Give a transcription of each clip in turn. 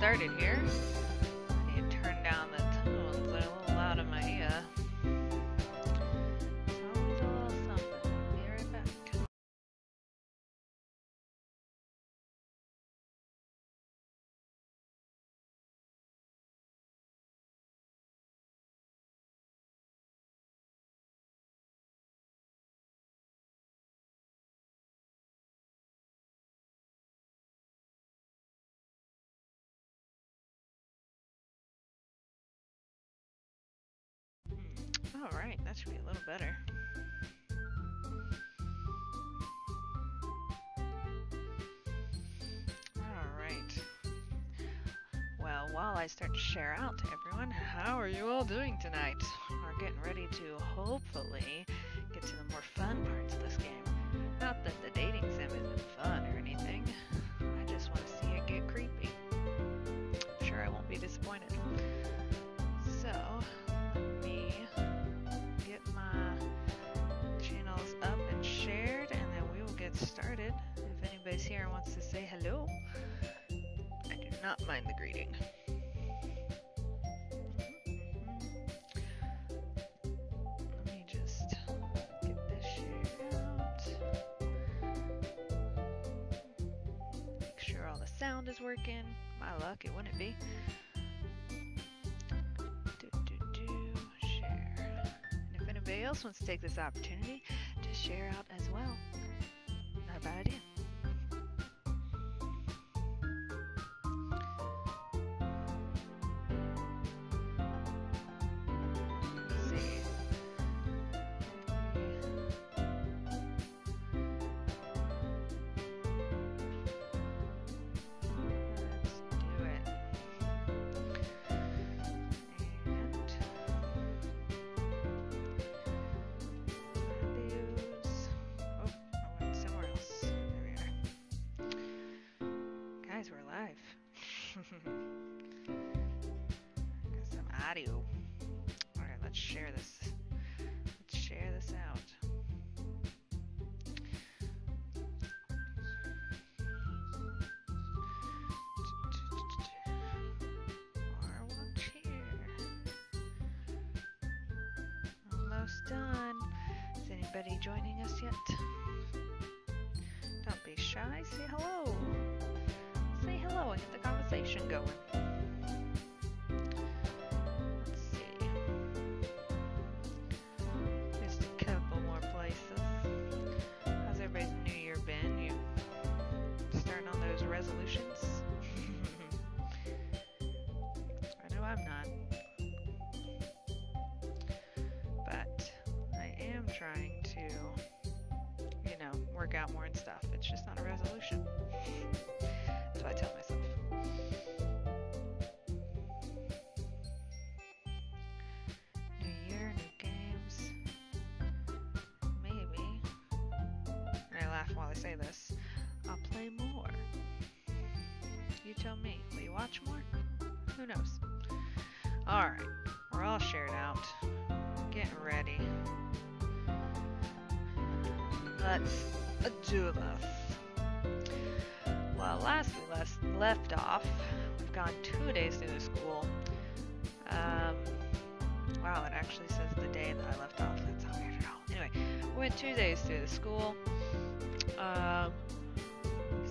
started here. I need to turn down the tones. They're a little loud in my ear. It's always a little something. Be right back. Alright, that should be a little better. Alright. Well, while I start to share out to everyone, how are you all doing tonight? We're getting ready to hopefully get to the more fun parts of this game. Not that the dating sim isn't fun or anything. I just want to see it get creepy. I'm sure I won't be disappointed. So, let me get my channels up and shared, and then we will get started. If anybody's here and wants to say hello, I do not mind the greeting. Let me just get this shared out. Make sure all the sound is working. My luck, it wouldn't be. Share. And if anybody else wants to take this opportunity to share out as well, not a bad idea. Got some audio. Alright, let's share this. Let's share this out. More watch here. Almost done. Is anybody joining us yet? Don't be shy. Say hello. Say hello and get the conversation going. Let's see. Just a couple more places. How's everybody's New Year been? You starting on those resolutions? I know I'm not. But I am trying to, you know, work out more and stuff. It's just not a resolution. That's what I tell myself. New year, new games. Maybe. And I laugh while I say this. I'll play more. You tell me. Will you watch more? Who knows? Alright. We're all shared out. Getting ready. Let's do this. Well, last we left off, we've gone 2 days through the school. Wow, it actually says the day that I left off. That's how weird it all. Anyway, we went 2 days through the school.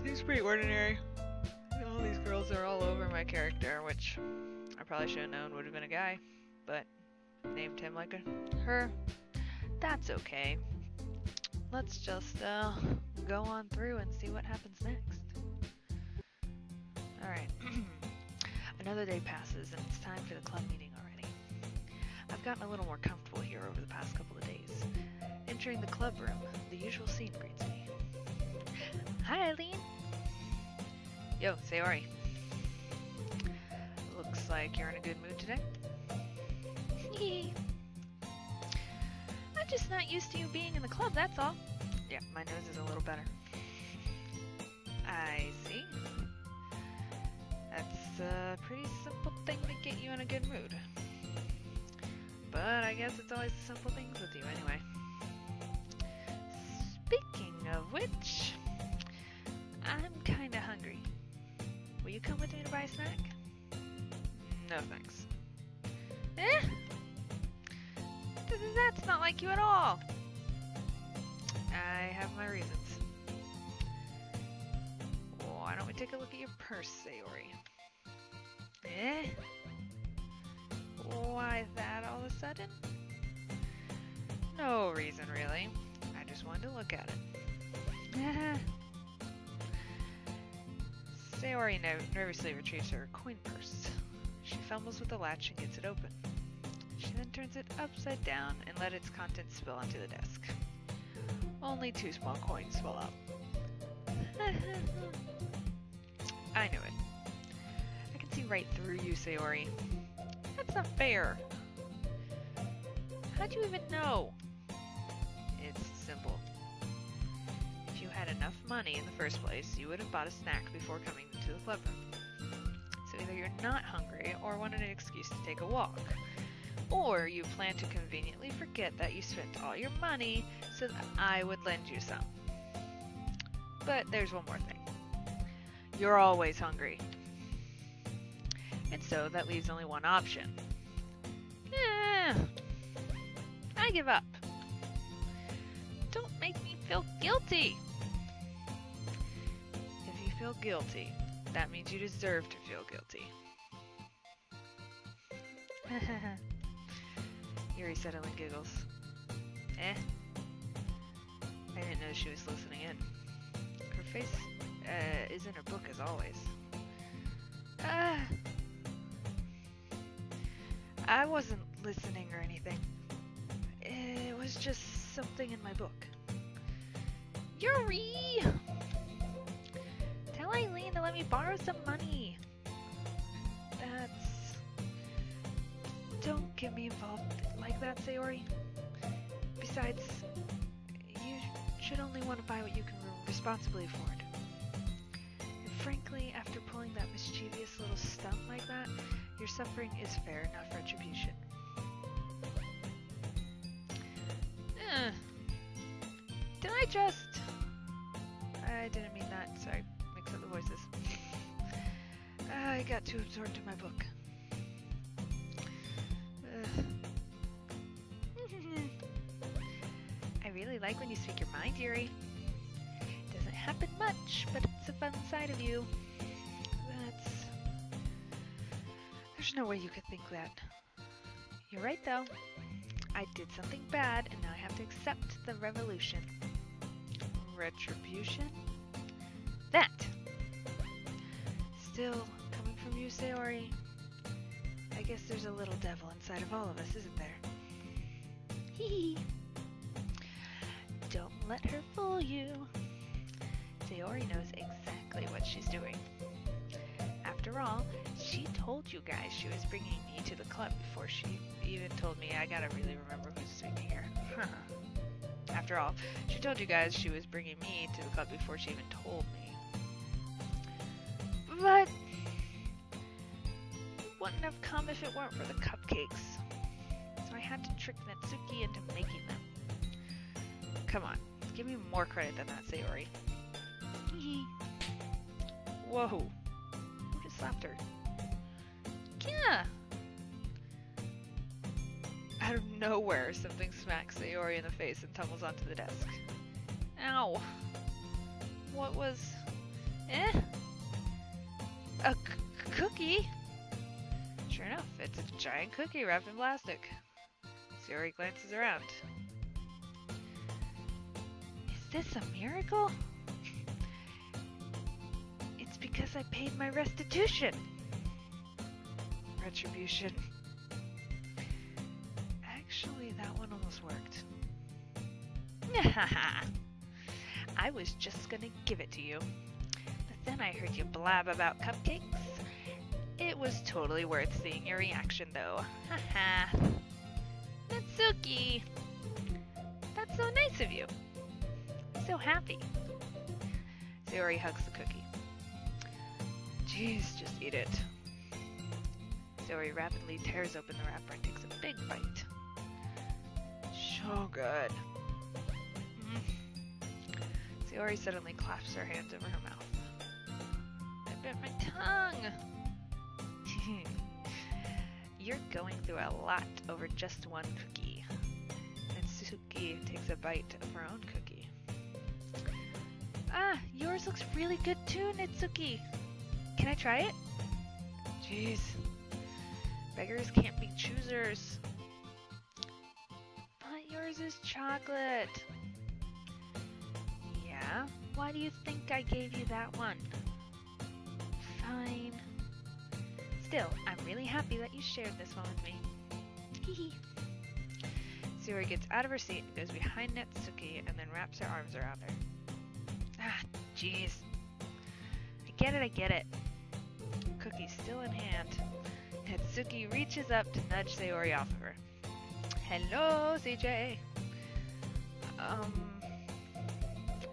Seems pretty ordinary. All these girls are all over my character, which I probably should have known would have been a guy, but named him like a her. That's okay. Let's just go on through and see what happens next. Alright. Another day passes and it's time for the club meeting already. I've gotten a little more comfortable here over the past couple of days. Entering the club room, the usual scene greets me. Hi, Eileen! Yo, Sayori. Looks like you're in a good mood today. Hee. I'm just not used to you being in the club, that's all. Yeah, my nose is a little better. I see. That's a pretty simple thing to get you in a good mood. But I guess it's always the simple things with you anyway. Speaking of which, I'm kinda hungry. Will you come with me to buy a snack? No thanks. Eh? That's not like you at all. I have my reasons. Why don't we take a look at your purse, Sayori? Eh? Why that all of a sudden? No reason, really. I just wanted to look at it. Sayori nervously retrieves her coin purse. She fumbles with the latch and gets it open. She then turns it upside down and let its contents spill onto the desk. Only 2 small coins fall out. I knew it. I can see right through you, Sayori. That's not fair. How'd you even know? It's simple. If you had enough money in the first place, you would have bought a snack before coming to the club room. So either you're not hungry or wanted an excuse to take a walk. Or you plan to conveniently forget that you spent all your money so that I would lend you some. But there's one more thing. You're always hungry. And so that leaves only one option. I give up. Don't make me feel guilty. If you feel guilty, that means you deserve to feel guilty. Yuri suddenly giggles. I didn't know she was listening in. Her face is in her book as always. I wasn't listening or anything. It was just something in my book. Yuri! Tell Eileen to let me borrow some money. Don't get me involved like that, Sayori. Besides, you should only want to buy what you can responsibly afford. And frankly, after pulling that mischievous little stunt like that, your suffering is fair, not retribution. Did I just... I didn't mean that. Sorry, mix up the voices. I got too absorbed in my book. I really like when you speak your mind, Yuri. It doesn't happen much, but it's a fun side of you. There's no way you could think that. You're right, though. I did something bad, and now I have to accept the revolution. Retribution? That! Still, coming from you, Sayori, I guess there's a little devil inside of all of us, isn't there? Hee hee. Don't let her fool you. Sayori knows exactly what she's doing. After all, she told you guys she was bringing me to the club before she even told me. I gotta really remember who's speaking here. After all, she told you guys she was bringing me to the club before she even told me. But it wouldn't have come if it weren't for the cupcakes. So I had to trick Natsuki into making them. Come on, give me more credit than that, Sayori. Whoa. Who just slapped her? Yeah. Out of nowhere, something smacks Sayori in the face and tumbles onto the desk. Ow. What was... A cookie? Sure enough, it's a giant cookie wrapped in plastic. Sayori glances around. Is this a miracle? It's because I paid my restitution. Retribution. Actually, that one almost worked. I was just gonna give it to you. But then I heard you blab about cupcakes. It was totally worth seeing your reaction, though. Haha. Natsuki! That's so nice of you. I'm so happy. Sayori hugs the cookie. Jeez, just eat it. Sayori rapidly tears open the wrapper and takes a big bite. So good. Sayori suddenly claps her hands over her mouth. I bit my tongue. You're going through a lot over just one cookie. Natsuki takes a bite of her own cookie. Ah, yours looks really good too, Natsuki. Can I try it? Jeez. Beggars can't be choosers. But yours is chocolate. Yeah? Why do you think I gave you that one? Fine. Still, I'm really happy that you shared this one with me. Hehe. Sayori gets out of her seat and goes behind Natsuki and then wraps her arms around her. Ah, jeez. I get it. Cookie still in hand. Natsuki reaches up to nudge Sayori off of her. Hello, CJ.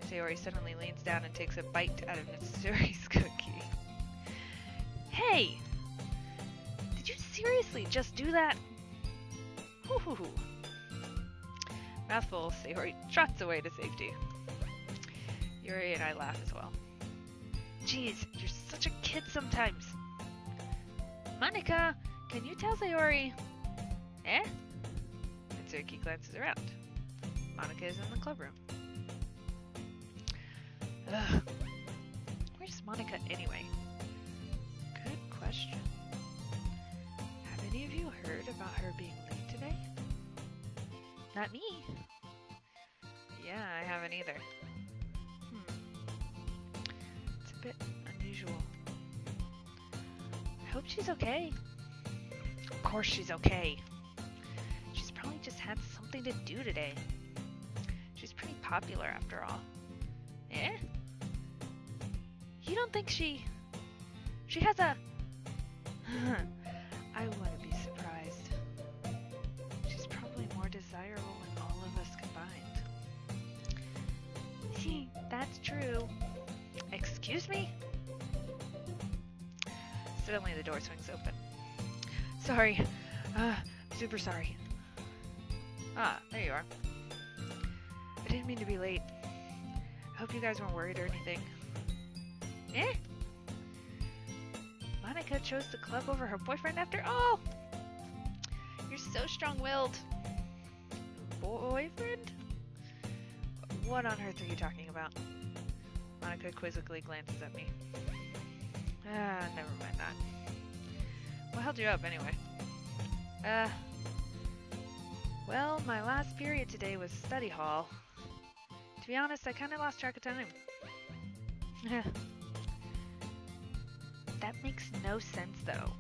Sayori suddenly leans down and takes a bite out of Natsuri's cookie. Hey! Did you seriously just do that? Hoo. Mouthful, Sayori trots away to safety. Yuri and I laugh as well. Jeez, you're such a kid sometimes. Monika, can you tell Sayori? Eh? Natsuki glances around. Monika is in the clubroom. Ugh. Where's Monika anyway? Good question. Have any of you heard about her being late today? Not me. Yeah, I haven't either. It's a bit unusual. I hope she's okay. Of course she's okay. She's probably just had something to do today. She's pretty popular after all. Eh? You don't think she has a... I wouldn't be surprised. She's probably more desirable than all of us combined. That's true. Excuse me? Suddenly the door swings open. Sorry. Super sorry. Ah, there you are. I didn't mean to be late. I hope you guys weren't worried or anything. Eh? Monika chose the club over her boyfriend after all? You're so strong-willed. Boyfriend? What on earth are you talking about? Monika quizzically glances at me. Never mind that. What held you up anyway? Well, my last period today was study hall. To be honest, I kinda lost track of time. That makes no sense, though.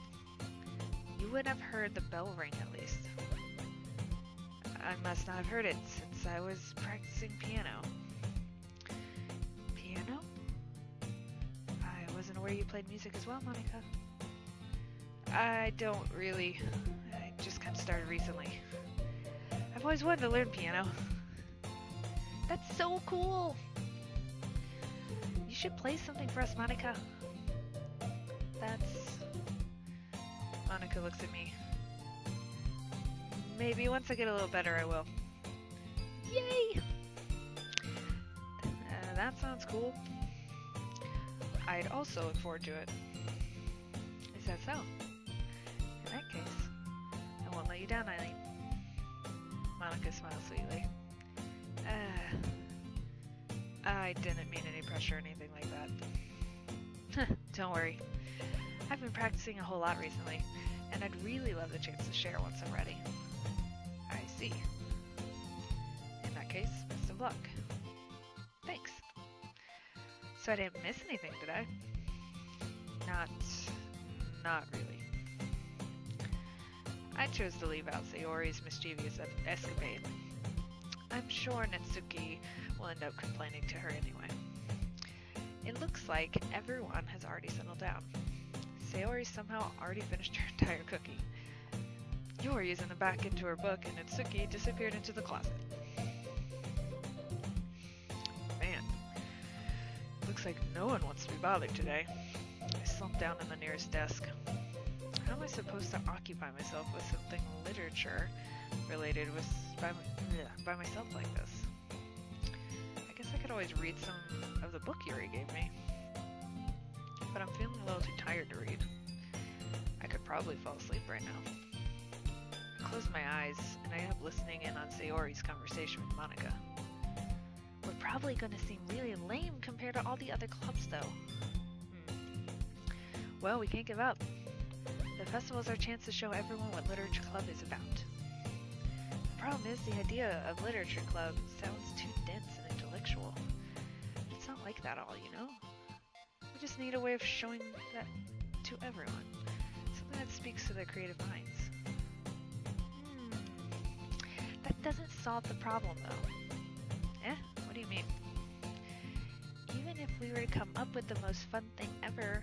You would have heard the bell ring, at least. I must not have heard it, since I was practicing piano. Piano? I wasn't aware you played music as well, Monika. I don't really. I just kind of started recently. I've always wanted to learn piano. That's so cool! You should play something for us, Monika. Monika looks at me. Maybe once I get a little better, I will. Yay! That sounds cool. I'd also look forward to it. Is that so? In that case, I won't let you down, Eileen. Monika smiles sweetly. I didn't mean any pressure or anything like that. Don't worry. I've been practicing a whole lot recently, and I'd really love the chance to share once I'm ready. I see. In that case, best of luck. Thanks. So I didn't miss anything, did I? Not really. I chose to leave out Sayori's mischievous escapade. I'm sure Natsuki will end up complaining to her anyway. It looks like everyone has already settled down. Sayori somehow already finished her entire cookie. Yori is in the back into her book, and Natsuki disappeared into the closet. Man, looks like no one wants to be bothered today. I slumped down in the nearest desk. How am I supposed to occupy myself with something literature related by myself like this? I guess I could always read some of the book Yuri gave me. But I'm feeling a little too tired to read. I could probably fall asleep right now. close my eyes and I end up listening in on Sayori's conversation with Monica. We're probably going to seem really lame compared to all the other clubs, though. Well, we can't give up. The festival is our chance to show everyone what Literature Club is about. The problem is the idea of Literature Club sounds too dense and intellectual. It's not like that all, you know? We just need a way of showing that to everyone. Something that speaks to their creative minds. That doesn't solve the problem, though. Eh? What do you mean? Even if we were to come up with the most fun thing ever,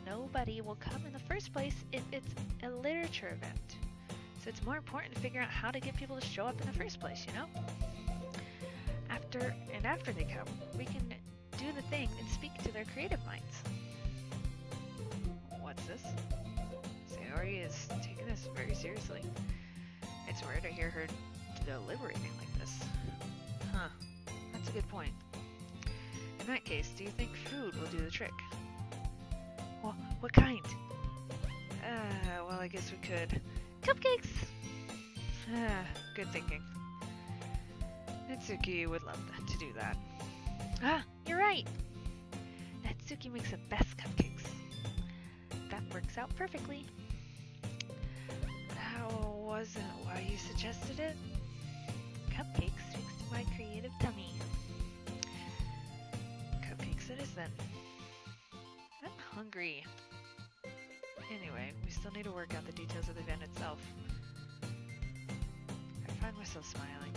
nobody will come in the first place if it's a literature event. So it's more important to figure out how to get people to show up in the first place, you know? After they come, we can do the thing and speak to their creative minds. What's this? Sayori is taking this very seriously. It's rare to hear her deliberating like this. Huh. That's a good point. In that case, do you think food will do the trick? Well, what kind? Well, I guess we could. Cupcakes! Good thinking. Natsuki would love to do that. Ah, you're right! Natsuki makes the best cupcakes. That works out perfectly. That wasn't why you suggested it. Cupcakes speaks to my creative tummy. Cupcakes it is then. I'm hungry. Anyway, we still need to work out the details of the event itself. I find myself smiling.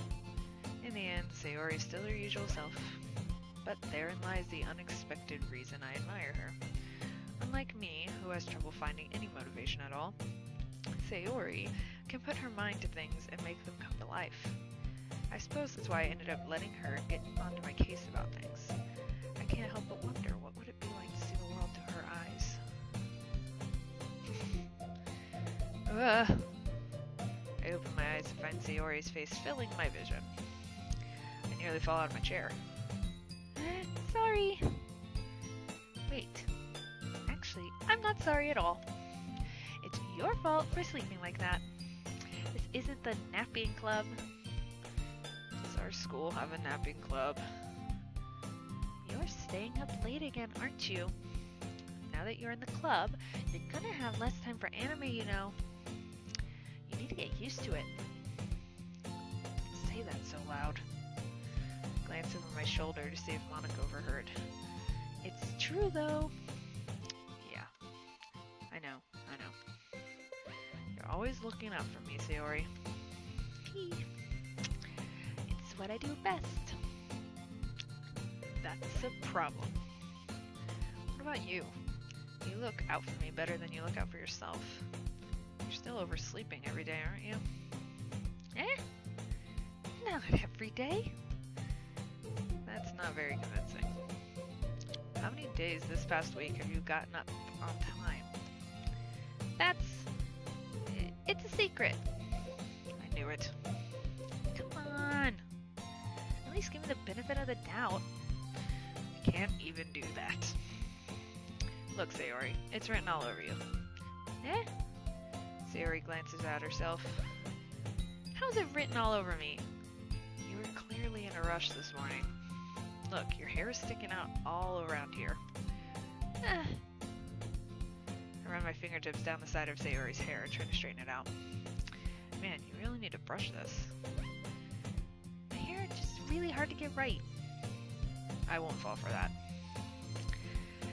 In the end, Sayori is still her usual self. But therein lies the unexpected reason I admire her. Unlike me, who has trouble finding any motivation at all, Sayori can put her mind to things and make them come to life. I suppose that's why I ended up letting her get onto my case about things. I can't help but wonder, what would it be like to see the world through her eyes? I open my eyes and find Sayori's face filling my vision. I nearly fall out of my chair. Sorry. Wait. Actually, I'm not sorry at all. It's your fault for sleeping like that. This isn't the napping club. Does our school have a napping club? You're staying up late again, aren't you? Now that you're in the club, you're gonna have less time for anime, you know. You need to get used to it. Don't say that so loud. Glance over my shoulder to see if Monica overheard. It's true, though. Yeah. I know. You're always looking out for me, Sayori. It's what I do best. That's a problem. What about you? You look out for me better than you look out for yourself. You're still oversleeping every day, aren't you? Eh? Not every day. That's not very convincing. How many days this past week have you gotten up on time? It's a secret. I knew it. Come on. At least give me the benefit of the doubt. I can't even do that. Look, Sayori, it's written all over you. Eh? Sayori glances at herself. How's it written all over me? You were clearly in a rush this morning. Look, your hair is sticking out all around here. I run my fingertips down the side of Sayori's hair, trying to straighten it out. Man, you really need to brush this. My hair is just really hard to get right. I won't fall for that.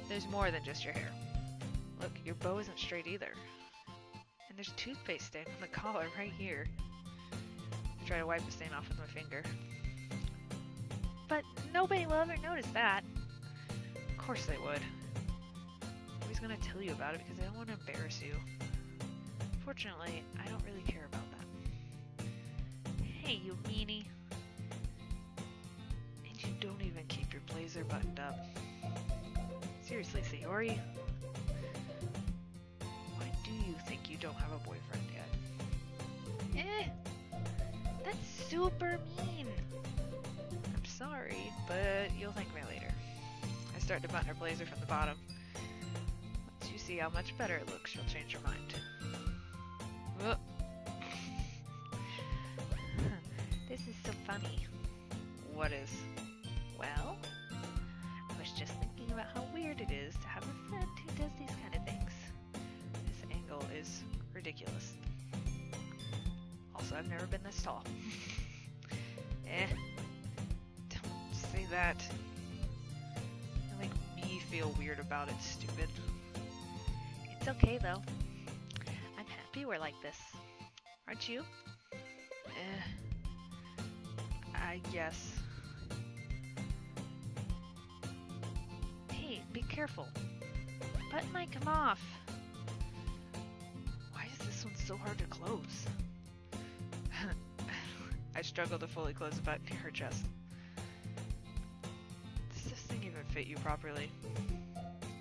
There's more than just your hair. Look, your bow isn't straight either. And there's toothpaste stain on the collar right here. I try to wipe the stain off with my finger. But nobody will ever notice that. Of course they would. I was gonna tell you about it because I don't want to embarrass you. Fortunately, I don't really care about that. Hey, you meanie. And you don't even keep your blazer buttoned up. Seriously, Sayori. Why do you think you don't have a boyfriend yet? That's super mean. I'm sorry, but you'll thank me later. I start to button her blazer from the bottom. Once you see how much better it looks, you'll change your mind. this is so funny. What is? Well, I was just thinking about how weird it is to have a friend who does these kind of things. This angle is ridiculous. Also, I've never been this tall. Don't say that. You make me feel weird about it, stupid. It's okay, though. I'm happy we're like this. Aren't you? I guess. Hey, be careful. Button might come off. Why is this one so hard to close? I struggle to fully close the button near her chest. Does this thing even fit you properly?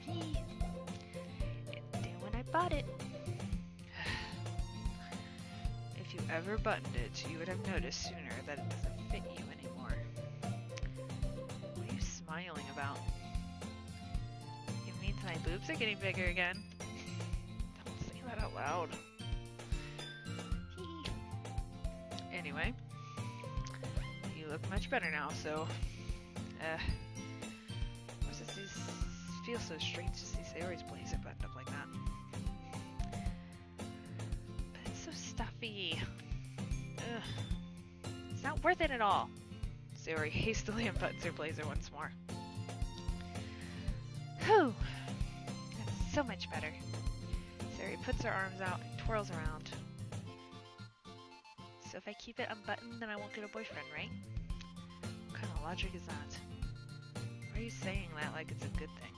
It did when I bought it. If you ever buttoned it, you would have noticed sooner that it doesn't fit you anymore. What are you smiling about? It means my boobs are getting bigger again. Don't say that out loud. Anyway, you look much better now, so why does this feel so strange to see Sayori's blazer buttoned up like that? But it's so stuffy. Ugh. It's not worth it at all. Sayori hastily unbuttons her blazer once more. Whew! That's so much better. Sayori puts her arms out and twirls around. So if I keep it unbuttoned, then I won't get a boyfriend, right? What kind of logic is that? Why are you saying that like it's a good thing?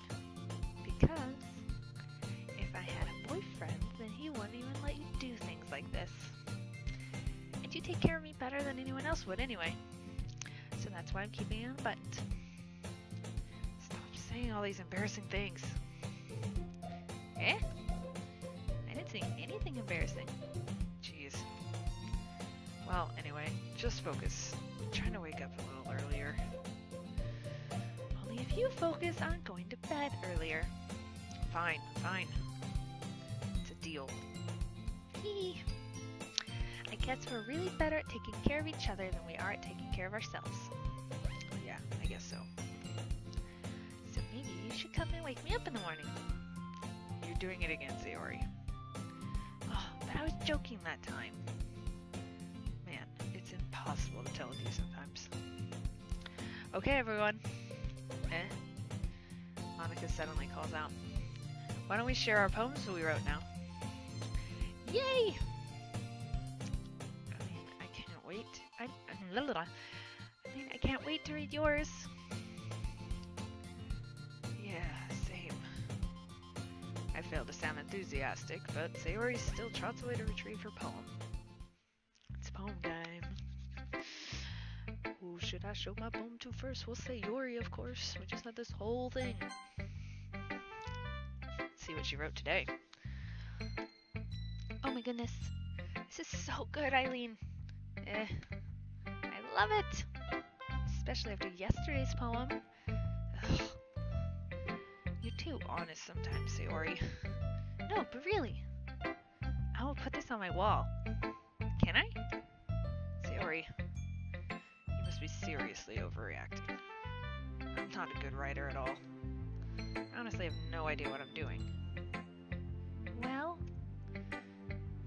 Because if I had a boyfriend, then he wouldn't even let you do things like this. And you take care of me better than anyone else would anyway. So that's why I'm keeping it unbuttoned. Stop saying all these embarrassing things. Eh? I didn't say anything embarrassing. Jeez. Well, anyway, just focus. I'm trying to wake up a little earlier. Only if you focus on going to bed earlier. Fine, fine. It's a deal. Hee. I guess we're really better at taking care of each other than we are at taking care of ourselves. Yeah, I guess so. So maybe you should come and wake me up in the morning. You're doing it again, Sayori. Oh, but I was joking that time. Man, it's impossible to tell with you sometimes. Okay, everyone. Monica suddenly calls out. Why don't we share our poems that we wrote now? Yay! I can't wait. I can't wait to read yours. Yeah, same. I failed to sound enthusiastic, but Sayori still trots away to retrieve her poem. It's poem time. Who should I show my poem to first? We'll say Sayori, of course. We just had this whole thing. Let's see what she wrote today. Oh my goodness. This is so good, Eileen. I love it. Especially after yesterday's poem. Ugh. You're too honest sometimes, Sayori. No, but really. I will put this on my wall. Can I? Sayori, you must be seriously overreacting. I'm not a good writer at all. I honestly have no idea what I'm doing. Well,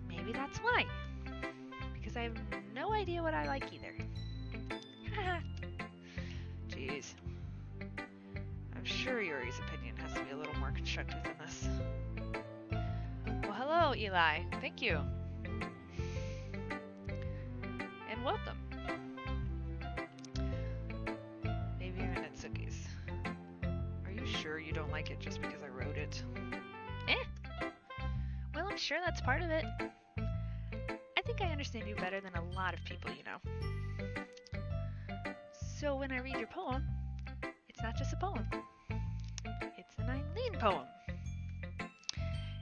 maybe that's why. Because I have no idea what I like either. Haha. Jeez. I'm sure Yuri's opinion has to be a little more constructive than this. Well, hello, Eli. Thank you. And welcome. Maybe even Nitsuki's. Are you sure you don't like it just because I wrote it? Well, I'm sure that's part of it. I think I understand you better than a lot of people, you know. So when I read your poem, it's not just a poem. It's an Eileen poem.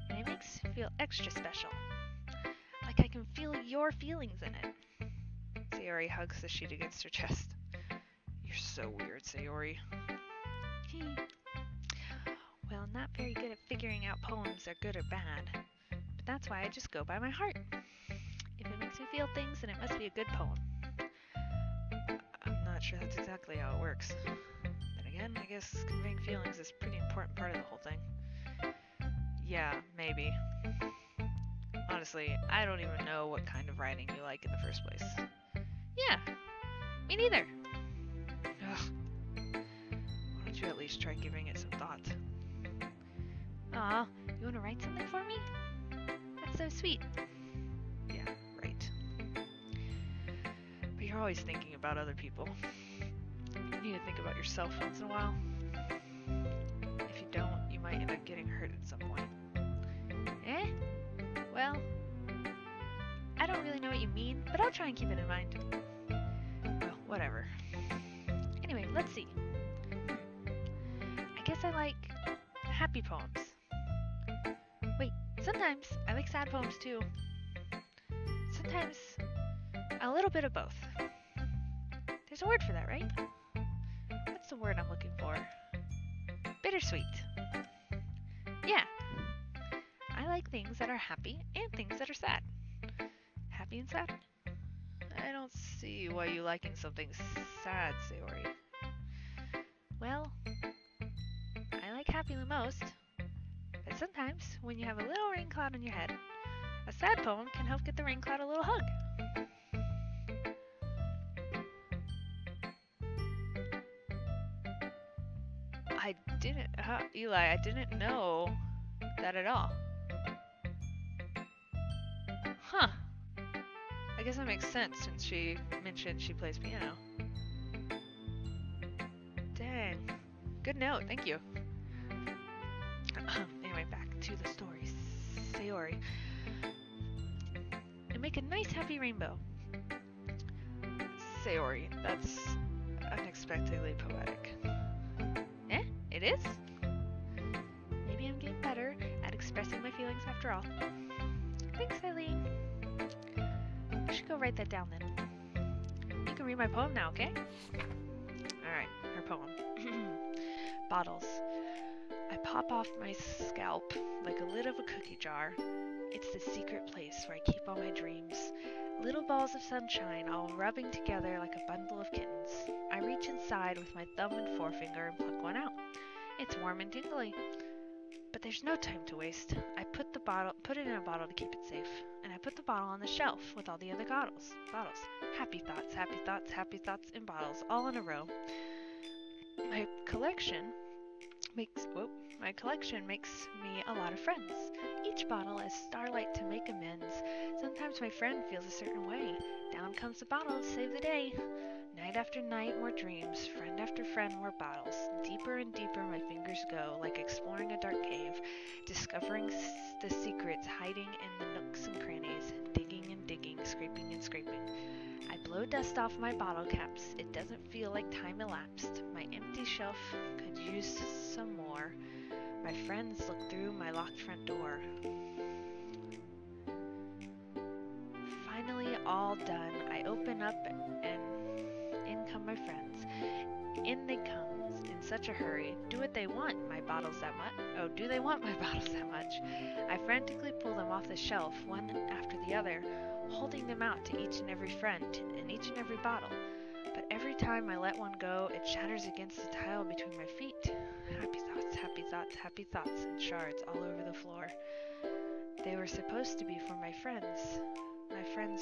And it makes me feel extra special. Like I can feel your feelings in it. Sayori hugs the sheet against her chest. You're so weird, Sayori. Well, I'm not very good at figuring out poems are good or bad. But that's why I just go by my heart. If it makes me feel things, then it must be a good poem. not sure that's exactly how it works. Then again, I guess conveying feelings is a pretty important part of the whole thing. Yeah, maybe. Honestly, I don't even know what kind of writing you like in the first place. Yeah, me neither. Ugh. Why don't you at least try giving it some thought? Aw, you want to write something for me? That's so sweet. Yeah, right. But you're always thinking about other people. You need to think about yourself once in a while. If you don't, you might end up getting hurt at some point. Eh? Well, I don't really know what you mean, but I'll try and keep it in mind. Well, whatever. Anyway, let's see. I guess I like happy poems. Wait, sometimes I like sad poems too. Sometimes a little bit of both. There's a word for that, right? What's the word I'm looking for? Bittersweet. Yeah. I like things that are happy and things that are sad. Happy and sad? I don't see why you liking something sad, Sayori. Well, I like happy the most. But sometimes, when you have a little rain cloud on your head, a sad poem can help get the rain cloud a little hug. Eli, I didn't know that at all. Huh. I guess that makes sense since she mentioned she plays piano. Dang. Good note, thank you. Anyway, back to the story. Sayori. And make a nice happy rainbow. Sayori, that's unexpectedly poetic. Eh? It is? Maybe I'm getting better at expressing my feelings after all. Thanks, Eileen. I should go write that down then. You can read my poem now, okay? Alright, her poem. Bottles. I pop off my scalp like a lid of a cookie jar. It's the secret place where I keep all my dreams. Little balls of sunshine all rubbing together like a bundle of kittens. I reach inside with my thumb and forefinger and pluck one out. It's warm and tingly. But there's no time to waste. I put it in a bottle to keep it safe. And I put the bottle on the shelf with all the other bottles. Happy thoughts, happy thoughts, happy thoughts in bottles, all in a row. My collection makes me a lot of friends. Each bottle is starlight to make amends. Sometimes my friend feels a certain way. Down comes the bottle to save the day. Night after night, more dreams. Friend after friend, more bottles. Deeper and deeper my fingers go, like exploring a dark cave, discovering the secrets hiding in the nooks and crannies, digging and digging, scraping and scraping. I blow dust off my bottle caps. It doesn't feel like time elapsed. My empty shelf could use some more. My friends look through my locked front door. Finally, all done. I open up and in come my friends. In they come in such a hurry. Do what they want, my bottles that much. Oh, do they want my bottles that much? I frantically pull them off the shelf, one after the other, holding them out to each and every friend and each and every bottle. But every time I let one go, it shatters against the tile between my feet. Happy thoughts, happy thoughts, happy thoughts, and shards all over the floor. They were supposed to be for my friends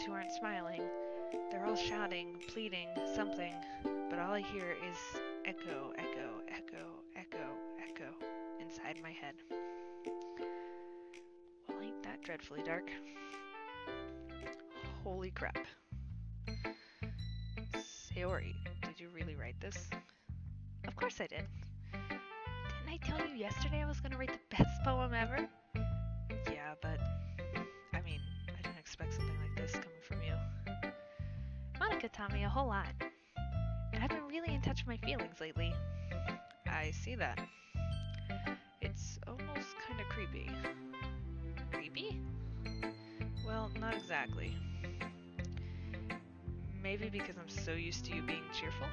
who aren't smiling. They're all shouting, pleading, something, but all I hear is echo, echo, echo, echo, echo inside my head. Well, ain't that dreadfully dark? Holy crap. Sayori, did you really write this? Of course I did. Didn't I tell you yesterday I was going to write the best poem ever? Yeah, but, I mean, I didn't expect something like this coming from you. Monica taught me a whole lot. And I've been really in touch with my feelings lately. I see that. It's almost kind of creepy. Creepy? Well, not exactly. Maybe because I'm so used to you being cheerful?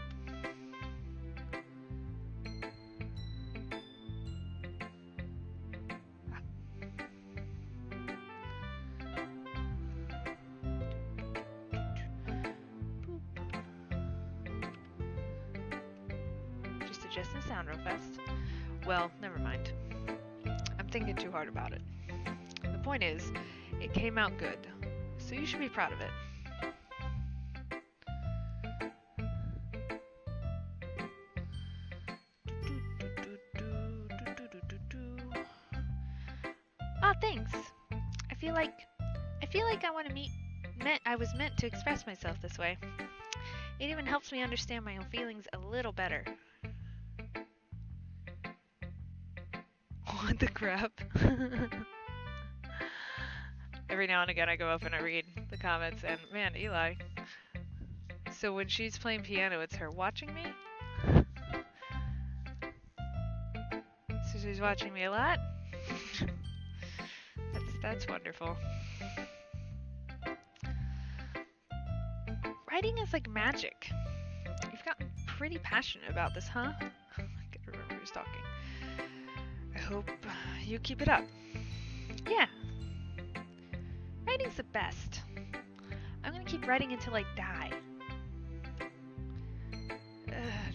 doesn't sound real fast. Well, never mind. I'm thinking too hard about it. The point is, it came out good, so you should be proud of it. Ah, thanks. I feel like I was meant to express myself this way. It even helps me understand my own feelings a little better. What the crap? Every now and again I go up and I read the comments and man, Eli. So when she's playing piano, it's her watching me? So she's watching me a lot? That's wonderful. Writing is like magic. You've gotten pretty passionate about this, huh? I can't remember who's talking. I hope you keep it up. Yeah. Writing's the best. I'm gonna keep writing until I die.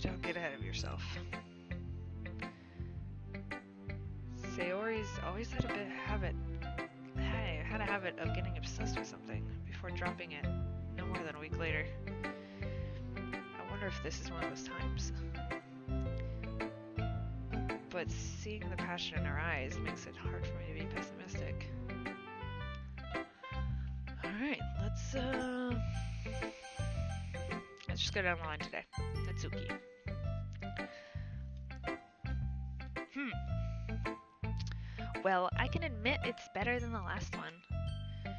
Don't get ahead of yourself. Sayori's always had a habit of getting obsessed with something before dropping it no more than a week later. I wonder if this is one of those times. But seeing the passion in her eyes makes it hard for me to be pessimistic. Alright, let's just go down the line today. Natsuki. Well, I can admit it's better than the last one.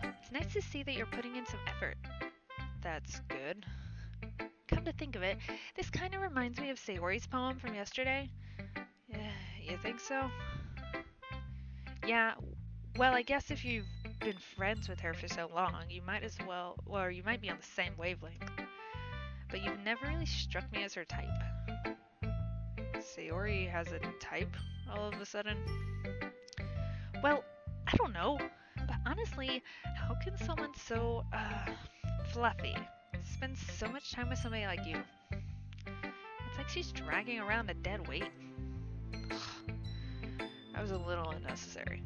It's nice to see that you're putting in some effort. That's good. Come to think of it, this kind of reminds me of Sayori's poem from yesterday. You think so? Yeah, well, I guess if you've been friends with her for so long, you might as well, or you might be on the same wavelength. But you've never really struck me as her type. Sayori has a type all of a sudden. Well, I don't know, but honestly, how can someone so, fluffy spend so much time with somebody like you? It's like she's dragging around a dead weight. That was a little unnecessary.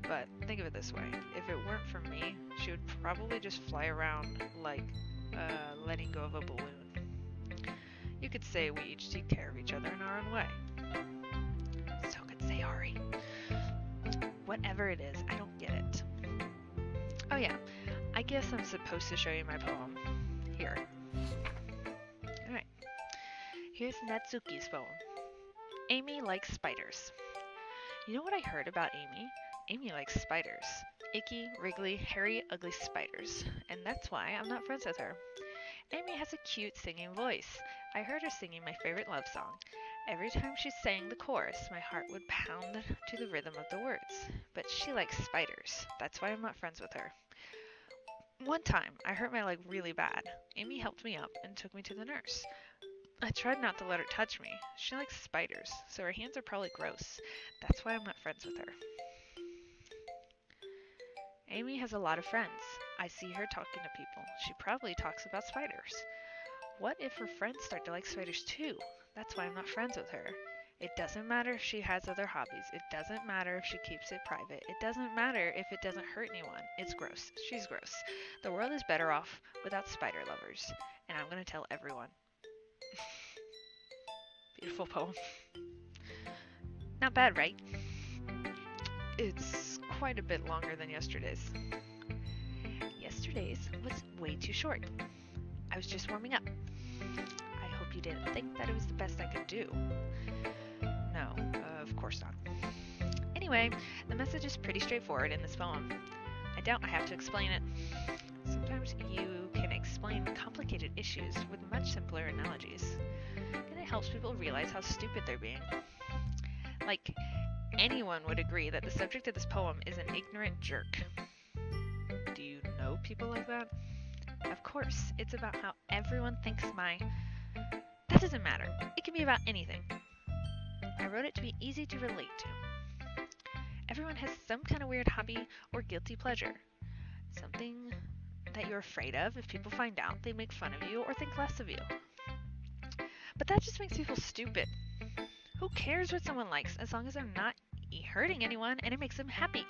But think of it this way, if it weren't for me, she would probably just fly around like, letting go of a balloon. You could say we each take care of each other in our own way. So could Sayori. Whatever it is, I don't get it. Oh yeah, I guess I'm supposed to show you my poem. Here. Alright. Here's Natsuki's poem. Amy likes spiders. You know what I heard about Amy? Amy likes spiders. Icky, wriggly, hairy, ugly spiders. And that's why I'm not friends with her. Amy has a cute singing voice. I heard her singing my favorite love song. Every time she sang the chorus, my heart would pound to the rhythm of the words. But she likes spiders. That's why I'm not friends with her. One time, I hurt my leg really bad. Amy helped me up and took me to the nurse. I tried not to let her touch me. She likes spiders, so her hands are probably gross. That's why I'm not friends with her. Amy has a lot of friends. I see her talking to people. She probably talks about spiders. What if her friends start to like spiders too? That's why I'm not friends with her. It doesn't matter if she has other hobbies. It doesn't matter if she keeps it private. It doesn't matter if it doesn't hurt anyone. It's gross. She's gross. The world is better off without spider lovers. And I'm going to tell everyone. Beautiful poem. Not bad, right? It's quite a bit longer than yesterday's. Yesterday's was way too short. I was just warming up. I hope you didn't think that it was the best I could do. No, of course not. Anyway, the message is pretty straightforward in this poem. I doubt I have to explain it. Sometimes you can explain complicated issues with much simpler analogies, and it helps people realize how stupid they're being. Like, anyone would agree that the subject of this poem is an ignorant jerk. Do you know people like that? Of course, it's about how everyone thinks That doesn't matter. It can be about anything. I wrote it to be easy to relate to. Everyone has some kind of weird hobby or guilty pleasure. Something that you're afraid of if people find out they make fun of you or think less of you. But that just makes me feel stupid. Who cares what someone likes as long as they're not hurting anyone and it makes them happy?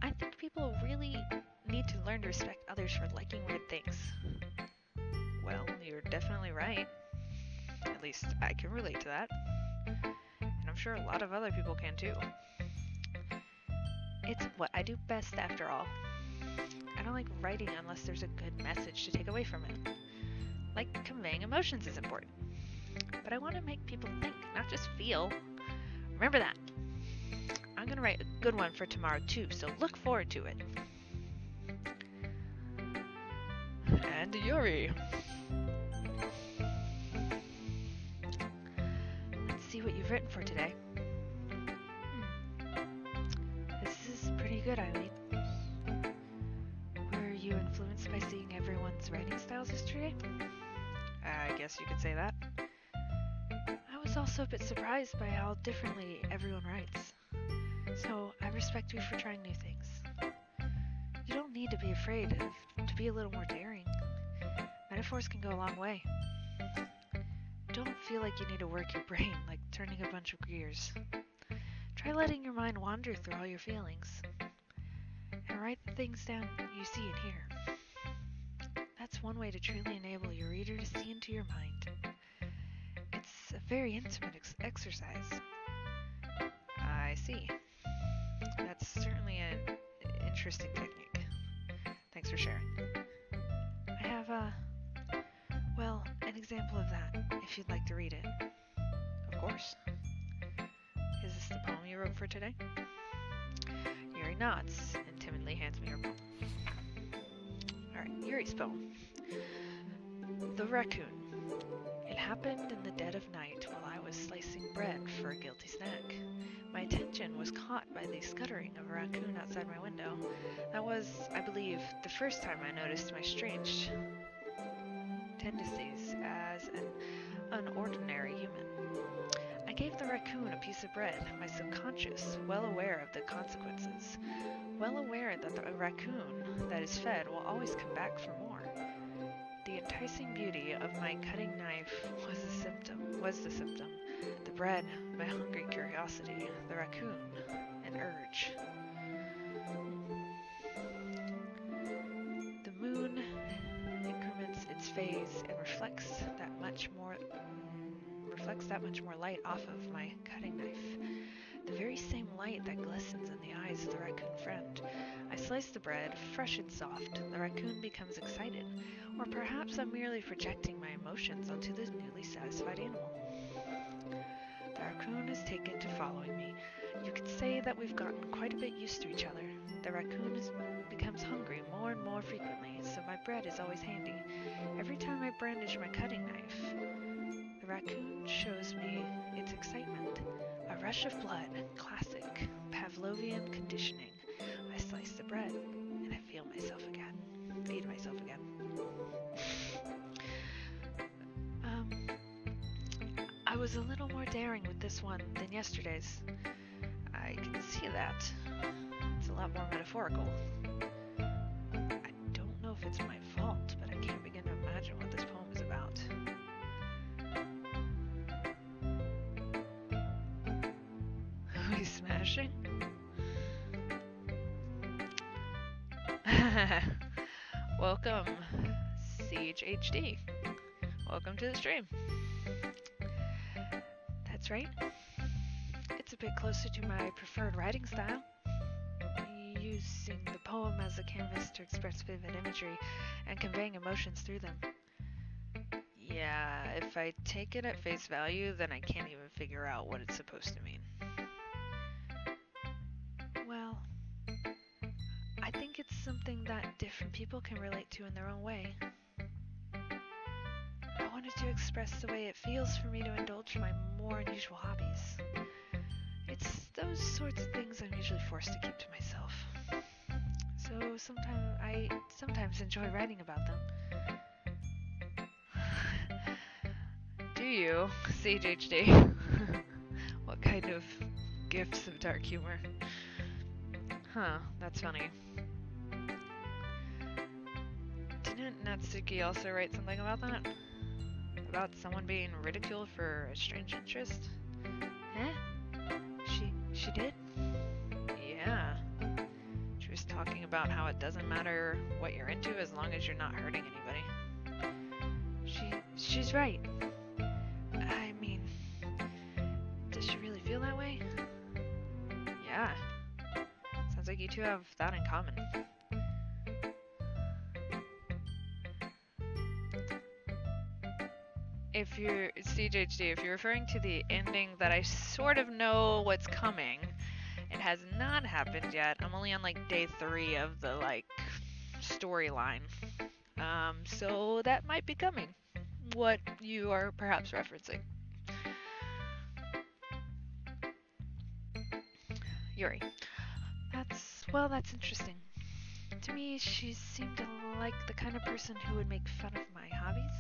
I think people really need to learn to respect others for liking weird things. Well, you're definitely right. At least I can relate to that. And I'm sure a lot of other people can too. It's what I do best after all. I don't like writing unless there's a good message to take away from it. Like conveying emotions is important. But I want to make people think, not just feel. Remember that. I'm going to write a good one for tomorrow too, so look forward to it. And Yuri. Let's see what you've written for today. This is pretty good, Eileen. Were you influenced by seeing everyone's writing styles yesterday? I guess you could say that. I was also a bit surprised by how differently everyone writes. So I respect you for trying new things. You don't need to be afraid to be a little more daring. Metaphors can go a long way. Don't feel like you need to work your brain like turning a bunch of gears. Try letting your mind wander through all your feelings. And write the things down you see and hear. That's one way to truly enable your reader to see into your mind. It's a very intimate exercise. I see. That's certainly an interesting technique. Thanks for sharing. I have an example of that, if you'd like to read it. Of course. Is this the poem you wrote for today? Yuri nods and timidly hands me her poem. Alright, Yuri's poem. The Raccoon. It happened in the dead of night while I was slicing bread for a guilty snack. My attention was caught by the scuttering of a raccoon outside my window. That was, I believe, the first time I noticed my strange tendencies as an unordinary human. I gave the raccoon a piece of bread, my subconscious, well aware of the consequences, well aware that the raccoon that is fed will always come back for more. The enticing beauty of my cutting knife was the symptom. The bread, my hungry curiosity. The raccoon, an urge. The moon increments its phase and reflects that much more light off of my cutting knife. The very same light that glistens in the eyes of the raccoon friend. I slice the bread, fresh and soft. The raccoon becomes excited. Or perhaps I'm merely projecting my emotions onto this newly satisfied animal. The raccoon has taken to following me. You could say that we've gotten quite a bit used to each other. The raccoon becomes hungry more and more frequently, so my bread is always handy. Every time I brandish my cutting knife, the raccoon shows me its excitement. A rush of blood, classic Pavlovian conditioning. I slice the bread, and I feed myself again. I was a little more daring with this one than yesterday's. I can see that. It's a lot more metaphorical. I don't know if it's my fault, but I can't begin to imagine what this poem is about. Are we smashing? Welcome, CHHD. Welcome to the stream. That's right. It's a bit closer to my preferred writing style. Using the poem as a canvas to express vivid imagery and conveying emotions through them. Yeah, if I take it at face value, then I can't even figure out what it's supposed to mean. Well, I think it's something that different people can relate to in their own way. I wanted to express the way it feels for me to indulge my more unusual hobbies. It's those sorts of things I'm usually forced to keep to myself. So I sometimes enjoy writing about them. Do you, CHHD? What kind of gifts of dark humor? Huh, that's funny. Didn't Natsuki also write something about that? about someone being ridiculed for a strange interest? Huh? She did? Yeah. She was talking about how it doesn't matter what you're into as long as you're not hurting anybody. She's right. I mean, does she really feel that way? Yeah. Sounds like you two have that in common. If you're CJHD, if you're referring to the ending that I sort of know what's coming, it has not happened yet. I'm only on like day 3 of the like storyline. So that might be coming. What you are perhaps referencing. Yuri. That's interesting. To me, she seemed like the kind of person who would make fun of my hobbies.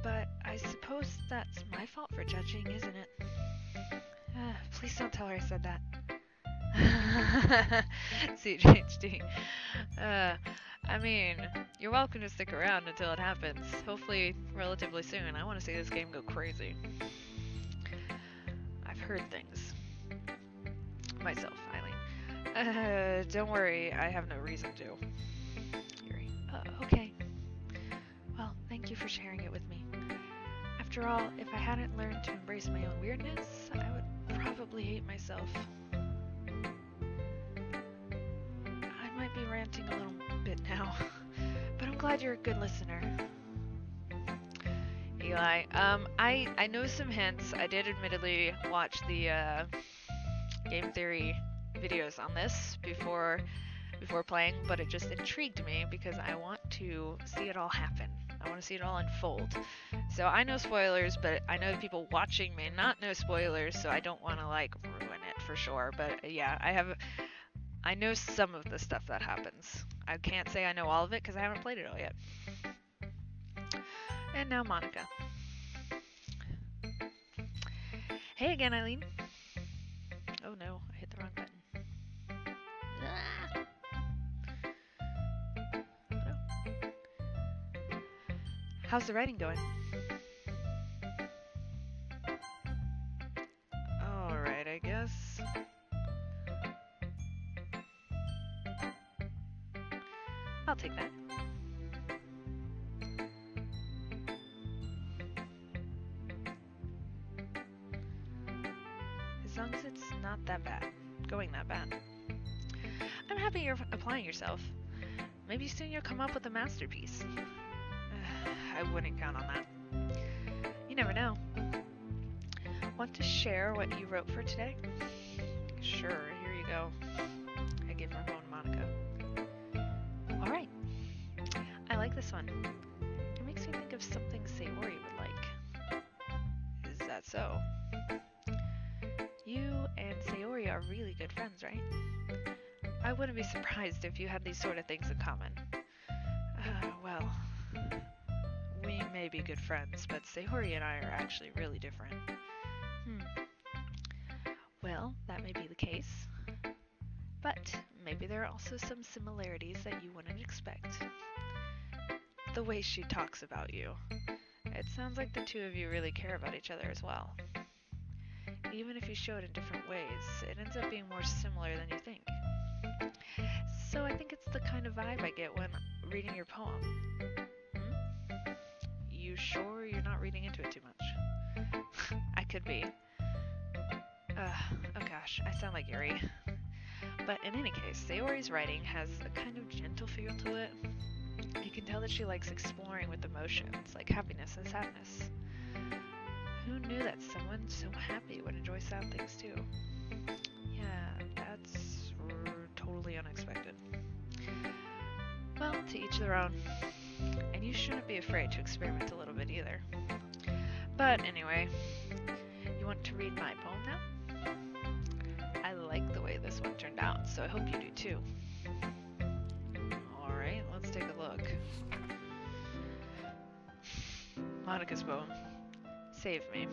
But I suppose that's my fault for judging, isn't it? Please don't tell her I said that. CJHD. I mean, you're welcome to stick around until it happens. Hopefully, relatively soon. I want to see this game go crazy. I've heard things. Myself, Eileen. Don't worry, I have no reason to. Yuri. Okay. Well, thank you for sharing it with me. After all, if I hadn't learned to embrace my own weirdness, I would probably hate myself. I might be ranting a little bit now, but I'm glad you're a good listener. Eli, I know some hints. I did admittedly watch the game theory videos on this before playing, but it just intrigued me because I want to see it all happen. I want to see it all unfold. So I know spoilers, but I know the people watching may not know spoilers, so I don't want to like ruin it for sure. But yeah, I know some of the stuff that happens. I can't say I know all of it because I haven't played it all yet. And now Monica. Hey again, Eileen. Oh no, I hit the wrong button. Ah. How's the writing going? Alright, I guess. I'll take that. As long as it's not that bad. Going that bad. I'm happy you're applying yourself. Maybe soon you'll come up with a masterpiece. I wouldn't count on that. You never know. Want to share what you wrote for today? Sure, here you go. I give my phone to Monica. Alright. I like this one. It makes me think of something Sayori would like. Is that so? You and Sayori are really good friends, right? I wouldn't be surprised if you had these sort of things in common. Well, we may be good friends, but Sayori and I are actually really different. Well, that may be the case. But maybe there are also some similarities that you wouldn't expect. The way she talks about you. It sounds like the two of you really care about each other as well. Even if you show it in different ways, it ends up being more similar than you think. So I think it's the kind of vibe I get when reading your poem. You sure you're not reading into it too much? I could be. Oh gosh, I sound like Yuri. But in any case, Sayori's writing has a kind of gentle feel to it. You can tell that she likes exploring with emotions, like happiness and sadness. Who knew that someone so happy would enjoy sad things too? Yeah, that's totally unexpected. Well, to each their own. And you shouldn't be afraid to experiment a little bit either. But anyway, you want to read my poem now? I like the way this one turned out, so I hope you do too. Alright, let's take a look. Monica's poem. Save me.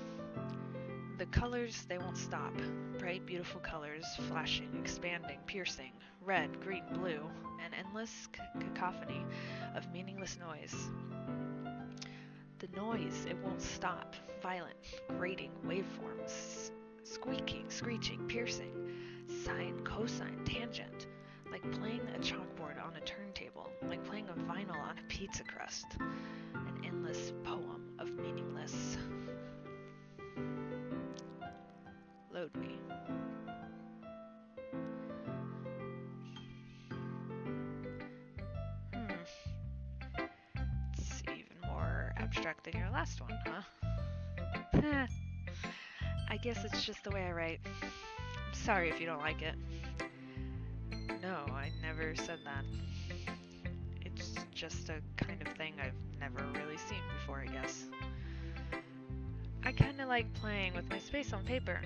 The colors, they won't stop. Bright, beautiful colors, flashing, expanding, piercing, red, green, blue, an endless cacophony of meaningless noise. The noise, it won't stop. Violent, grating, waveforms, squeaking, screeching, piercing, sine, cosine, tangent. Like playing a chalkboard on a turntable. Like playing a vinyl on a pizza crust. An endless poem of meaningless. Load me. It's even more abstract than your last one, huh? I guess it's just the way I write. I'm sorry if you don't like it. No, I never said that. It's just a kind of thing I've never really seen before, I guess. I kinda like playing with my space on paper.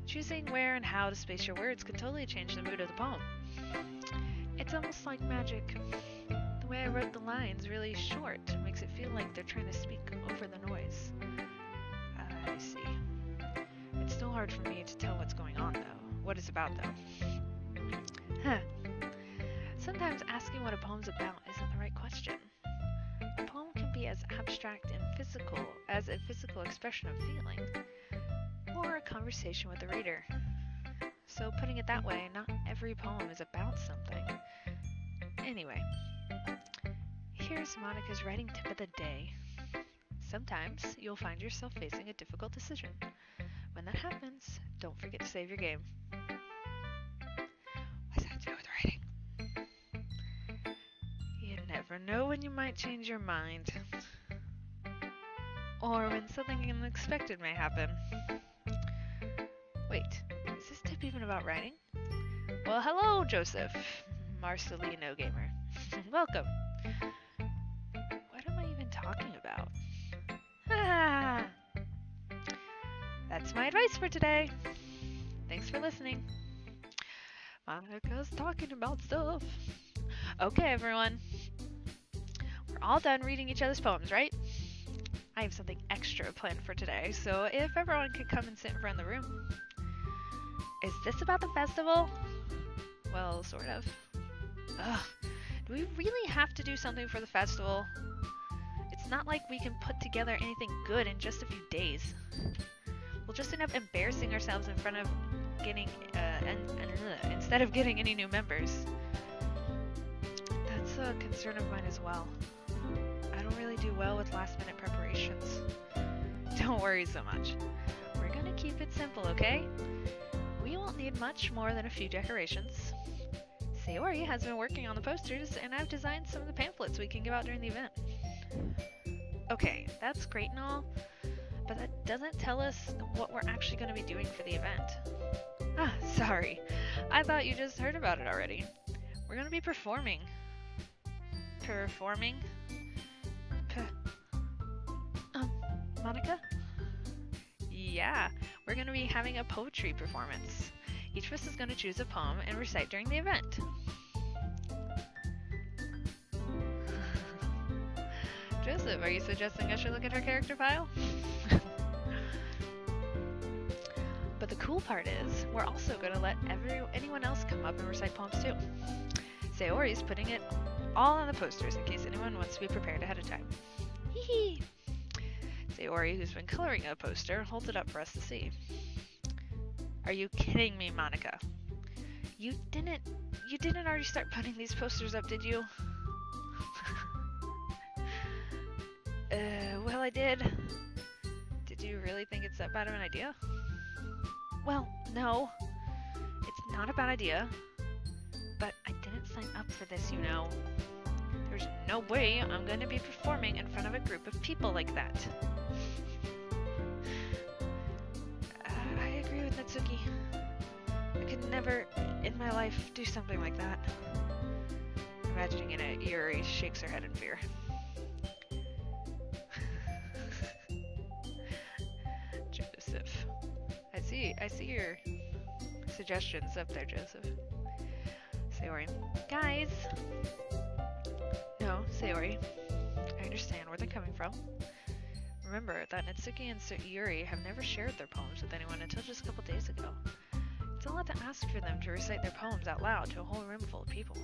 Choosing where and how to space your words can totally change the mood of the poem. It's almost like magic. The way I wrote the lines really short makes it feel like they're trying to speak over the noise. I see. It's still hard for me to tell what's going on, though. What it's about, though. Huh. Sometimes asking what a poem's about isn't the right question. A poem can be as abstract and physical as a physical expression of feeling, or a conversation with the reader. So putting it that way, not every poem is about something. Anyway, here's Monica's writing tip of the day. Sometimes you'll find yourself facing a difficult decision. When that happens, don't forget to save your game. What's that to do with writing? You never know when you might change your mind. Or when something unexpected may happen. Wait, is this tip even about writing? Well, hello, Joseph, Marcelino Gamer. Welcome. What am I even talking about? Ah! That's my advice for today. Thanks for listening. Monica's talking about stuff. Okay, everyone. We're all done reading each other's poems, right? I have something extra planned for today, so if everyone could come and sit in front of the room. Is this about the festival? Well, sort of. Ugh. Do we really have to do something for the festival? It's not like we can put together anything good in just a few days. We'll just end up embarrassing ourselves in front of getting, instead of getting any new members. That's a concern of mine as well. I don't really do well with last-minute preparations. Don't worry so much. We're gonna keep it simple, okay? We won't need much more than a few decorations. Sayori has been working on the posters, and I've designed some of the pamphlets we can give out during the event. Okay, that's great and all, but that doesn't tell us what we're actually going to be doing for the event. Ah, sorry. I thought you just heard about it already. We're going to be performing. Performing? Monica? Yeah, we're going to be having a poetry performance. Each of us is going to choose a poem and recite during the event. Joseph, are you suggesting I should look at her character file? But the cool part is, we're also going to let anyone else come up and recite poems too. Sayori's putting it all on the posters in case anyone wants to be prepared ahead of time. Hee hee! Sayori, who's been coloring a poster, holds it up for us to see. Are you kidding me, Monica? You didn't already start putting these posters up, did you? Well, I did. Did you really think it's that bad of an idea? Well, no. It's not a bad idea. But I didn't sign up for this, you know. There's no way I'm going to be performing in front of a group of people like that. I agree with Natsuki. I could never in my life do something like that. Imagining it, Yuri shakes her head in fear. Joseph. I see your suggestions up there, Joseph. Sayori. Guys! No, Sayori. I understand where they're coming from. Remember that Natsuki and Yuri have never shared their poems with anyone until just a couple days ago. It's a lot to ask for them to recite their poems out loud to a whole room full of people.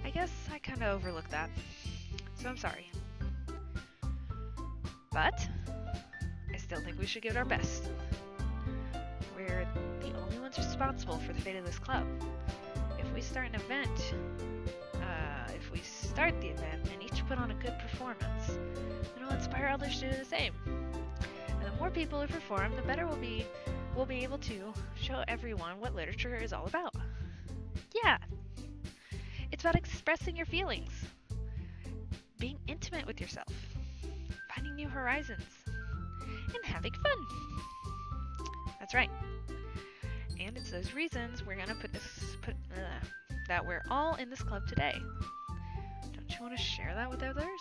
I guess I kinda overlooked that. So I'm sorry. But I still think we should give it our best. We're the only ones responsible for the fate of this club. If we start the event and each put on a good performance, then it'll inspire others to do the same. And the more people who perform, the better we'll be able to show everyone what literature is all about. Yeah! It's about expressing your feelings, being intimate with yourself, finding new horizons, and having fun. That's right. And it's those reasons we're gonna that we're all in this club today. Don't you want to share that with others?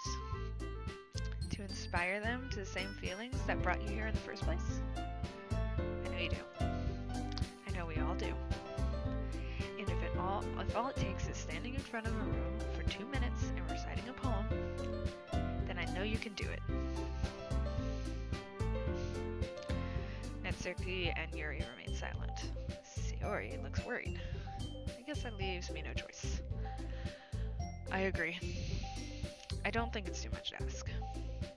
To inspire them to the same feelings that brought you here in the first place? I know you do. I know we all do. And if all it takes is standing in front of a room for 2 minutes and reciting a poem, then I know you can do it. Natsuki and Yuri remain silent. Sayori looks worried. I guess that leaves me no choice. I agree. I don't think it's too much to ask.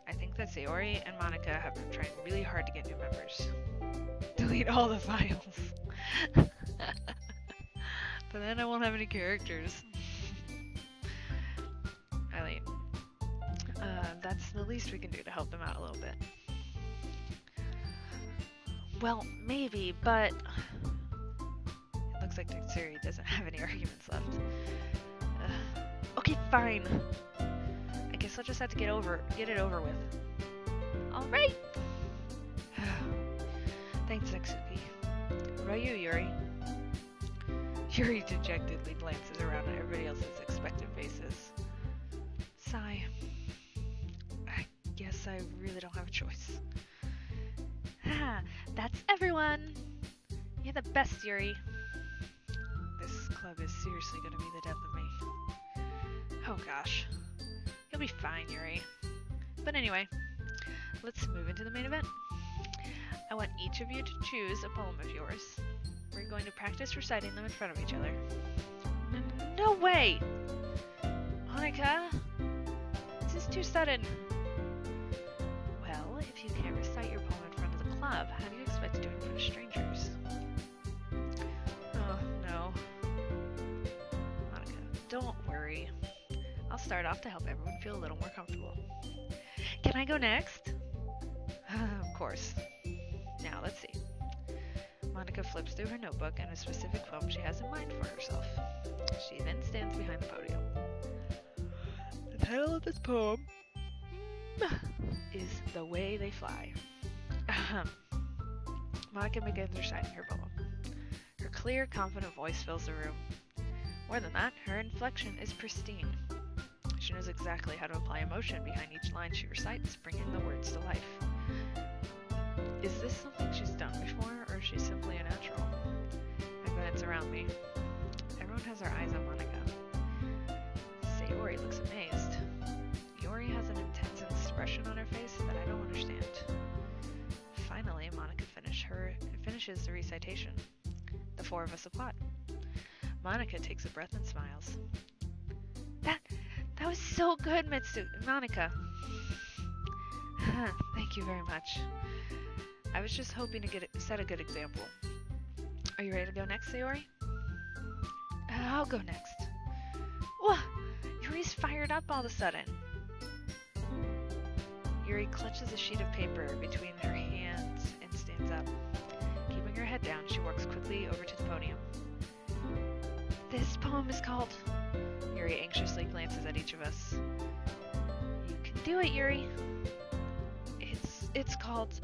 I think that Sayori and Monica have been trying really hard to get new members. Delete all the files. But then I won't have any characters. Eileen, that's the least we can do to help them out a little bit. Well, maybe, but it looks like Tatsuri doesn't have any arguments left. Okay, fine. I guess I'll just have to get it over with. Alright! Thanks, Natsuki. What about you, Yuri? Yuri dejectedly glances around at everybody else's expectant faces. Sigh. I guess I really don't have a choice. Haha, that's everyone! You're the best, Yuri. This club is seriously gonna be the death of me. Oh gosh. You'll be fine, Yuri. But anyway, let's move into the main event. I want each of you to choose a poem of yours. We're going to practice reciting them in front of each other. No way! Monica? This is too sudden. Well, if you can't recite your poem in front of the club, how do you expect to do it in front of strangers? Oh, no. Monica, don't worry. I'll start off to help everyone feel a little more comfortable. Can I go next? Of course. Now, let's see. Monica flips through her notebook and a specific poem she has in mind for herself. She then stands behind the podium. The title of this poem is The Way They Fly. Monica begins reciting her poem. Her clear, confident voice fills the room. More than that, her inflection is pristine. She knows exactly how to apply emotion behind each line she recites, bringing the words to life. Is this something she's done before, or is she simply a natural? I glance around me. Everyone has their eyes on Monica. Sayori looks amazed. Yuri has an intense expression on her face that I don't understand. Finally, Monica finishes the recitation. The four of us applaud. Monica takes a breath and smiles. That was so good, Monica. Thank you very much. I was just hoping to set a good example. Are you ready to go next, Sayori? I'll go next. Whoa! Yuri's fired up all of a sudden. Yuri clutches a sheet of paper between her hands and stands up. Keeping her head down, she walks quickly over to the podium. This poem is called... Yuri anxiously glances at each of us. You can do it, Yuri. It's called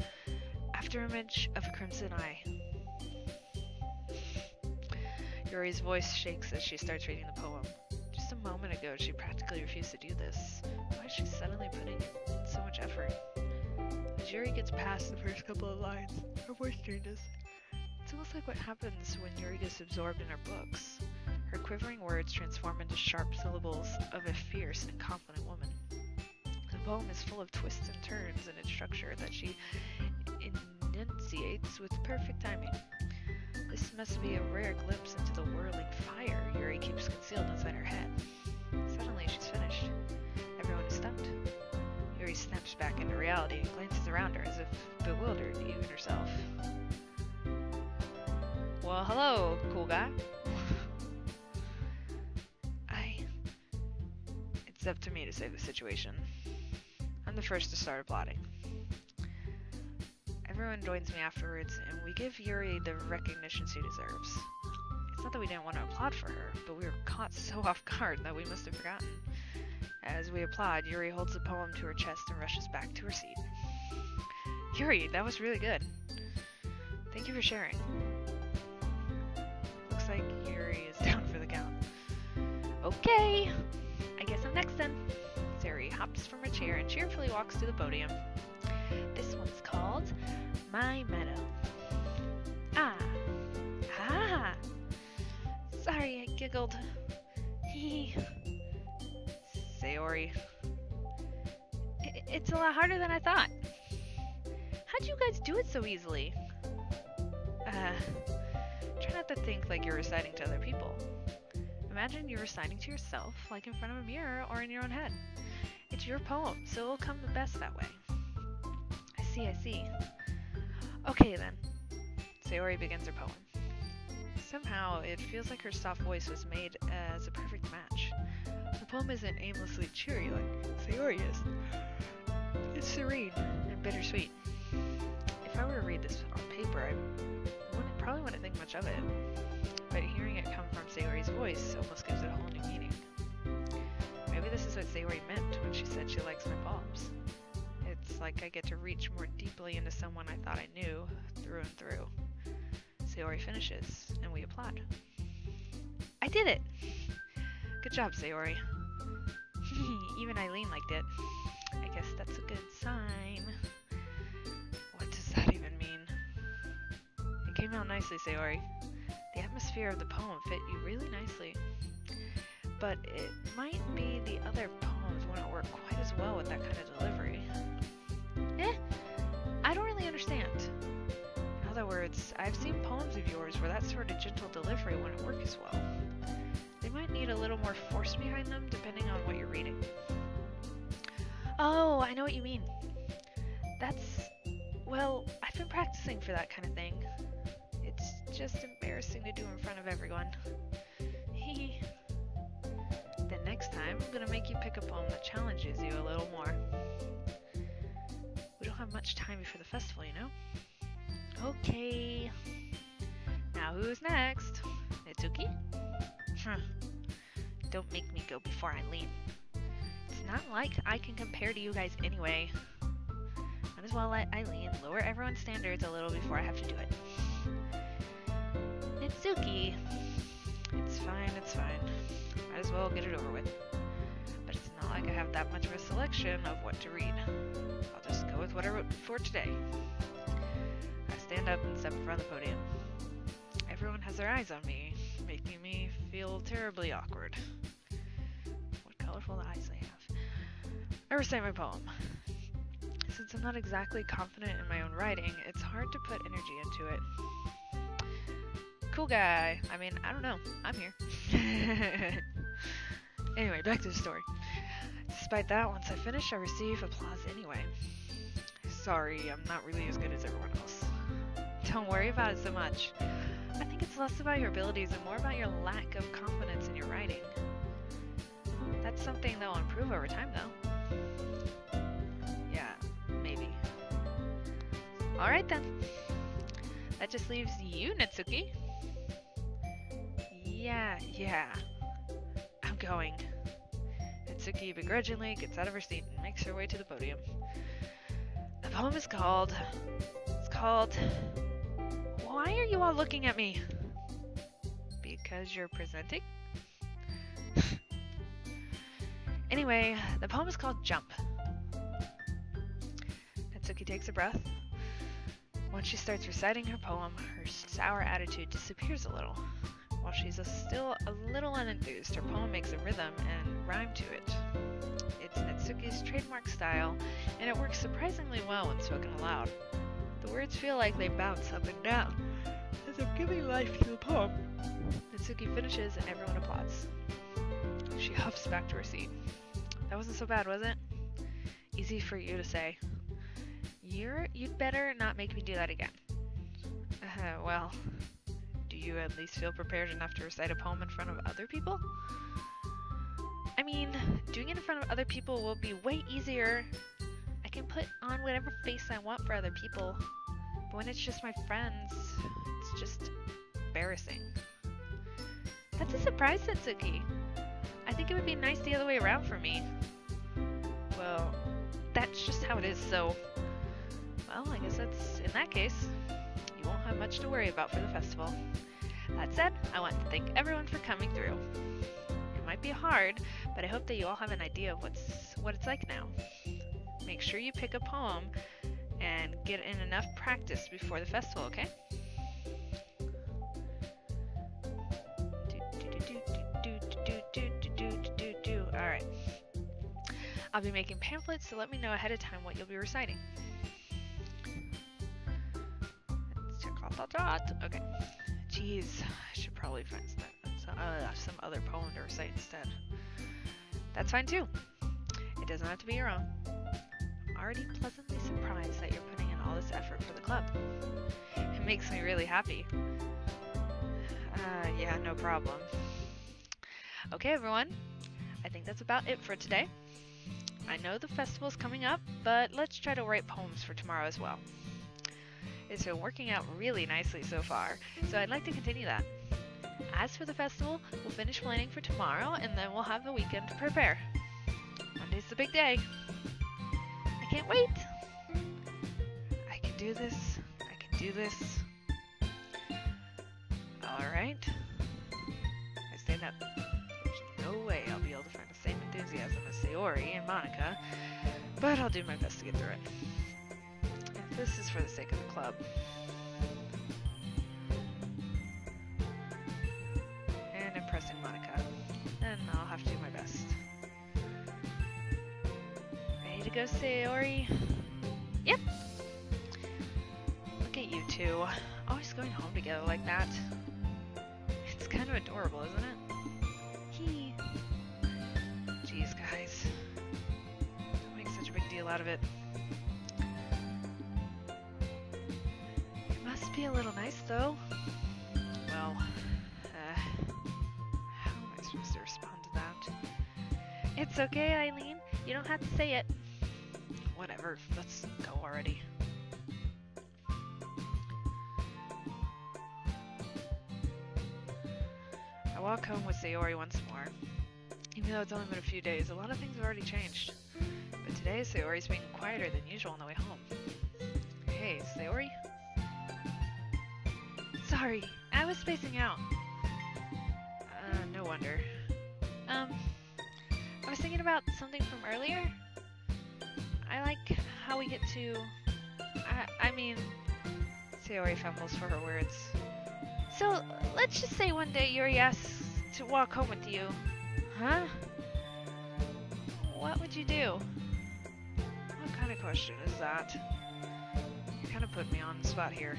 Afterimage of a Crimson Eye. Yuri's voice shakes as she starts reading the poem. Just a moment ago, she practically refused to do this. Why is she suddenly putting in so much effort? As Yuri gets past the first couple of lines, her voice changes. It's almost like what happens when Yuri gets absorbed in her books. Her quivering words transform into sharp syllables of a fierce and confident woman. The poem is full of twists and turns in its structure that she enunciates with perfect timing. This must be a rare glimpse into the whirling fire Yuri keeps concealed inside her head. Suddenly, she's finished. Everyone is stumped. Yuri snaps back into reality and glances around her as if bewildered, even herself. Well, hello, cool guy. It's up to me to save the situation. I'm the first to start applauding. Everyone joins me afterwards, and we give Yuri the recognition she deserves. It's not that we didn't want to applaud for her, but we were caught so off guard that we must have forgotten. As we applaud, Yuri holds the poem to her chest and rushes back to her seat. Yuri, that was really good. Thank you for sharing. Looks like Yuri is down for the count. Okay, I guess I'm next then. Yuri hops from her chair and cheerfully walks to the podium. This one's called My Meadow. Ah. Ha. Sorry, I giggled. Hee. Sayori. It's a lot harder than I thought. How'd you guys do it so easily? Try not to think like you're reciting to other people. Imagine you're reciting to yourself, like in front of a mirror or in your own head. It's your poem, so it'll come the best that way. I see. Okay then. Sayori begins her poem. Somehow, it feels like her soft voice was made as a perfect match. The poem isn't aimlessly cheery like Sayori is. It's serene and bittersweet. If I were to read this on paper, I probably wouldn't think much of it. But hearing it come from Sayori's voice almost gives it a whole new meaning. Maybe this is what Sayori meant when she said she likes my poems. It's like I get to reach more deeply into someone I thought I knew, through and through. Sayori finishes, and we applaud. I did it! Good job, Sayori. Even Eileen liked it. I guess that's a good sign. What does that even mean? It came out nicely, Sayori. The atmosphere of the poem fit you really nicely. But it might be the other poems wouldn't work quite as well with that kind of delivery. I don't really understand. In other words, I've seen poems of yours where that sort of gentle delivery wouldn't work as well. They might need a little more force behind them depending on what you're reading. Oh, I know what you mean. Well, I've been practicing for that kind of thing. It's just embarrassing to do in front of everyone. Then next time, I'm gonna make you pick a poem that challenges you a little more. We don't have much time before the festival, you know? Okay. Now who's next? Itsuki? Don't make me go before Eileen. It's not like I can compare to you guys anyway. Might as well let Eileen lower everyone's standards a little before I have to do it. Itsuki. It's fine. Might as well get it over with. But it's not like I have that much of a selection of what to read. I'll just go with what I wrote for today. I stand up and step in front of the podium. Everyone has their eyes on me, making me feel terribly awkward. What colorful eyes they have. I recite my poem. Since I'm not exactly confident in my own writing, it's hard to put energy into it. Cool guy. I mean, I don't know. I'm here. Anyway, back to the story. Despite that, once I finish, I receive applause anyway. Sorry, I'm not really as good as everyone else. Don't worry about it so much. I think it's less about your abilities and more about your lack of confidence in your writing. That's something that will improve over time, though. Yeah, maybe. Alright then. That just leaves you, Natsuki. Yeah. I'm going. Natsuki begrudgingly gets out of her seat and makes her way to the podium. The poem is called... Why are you all looking at me? Because you're presenting? Anyway, the poem is called Jump. Natsuki takes a breath. Once she starts reciting her poem, her sour attitude disappears a little. While she's still a little unenthused, her poem makes a rhythm and rhyme to it. It's Natsuki's trademark style, and it works surprisingly well when spoken aloud. The words feel like they bounce up and down, as if giving life to the poem. Natsuki finishes and everyone applauds. She huffs back to her seat. That wasn't so bad, was it? Easy for you to say. You'd better not make me do that again. Well, do you at least feel prepared enough to recite a poem in front of other people? I mean, doing it in front of other people will be way easier. I can put on whatever face I want for other people. But when it's just my friends, it's just embarrassing. That's a surprise, Satsuki. I think it would be nice the other way around for me. Well, that's just how it is, so... Well, I guess in that case, you won't have much to worry about for the festival. That said, I want to thank everyone for coming through. It might be hard, but I hope that you all have an idea of what it's like now. Make sure you pick a poem and get in enough practice before the festival, okay? Alright. I'll be making pamphlets, so let me know ahead of time what you'll be reciting. Let's check off the dot. Okay. Jeez, I should probably find some other poem to recite instead. That's fine too. It doesn't have to be your own. I'm already pleasantly surprised that you're putting in all this effort for the club. It makes me really happy. Yeah, no problem. Okay, everyone. I think that's about it for today. I know the festival's coming up, but let's try to write poems for tomorrow as well. It's been working out really nicely so far, so I'd like to continue that. As for the festival, we'll finish planning for tomorrow, and then we'll have the weekend to prepare. Monday's the big day. I can't wait! I can do this. I can do this. Alright. I stand up. There's no way I'll be able to find the same enthusiasm as Sayori and Monica, but I'll do my best to get through it. If this is for the sake of the club. And impressing Monica, then I'll have to do my best. Ready to go, Sayori? Yep! Look at you two, always going home together like that. It's kind of adorable, isn't it? Jeez, guys. Don't make such a big deal out of it. It must be a little nice, though. Well, how am I supposed to respond to that? It's okay, Eileen. You don't have to say it. Whatever. Let's go already. I walk home with Sayori once more. Even though it's only been a few days, a lot of things have already changed. But today, Sayori's being quieter than usual on the way home. Hey, Sayori? Sorry, I was spacing out. No wonder. I was thinking about something from earlier. I like how we get to... I mean... Sayori fumbles for her words. So, let's just say one day Yuri asks to walk home with you. Huh? What would you do? What kind of question is that? You kind of put me on the spot here.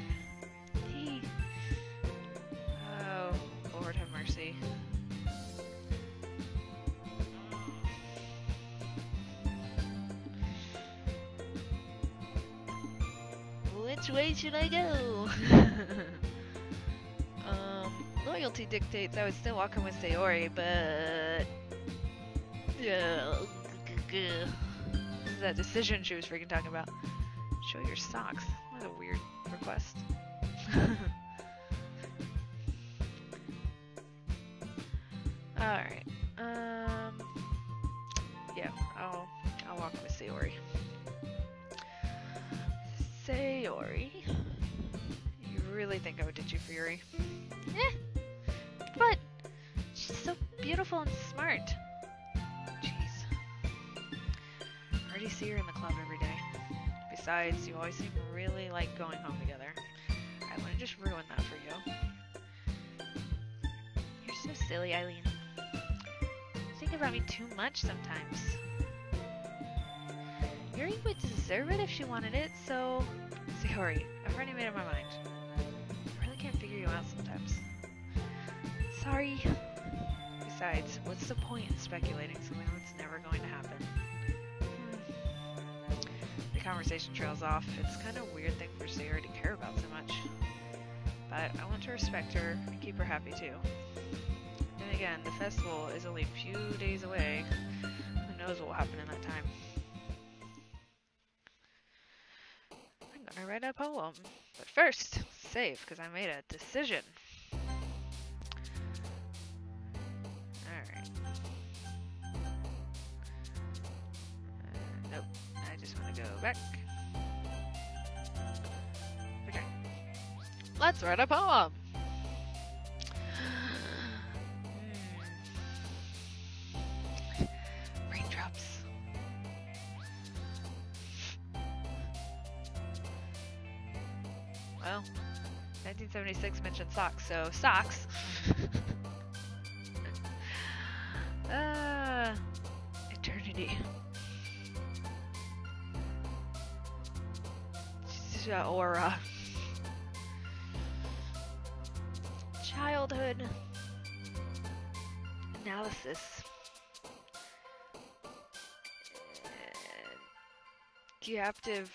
Oh, Lord have mercy. Which way should I go? Loyalty dictates I would still walk home with Sayori, but... This is that decision she was freaking talking about. Show your socks. What a weird request. Alright. Yeah, I'll walk with Sayori. Sayori? You really think I would ditch you for Yuri? But she's so beautiful and smart. Jeez. I already see her in the club every day. Besides, you always seem to really like going home together. I wouldn't just ruin that for you. You're so silly, Eileen. You think about me too much sometimes. Yuri would deserve it if she wanted it, so... Sayori, I've already made up my mind. I really can't figure you out sometimes. Sorry. Besides, what's the point in speculating something that's never going to happen? conversation trails off. It's kind of a weird thing for Sayori to care about so much. But I want to respect her and keep her happy too. Then again, the festival is only a few days away. Who knows what will happen in that time. I'm gonna write a poem. But first, save, because I made a decision. Alright. Nope. I just want to go back. Return. Let's write a poem! Raindrops. Well, 1976 mentioned socks, so socks. Eternity. Aura. Childhood. Analysis. Captive.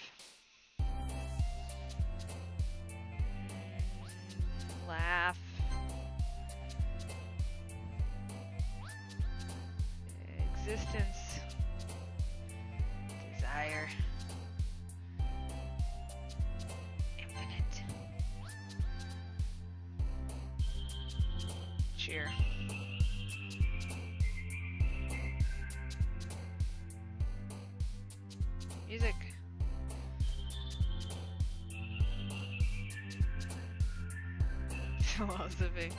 Laugh. Existence. Desire. Infinite. Cheer. Music. Philosophy.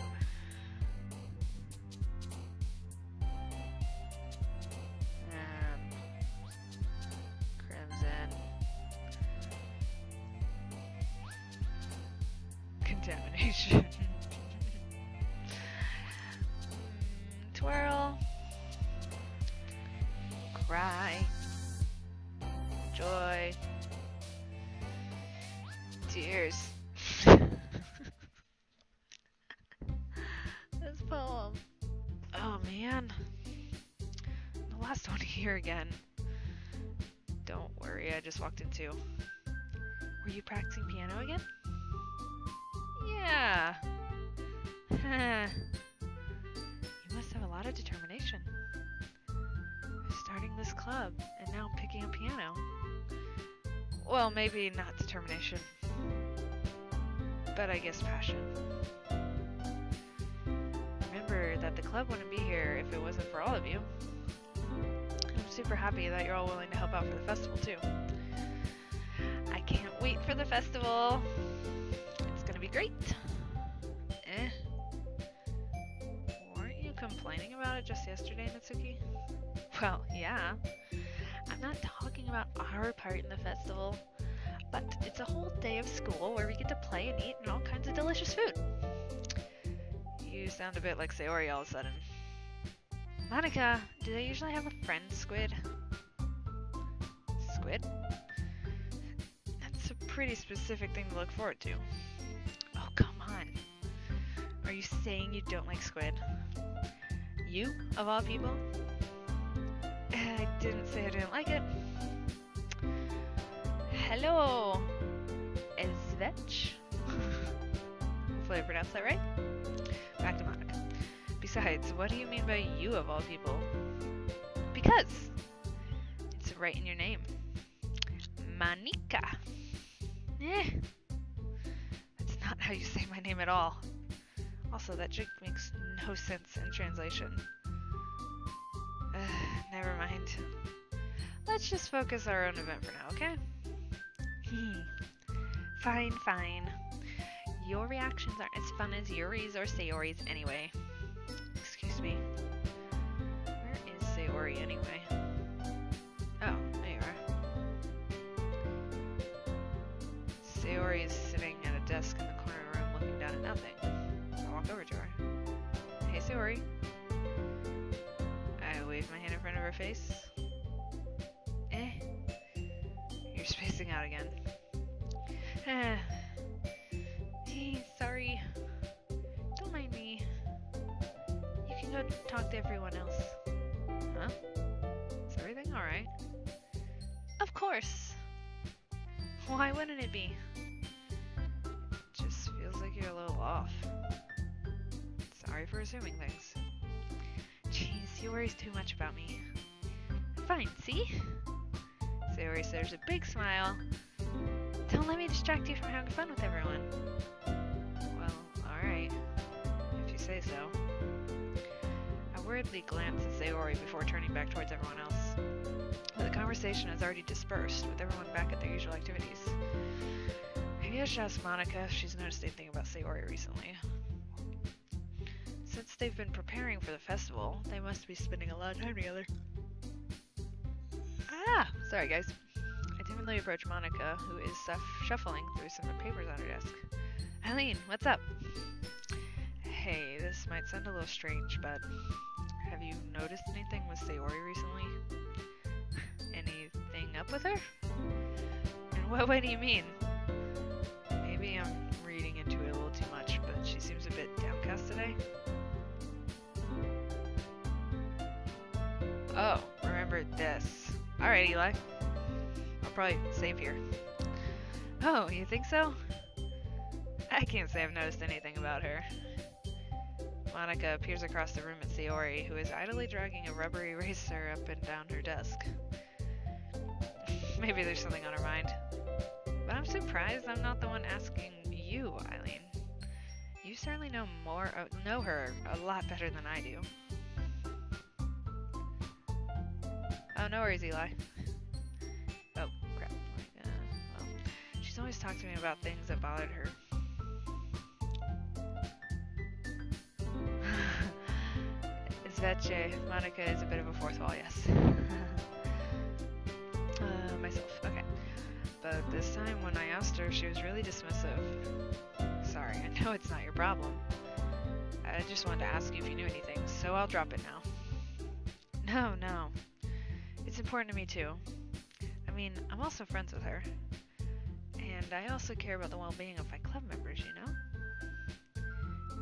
Crimson. Contamination. Twirl. Cry. Joy. Tears. This poem. Oh man. The last one here again. Don't worry, I just walked in too. Were you practicing piano again? Yeah. You must have a lot of determination. Starting this club, and now picking up piano. Well, maybe not determination, but I guess passion. Remember that the club wouldn't be here if it wasn't for all of you. I'm super happy that you're all willing to help out for the festival too. I can't wait for the festival. It's gonna be great. Weren't you complaining about it just yesterday, Natsuki? Well, yeah. I'm not talking about our part in the festival, but it's a whole day of school where we get to play and eat and all kinds of delicious food. You sound a bit like Sayori all of a sudden. Monica, do they usually have a friend squid? Squid? That's a pretty specific thing to look forward to. Oh, come on. Are you saying you don't like squid? You, of all people? I didn't say I didn't like it. Hello, Ezvech. Hopefully I pronounced that right. Back to Monica. Besides, what do you mean by you of all people? Because it's right in your name. Monica. That's not how you say my name at all. Also, that joke makes no sense in translation. Never mind. Let's just focus our own event for now, okay? Fine, fine. Your reactions aren't as fun as Yuri's or Sayori's anyway. Excuse me. Where is Sayori anyway? Oh, there you are. Sayori is sitting at a desk in the corner of the room looking down at nothing. I walk over to her. Hey, Sayori. I wave my hand in front of her face. You're spacing out again. Sorry. Don't mind me. You can go talk to everyone else. Huh? Is everything alright? Of course. Why wouldn't it be? It just feels like you're a little off. Sorry for assuming things. Jeez, you worry too much about me. Fine, see? Sayori says a big smile. Don't let me distract you from having fun with everyone. Well, alright. If you say so. I worriedly glance at Sayori before turning back towards everyone else. But the conversation has already dispersed, with everyone back at their usual activities. Maybe I should ask Monica if she's noticed anything about Sayori recently. Since they've been preparing for the festival, they must be spending a lot of time together. Ah! Sorry guys. I timidly approach Monica, who is shuffling through some papers on her desk. Eileen, what's up? Hey, this might sound a little strange, but have you noticed anything with Sayori recently? Anything up with her? In what way do you mean? Maybe I'm reading into it a little too much, but she seems a bit downcast today. Oh, remember this. Alright, Eli. I'll probably save here. Oh, you think so? I can't say I've noticed anything about her. Monica appears across the room at Sayori, who is idly dragging a rubber eraser up and down her desk. Maybe there's something on her mind. But I'm surprised I'm not the one asking you, Eileen. You certainly know her a lot better than I do. Oh, no worries, Eli. Oh, crap. Well, she's always talked to me about things that bothered her. Svece, Monica is a bit of a fourth wall, yes. Myself, okay. But this time when I asked her, she was really dismissive. Sorry, I know it's not your problem. I just wanted to ask you if you knew anything, so I'll drop it now. No. It's important to me too. I mean, I'm also friends with her. And I also care about the well-being of my club members, you know?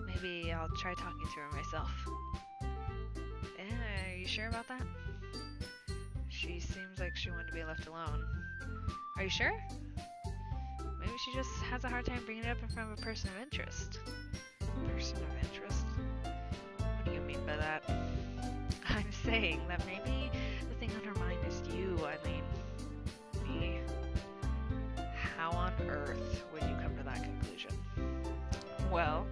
Maybe I'll try talking to her myself. Are you sure about that? She seems like she wanted to be left alone. Are you sure? Maybe she just has a hard time bringing it up in front of a person of interest. Person of interest? What do you mean by that? I'm saying that maybe the thing on her mind is you, Eileen. Me. How on earth would you come to that conclusion? Well,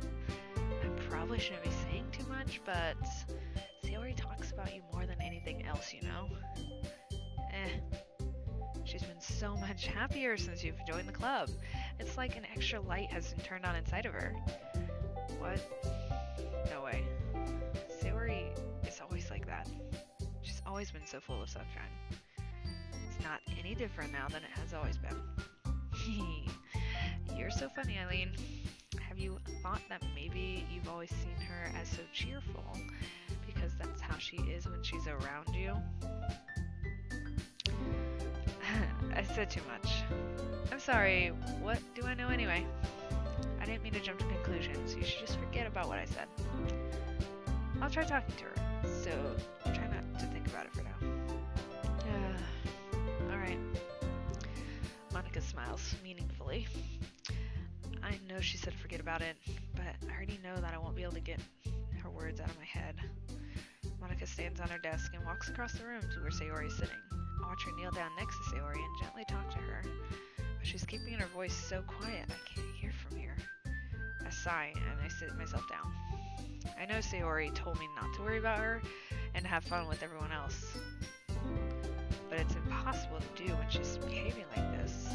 I probably shouldn't be saying too much, but Sayori talks about you more than anything else, you know? She's been so much happier since you've joined the club. It's like an extra light has been turned on inside of her. What? No way. Sayori is always like that. She's always been so full of sunshine. It's not any different now than it has always been. You're so funny, Eileen. Have you thought that maybe you've always seen her as so cheerful because that's how she is when she's around you? I said too much. I'm sorry, what do I know anyway? I didn't mean to jump to conclusions. You should just forget about what I said. I'll try talking to her, so try not to think about it for now. Alright. Monica smiles meaningfully. I know she said forget about it, but I already know that I won't be able to get her words out of my head. Monica stands on her desk and walks across the room to where Sayori is sitting. I watch her kneel down next to Sayori and gently talk to her, but she's keeping her voice so quiet I can't hear from here. I sigh and I sit myself down. I know Sayori told me not to worry about her and to have fun with everyone else, but it's impossible to do when she's behaving like this.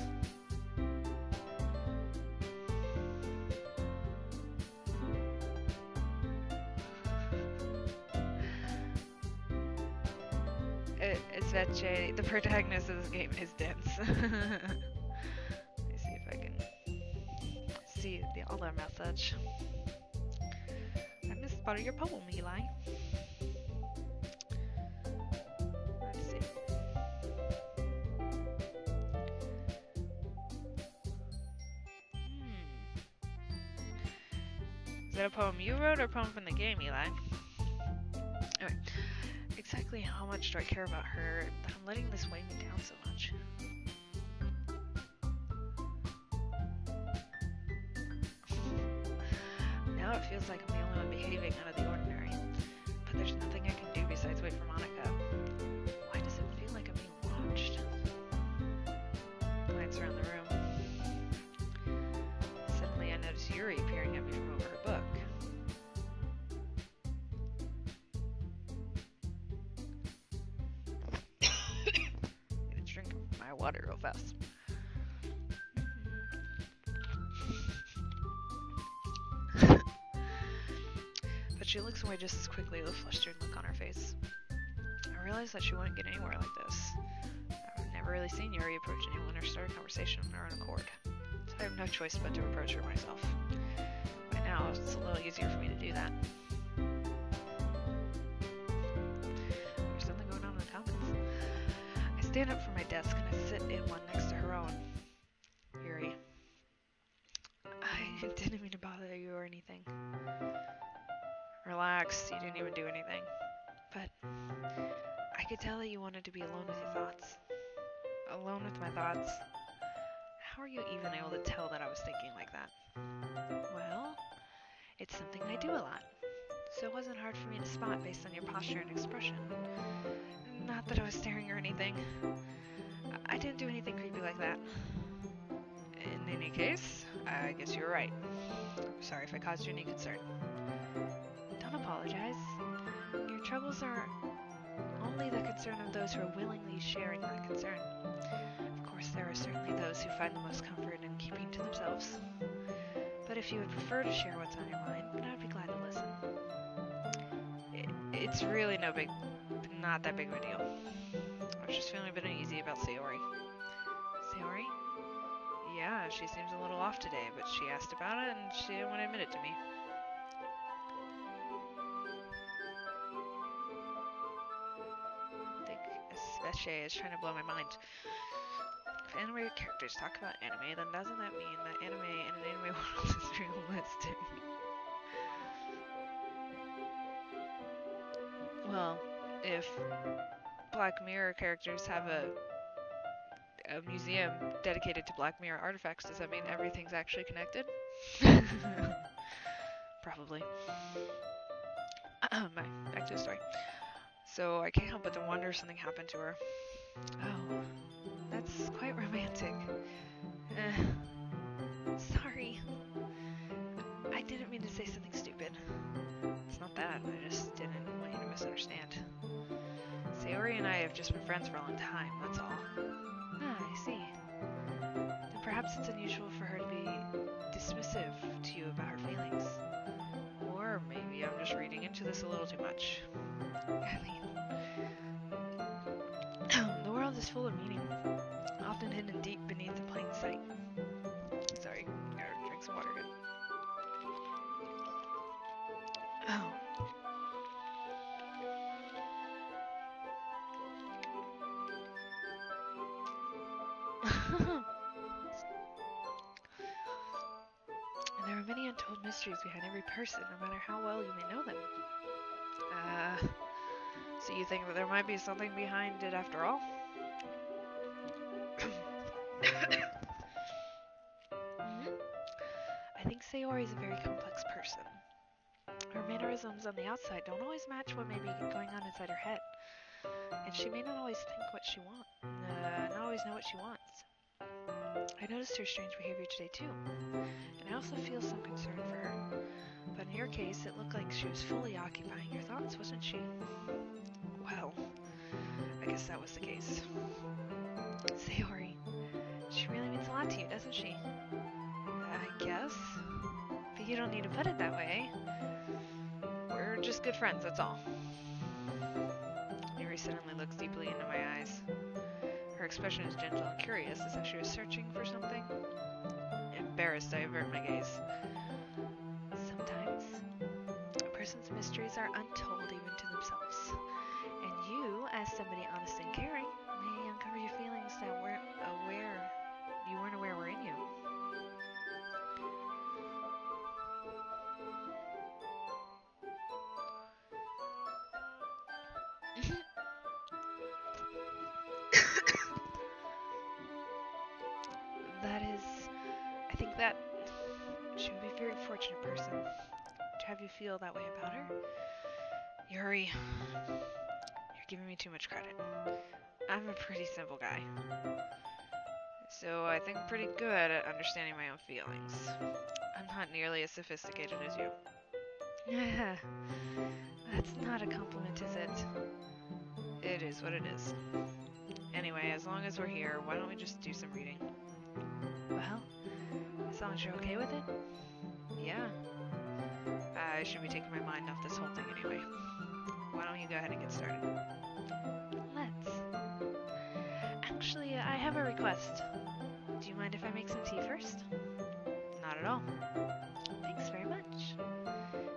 Svece, the protagonist of this game is dense. Let me see if I can see all their message. I missed part of your poem, Eli. Let's see. Is that a poem you wrote or a poem from the game, Eli? Anyway. Exactly how much do I care about her that I'm letting this weigh me down so much? now it feels like I'm the only one behaving out of the ordinary. But there's nothing I can do besides wait for Monica. Why does it feel like I'm being watched? Glance around the room. Suddenly I notice Yuri peering at me from over her book. Get a drink of my water real fast. But she looks away just as quickly with a flustered look on her face. I realized that she wouldn't get anywhere like this. I've never really seen Yuri approach anyone or start a conversation on her own accord. So I have no choice but to approach her myself. By now, it's a little easier for me to do that. There's something going on in the comments. I stand up from my desk and I sit in one next to her own. Yuri. I didn't mean to bother you or anything. Relax, you didn't even do anything. But I could tell that you wanted to be alone with your thoughts. Alone with my thoughts. How are you even able to tell that I was thinking like that? Well, it's something I do a lot. So it wasn't hard for me to spot based on your posture and expression. Not that I was staring or anything. I didn't do anything creepy like that. In any case, I guess you were right. Sorry if I caused you any concern. Don't apologize. Your troubles are only the concern of those who are willingly sharing that concern. Of course, there are certainly those who find the most comfort in keeping to themselves. But if you would prefer to share what's on your mind, then I'd be glad to listen. It's really not that big of a deal. I was just feeling a bit uneasy about Sayori. Sayori? Yeah, she seems a little off today, but she asked about it and she didn't want to admit it to me. I think Espeche is trying to blow my mind. If anime characters talk about anime, then doesn't that mean that anime in an anime world is realistic? Well, if Black Mirror characters have a museum dedicated to Black Mirror artifacts, does that mean everything's actually connected? Probably. Back to the story. So I can't help but to wonder if something happened to her. Oh, that's quite romantic. Sorry. I didn't mean to say something stupid. It's not that, I just didn't want you to misunderstand. Sayori and I have just been friends for a long time, that's all. Ah, I see. Then perhaps it's unusual for her to be dismissive to you about her feelings. Or maybe I'm just reading into this a little too much. I mean, the world is full of meaning, often hidden deep beneath the plain sight. Sorry, gotta drink some water again. Oh. And there are many untold mysteries behind every person, no matter how well you may know them. So you think that there might be something behind it after all? I think Sayori is a very complex person. Her mannerisms on the outside don't always match what may be going on inside her head. And she may not always think what she wants, not always know what she wants. I noticed her strange behavior today too, and I also feel some concern for her. But in your case, it looked like she was fully occupying your thoughts, wasn't she? Well, I guess that was the case. Sayori, she really means a lot to you, doesn't she? I guess. But you don't need to put it that way. We're just good friends, that's all. Yuri suddenly looks deeply into my eyes. Her expression is gentle and curious, as if she was searching for something. Embarrassed, I avert my gaze. Sometimes, a person's mysteries are untold even to themselves. And you, as somebody honest and caring, may uncover your feelings that you weren't aware were in you. I think that she would be a very fortunate person. you feel that way about her? Yuri, you're giving me too much credit. I'm a pretty simple guy. So I think I'm pretty good at understanding my own feelings. I'm not nearly as sophisticated as you. That's not a compliment, is it? It is what it is. Anyway, as long as we're here, why don't we just do some reading? Well, as long as you're okay with it? Yeah. I should be taking my mind off this whole thing anyway. Why don't you go ahead and get started? Let's. Actually, I have a request. Do you mind if I make some tea first? Not at all. Thanks very much.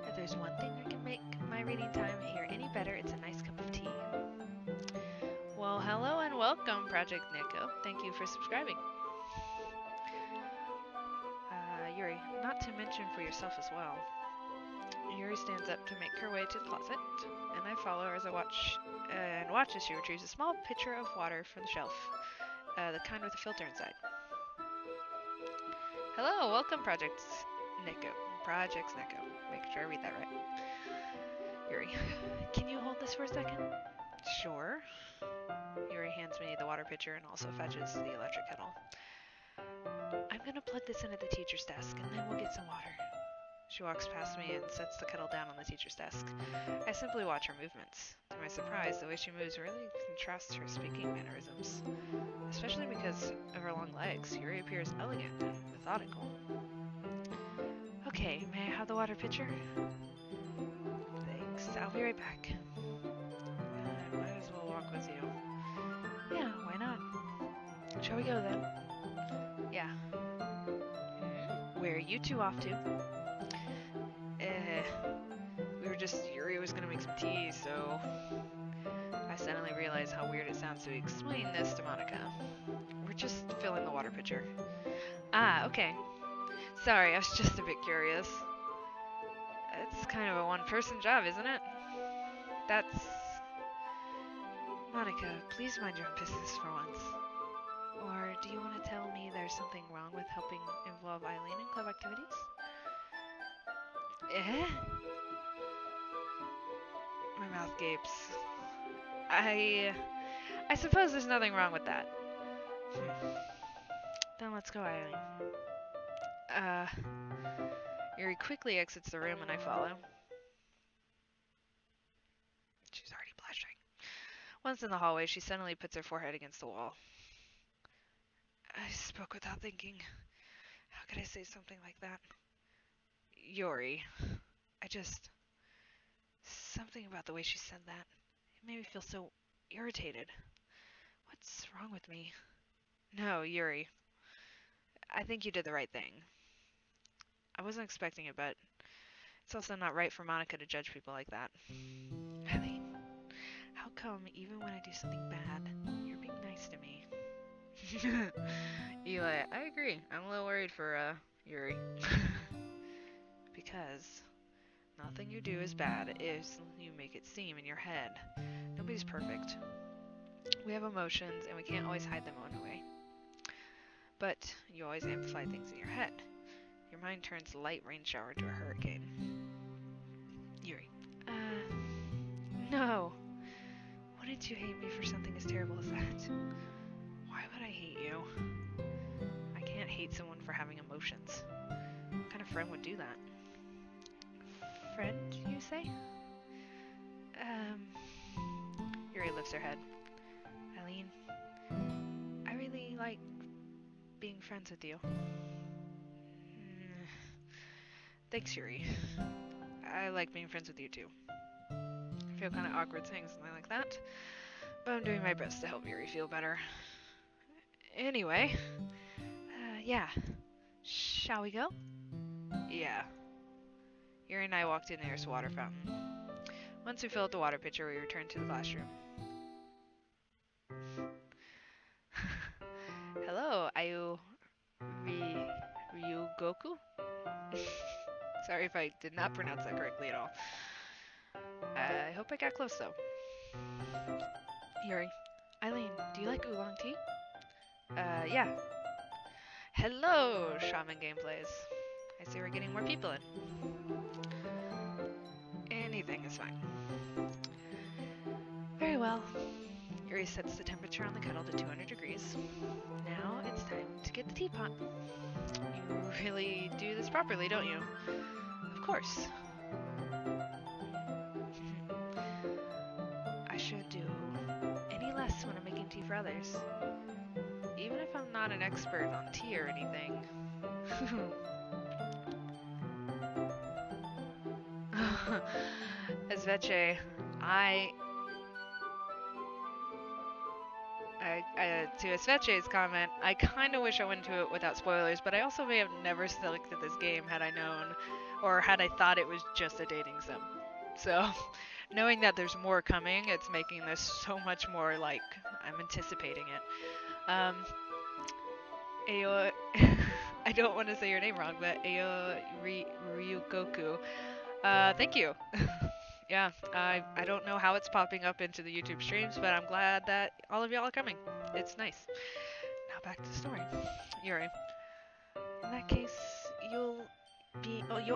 If there's one thing that can make my reading time here any better, it's a nice cup of tea. Well, hello and welcome, Project Nico. Thank you for subscribing. Yuri, not to mention for yourself as well. Yuri stands up to make her way to the closet, and I follow her as I watch as she retrieves a small pitcher of water from the shelf, the kind with a filter inside. Hello, welcome, Project Nico. Project Nico. Make sure I read that right. Yuri, can you hold this for a second? Sure. Yuri hands me the water pitcher and also fetches the electric kettle. I'm gonna plug this into the teacher's desk, and then we'll get some water. She walks past me and sets the kettle down on the teacher's desk. I simply watch her movements. To my surprise, the way she moves really contrasts to her speaking mannerisms. Especially because of her long legs, Yuri appears elegant and methodical. Okay, may I have the water pitcher? Thanks, I'll be right back. I might as well walk with you. Yeah, why not? Shall we go then? Yeah. Where are you two off to? Yuri was gonna make some tea, so I suddenly realized how weird it sounds to explain this to Monica. We're just filling the water pitcher. Ah, okay. Sorry, I was just a bit curious. It's kind of a one-person job, isn't it? That's... Monica, please mind your own business for once. Or do you want to tell me there's something wrong with helping involve Eileen in club activities? Eh? My mouth gapes. I suppose there's nothing wrong with that. Then let's go, Eileen. Yuri quickly exits the room and I follow. She's already blushing. Once in the hallway, she suddenly puts her forehead against the wall. I spoke without thinking. How could I say something like that? Yuri, something about the way she said that. It made me feel so irritated. What's wrong with me? No, Yuri. I think you did the right thing. I wasn't expecting it, but it's also not right for Monica to judge people like that. Eileen, how come even when I do something bad, you're being nice to me? Eli, I agree. I'm a little worried for, Yuri. Because nothing you do is bad if you make it seem in your head. Nobody's perfect. We have emotions, and we can't always hide them away. But you always amplify things in your head. Your mind turns a light rain shower into a hurricane. Yuri. No. Wouldn't you hate me for something as terrible as that? Why would I hate you? I can't hate someone for having emotions. What kind of friend would do that? Friend, you say? Yuri lifts her head. Eileen, I really like being friends with you. Thanks, Yuri. I like being friends with you too. I feel kind of awkward saying something like that, but I'm doing my best to help Yuri feel better. Anyway, yeah. Shall we go? Yeah. Yuri and I walked to the nearest water fountain. Once we filled the water pitcher, we returned to the classroom. Hello, Ayu Ryugoku? Sorry if I did not pronounce that correctly at all. I hope I got close though. Yuri. Eileen, do you like oolong tea? Yeah. Hello, Shaman Gameplays. I see we're getting more people in. It's fine. Very well. Yuri sets the temperature on the kettle to 200 degrees. Now it's time to get the teapot. You really do this properly, don't you? Of course. I should do any less when I'm making tea for others. Even if I'm not an expert on tea or anything. Esveche, to Esveche's comment, I kind of wish I went to it without spoilers, but I also may have never selected this game had I known, or had I thought it was just a dating sim. So, knowing that there's more coming, it's making this so much more like I'm anticipating it. Ayo, I don't want to say your name wrong, but Ayo Ryugoku. Thank you. Yeah, I don't know how it's popping up into the YouTube streams, but I'm glad that all of y'all are coming. It's nice. Now back to the story. Yuri. In that case, you'll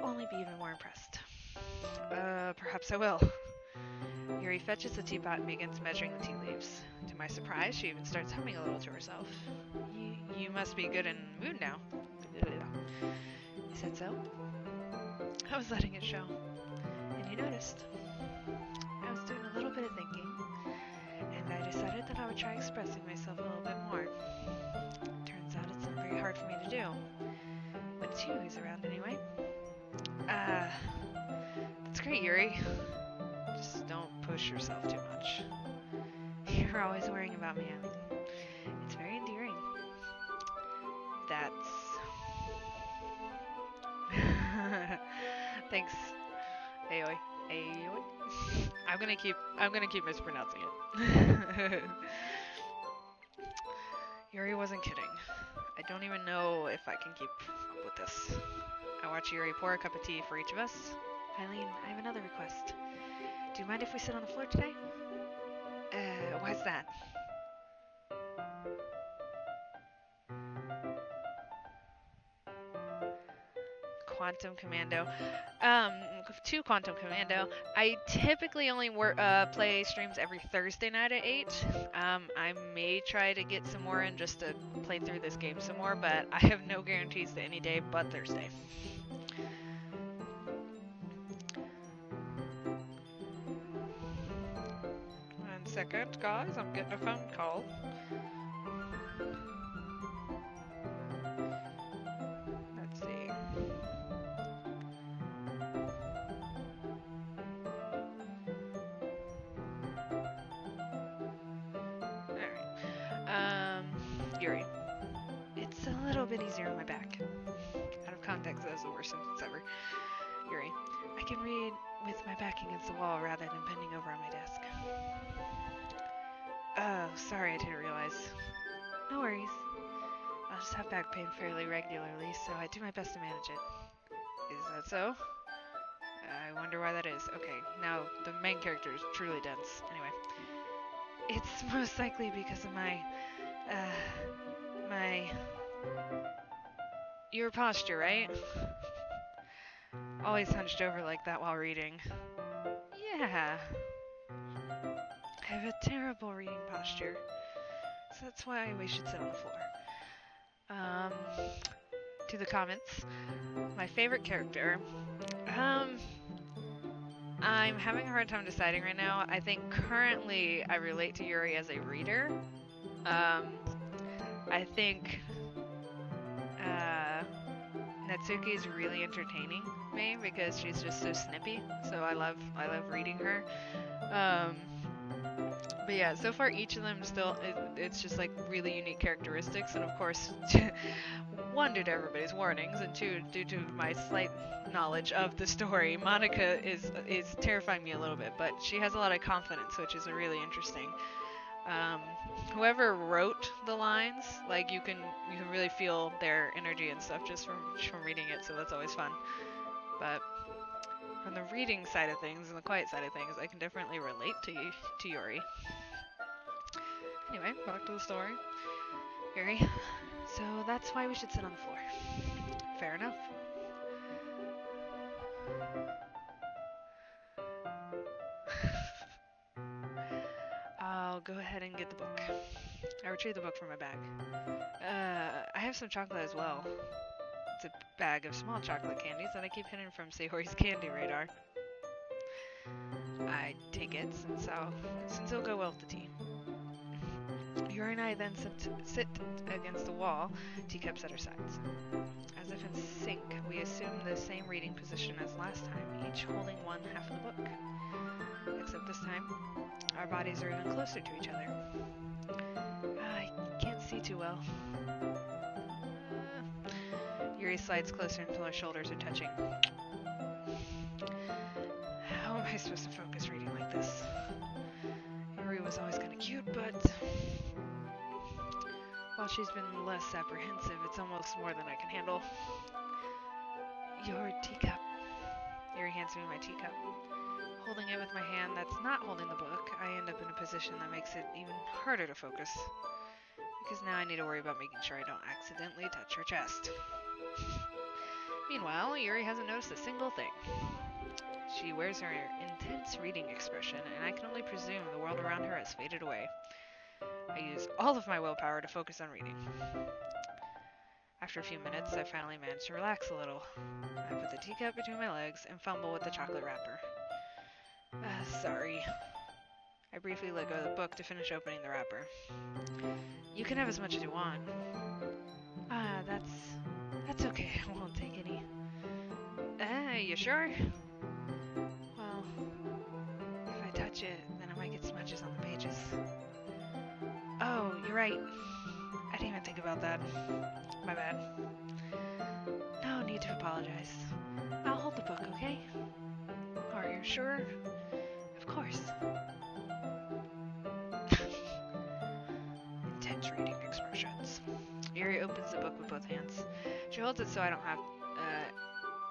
only be even more impressed. Perhaps I will. Yuri fetches the teapot and begins measuring the tea leaves. To my surprise, she even starts humming a little to herself. You must be good in mood now. You said so? I was letting it show. And you noticed. I was doing a little bit of thinking, and I decided that I would try expressing myself a little bit more. Turns out it's not very hard for me to do. When it's you who's around anyway. That's great, Yuri. Just don't push yourself too much. You're always worrying about me, Eileen. It's very endearing. That's... Thanks, Aoi. Aoi. I'm gonna keep mispronouncing it. Yuri wasn't kidding. I don't even know if I can keep up with this. I watch Yuri pour a cup of tea for each of us. Eileen, I have another request. Do you mind if we sit on the floor today? Why's that? Quantum Commando. To Quantum Commando, I typically only play streams every Thursday night at 8. I may try to get some more in just to play through this game some more, but I have no guarantees to any day but Thursday. 1 second, guys, I'm getting a phone call. Let's see. Yuri. It's a little bit easier on my back. Out of context, that's the worst sentence ever. Yuri. I can read with my back against the wall rather than bending over on my desk. Oh, sorry, I didn't realize. No worries. I'll just have back pain fairly regularly, so I do my best to manage it. Is that so? I wonder why that is. Okay, now the main character is truly dense. Anyway. It's most likely because of your posture, right? Always hunched over like that while reading. Yeah. I have a terrible reading posture. So that's why we should sit on the floor. To the comments. My favorite character. I'm having a hard time deciding right now. I think currently I relate to Yuri as a reader. I think Natsuki is really entertaining me because she's just so snippy. So I love reading her. But yeah, so far each of them still, it's just like really unique characteristics, and of course, 1, due to everybody's warnings, and 2, due to my slight knowledge of the story, Monica is terrifying me a little bit, but she has a lot of confidence, which is really interesting. Whoever wrote the lines, like you can really feel their energy and stuff just from reading it, so that's always fun. But from the reading side of things and the quiet side of things, I can definitely relate to Yuri. Anyway, back to the story. Yuri, so that's why we should sit on the floor. Fair enough. ahead and get the book. I retrieve the book from my bag. I have some chocolate as well. It's a bag of small chocolate candies that I keep hidden from Sayori's candy radar. I take it since it'll go well with the tea. Yuri and I then sit against the wall, teacups at our sides. As if in sync, we assume the same reading position as last time, each holding one half of the book. Except this time, our bodies are even closer to each other. I can't see too well. Yuri slides closer until our shoulders are touching. How am I supposed to focus reading like this? Yuri was always kind of cute, but while she's been less apprehensive, it's almost more than I can handle. Your teacup. Yuri hands me my teacup. Holding it with my hand that's not holding the book, I end up in a position that makes it even harder to focus. Because now I need to worry about making sure I don't accidentally touch her chest. Meanwhile, Yuri hasn't noticed a single thing. She wears her intense reading expression, and I can only presume the world around her has faded away. I use all of my willpower to focus on reading. After a few minutes, I finally manage to relax a little. I put the teacup between my legs and fumble with the chocolate wrapper. Sorry. I briefly let go of the book to finish opening the wrapper. You can have as much as you want. That's okay. I won't take any. You sure? Well, if I touch it, then I might get smudges on the pages. Oh, you're right. I didn't even think about that. My bad. No need to apologize. I'll hold the book, okay? Are you sure? Of course. Intense reading expressions. Yuri opens the book with both hands. She holds it so I don't have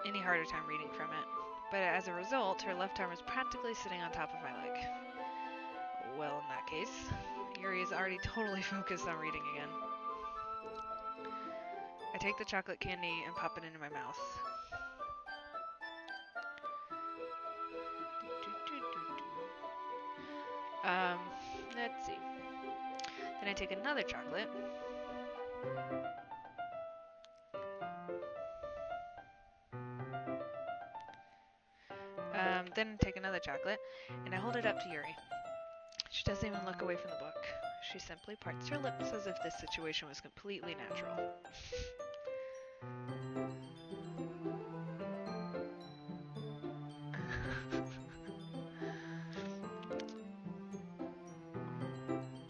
any harder time reading from it. But as a result, her left arm is practically sitting on top of my leg. Well, in that case, Yuri is already totally focused on reading again. I take the chocolate candy and pop it into my mouth. Let's see. Then I take another chocolate. And I hold it up to Yuri. She doesn't even look away from the book. She simply parts her lips as if this situation was completely natural.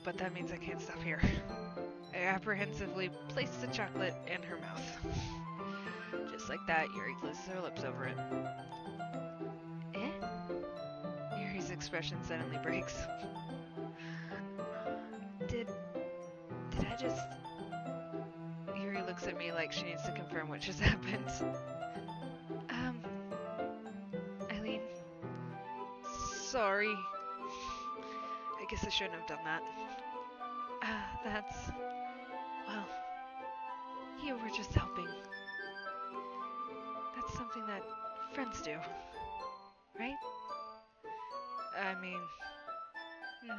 But that means I can't stop here. I apprehensively place the chocolate in her mouth. Just like that, Yuri closes her lips over it. Yuri's expression suddenly breaks. Did I just... Yuri looks at me like she needs to confirm what just happened. Eileen... Sorry. I guess I shouldn't have done that. Well, you were just helping. That's something that friends do, right? I mean,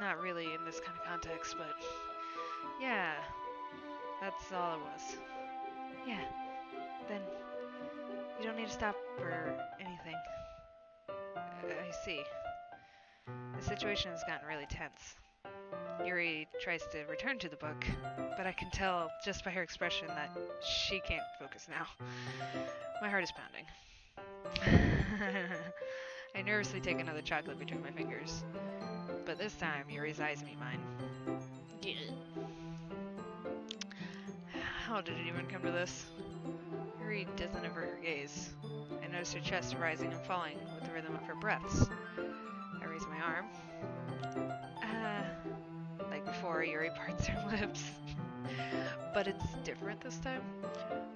not really in this kind of context, but yeah, that's all it was. Yeah, then you don't need to stop or anything. I see. The situation has gotten really tense. Yuri tries to return to the book, but I can tell just by her expression that she can't focus now. My heart is pounding. I nervously take another chocolate between my fingers, but this time Yuri's eyes meet mine. How did it even come to this? Yuri doesn't avert her gaze. I notice her chest rising and falling with the rhythm of her breaths. I raise my arm. Like before, Yuri parts her lips. But it's different this time.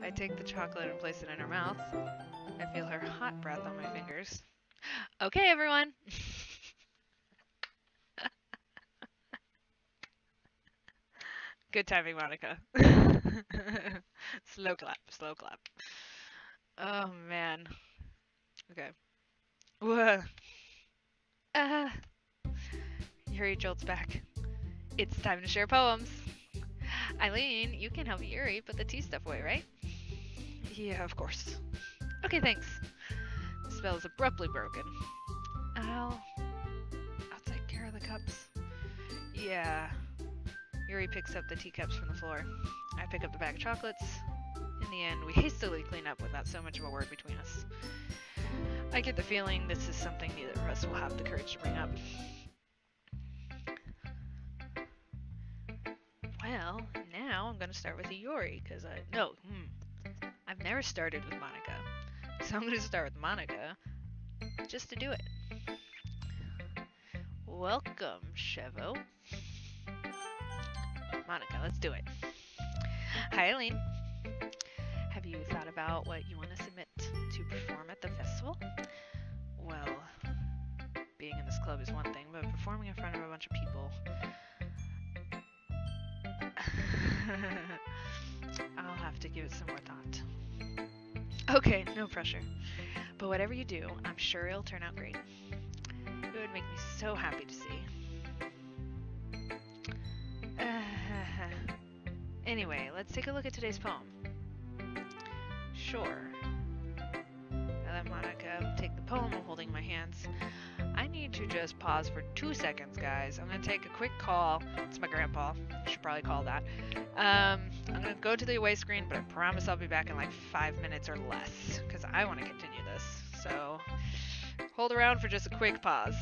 I take the chocolate and place it in her mouth. I feel her hot breath on my fingers. Okay, everyone! Good timing, Monica. Slow clap, slow clap. Oh, man. Okay. Whoa. Yuri jolts back. It's time to share poems. Eileen, you can help Yuri put the tea stuff away, right? Yeah, of course. Okay, thanks. The spell is abruptly broken. I'll take care of the cups. Yeah. Yuri picks up the teacups from the floor. I pick up the bag of chocolates. In the end, we hastily clean up without so much of a word between us. I get the feeling this is something neither of us will have the courage to bring up. Well, now I'm gonna start with Yuri, because I've never started with Monica. So I'm gonna start with Monica, just to do it. Welcome, Chevo. Monica, let's do it. Hi, Eileen. Have you thought about what you want to submit to perform at the festival? Well, being in this club is one thing, but performing in front of a bunch of people... I'll have to give it some more thought. Okay, no pressure. But whatever you do, I'm sure it'll turn out great. It would make me so happy to see. Anyway, let's take a look at today's poem. Sure. I let Monica take the poem while holding my hands. I need to just pause for 2 seconds, guys. I'm gonna take a quick call. It's my grandpa. I should probably call that. I'm gonna go to the away screen, but I promise I'll be back in like 5 minutes or less, because I want to continue this. So, hold around for just a quick pause.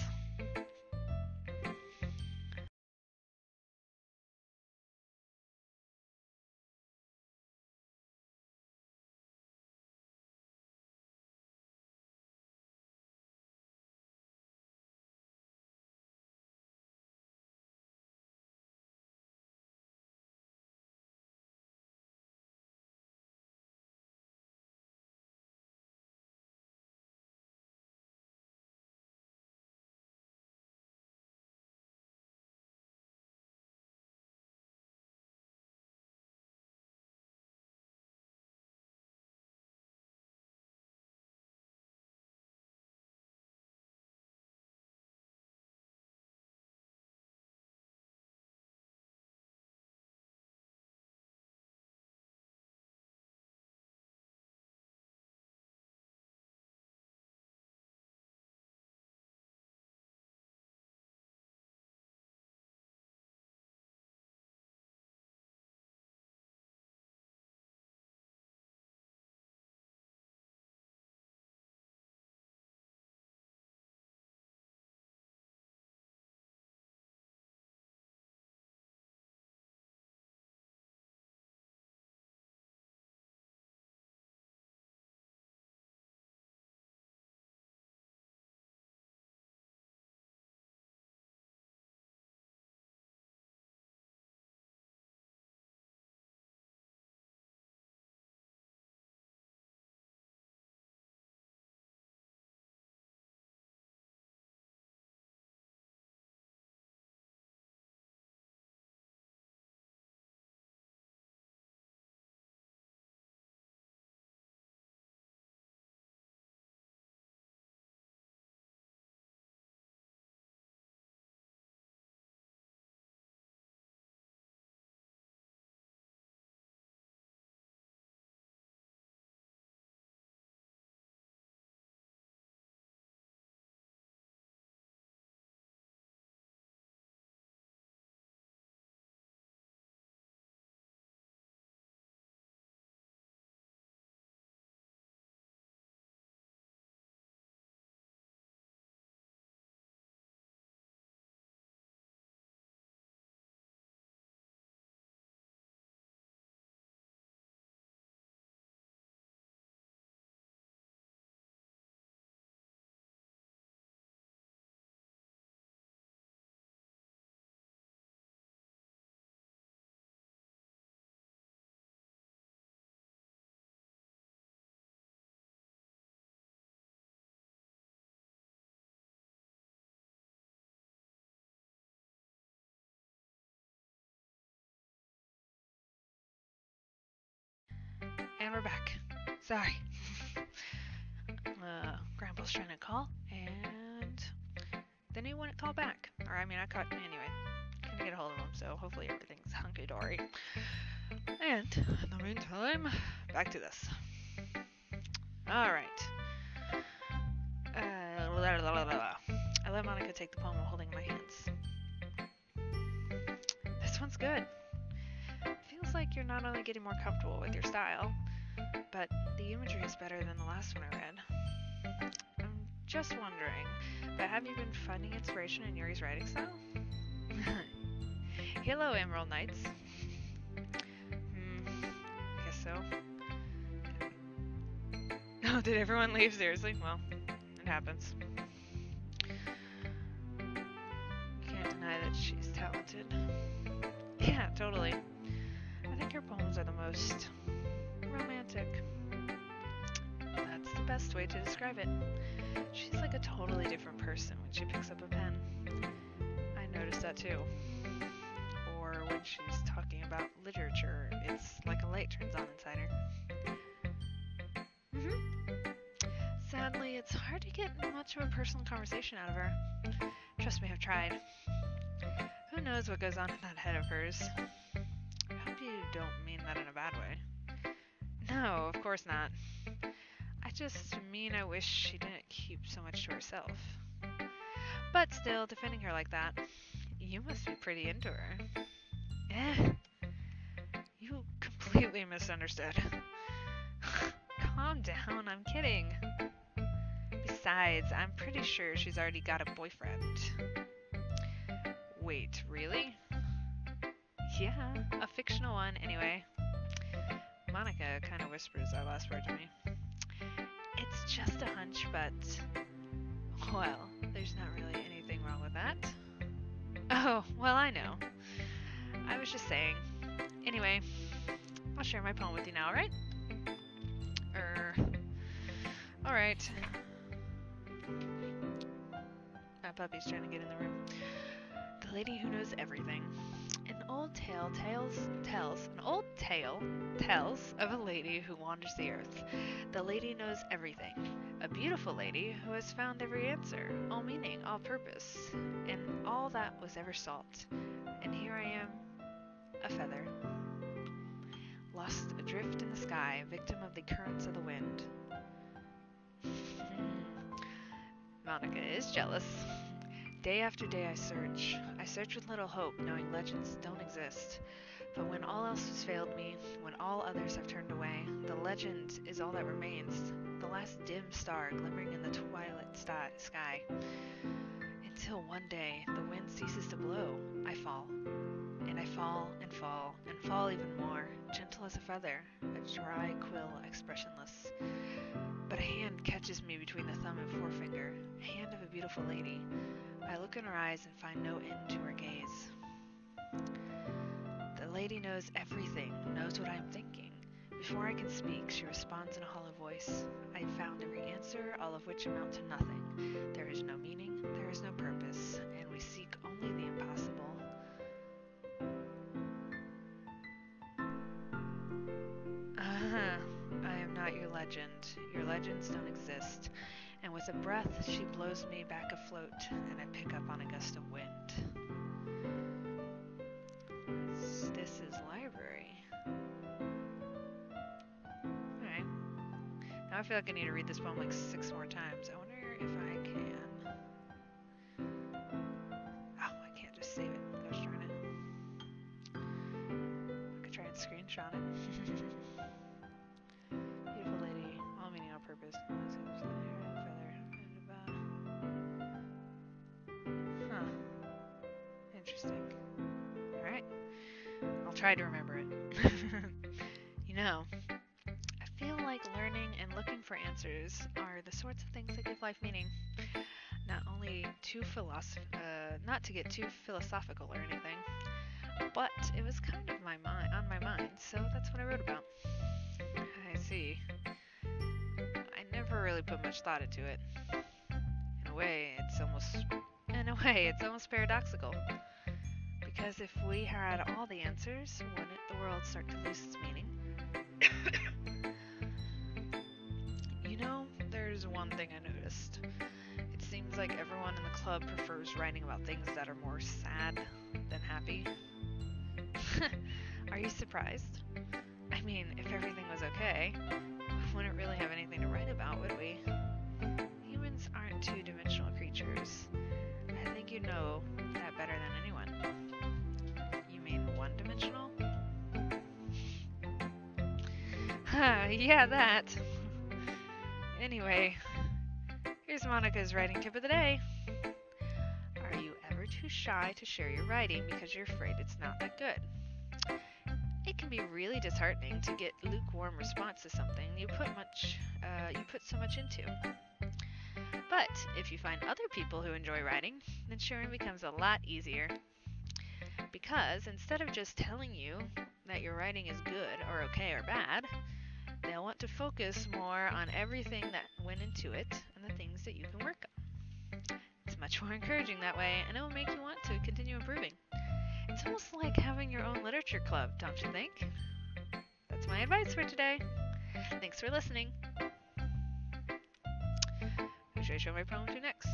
And we're back. Sorry. Grandpa's trying to call, and then he wouldn't call back. Or, I mean, I caught... Anyway. Can to get a hold of him, so hopefully everything's hunky-dory. And in the meantime, back to this. Alright. I let Monica take the poem while holding my hands. This one's good. Feels like you're not only getting more comfortable with your style, but the imagery is better than the last one I read. I'm just wondering, but have you been finding inspiration in Yuri's writing style? Hello, Emerald Knights. I guess so. Oh, did everyone leave? Seriously? Well, it happens. Can't deny that she's talented. Yeah, totally. I think her poems are the most romantic. That's the best way to describe it. She's like a totally different person when she picks up a pen. I noticed that too. Or when she's talking about literature, it's like a light turns on inside her. Sadly, it's hard to get much of a personal conversation out of her. Trust me, I've tried. Who knows what goes on in that head of hers? I hope you don't mean that in a bad way. No, of course not. I just mean I wish she didn't keep so much to herself. But still, defending her like that, you must be pretty into her. You completely misunderstood. Calm down, I'm kidding. Besides, I'm pretty sure she's already got a boyfriend. Wait, really? Yeah, a fictional one, anyway. Monica kind of whispers that last word to me. It's just a hunch, but... well, there's not really anything wrong with that. Oh, well, I know. I was just saying. Anyway, I'll share my poem with you now, alright? Alright. My puppy's trying to get in the room. The lady who knows everything. An old tale tells of a lady who wanders the earth. The lady knows everything. A beautiful lady who has found every answer, all meaning, all purpose, and all that was ever sought. And here I am, a feather, lost adrift in the sky, victim of the currents of the wind. Monica is jealous. Day after day I search. I search with little hope, knowing legends don't exist. But when all else has failed me, when all others have turned away, the legend is all that remains, the last dim star glimmering in the twilight sky. Until one day, the wind ceases to blow. I fall. And I fall and fall and fall even more, gentle as a feather, a dry quill expressionless. But a hand catches me between the thumb and forefinger, a hand of a beautiful lady. I look in her eyes and find no end to her gaze. The lady knows everything, knows what I am thinking. Before I can speak, she responds in a hollow voice. I have found every answer, all of which amount to nothing. There is no meaning, there is no purpose, and we seek only the impossible. I am not your legend. Your legends don't exist. And with a breath, she blows me back afloat, and I pick up on a gust of wind. This is library. Alright. Now I feel like I need to read this poem like 6 more times. I wonder if I can... oh, I can't just save it. Gosh darn it. I could try and screenshot it. Beautiful lady, all meaning, all purpose. Huh. Interesting. Alright. I'll try to remember it. You know, I feel like learning and looking for answers are the sorts of things that give life meaning. Not to get too philosophical or anything, but it was kind of on my mind, so that's what I wrote about. I see. I never really put much thought into it. In a way, it's almost paradoxical. Because if we had all the answers, wouldn't the world start to lose its meaning? You know, there's one thing I noticed. It seems like everyone in the club prefers writing about things that are more sad than happy. Are you surprised? I mean, if everything was okay, we wouldn't really have anything to write about, would we? Humans aren't two-dimensional creatures. I think you know that better than anyone. You mean one-dimensional? Yeah, that. Anyway, here's Monica's writing tip of the day. Are you ever too shy to share your writing because you're afraid it's not that good? It can be really disheartening to get lukewarm response to something you put so much into. But if you find other people who enjoy writing, then sharing becomes a lot easier. Because instead of just telling you that your writing is good or okay or bad, they'll want to focus more on everything that went into it and the things that you can work on. It's much more encouraging that way, and it will make you want to continue improving. It's almost like having your own literature club, don't you think? That's my advice for today. Thanks for listening. Who should I show my poem to next?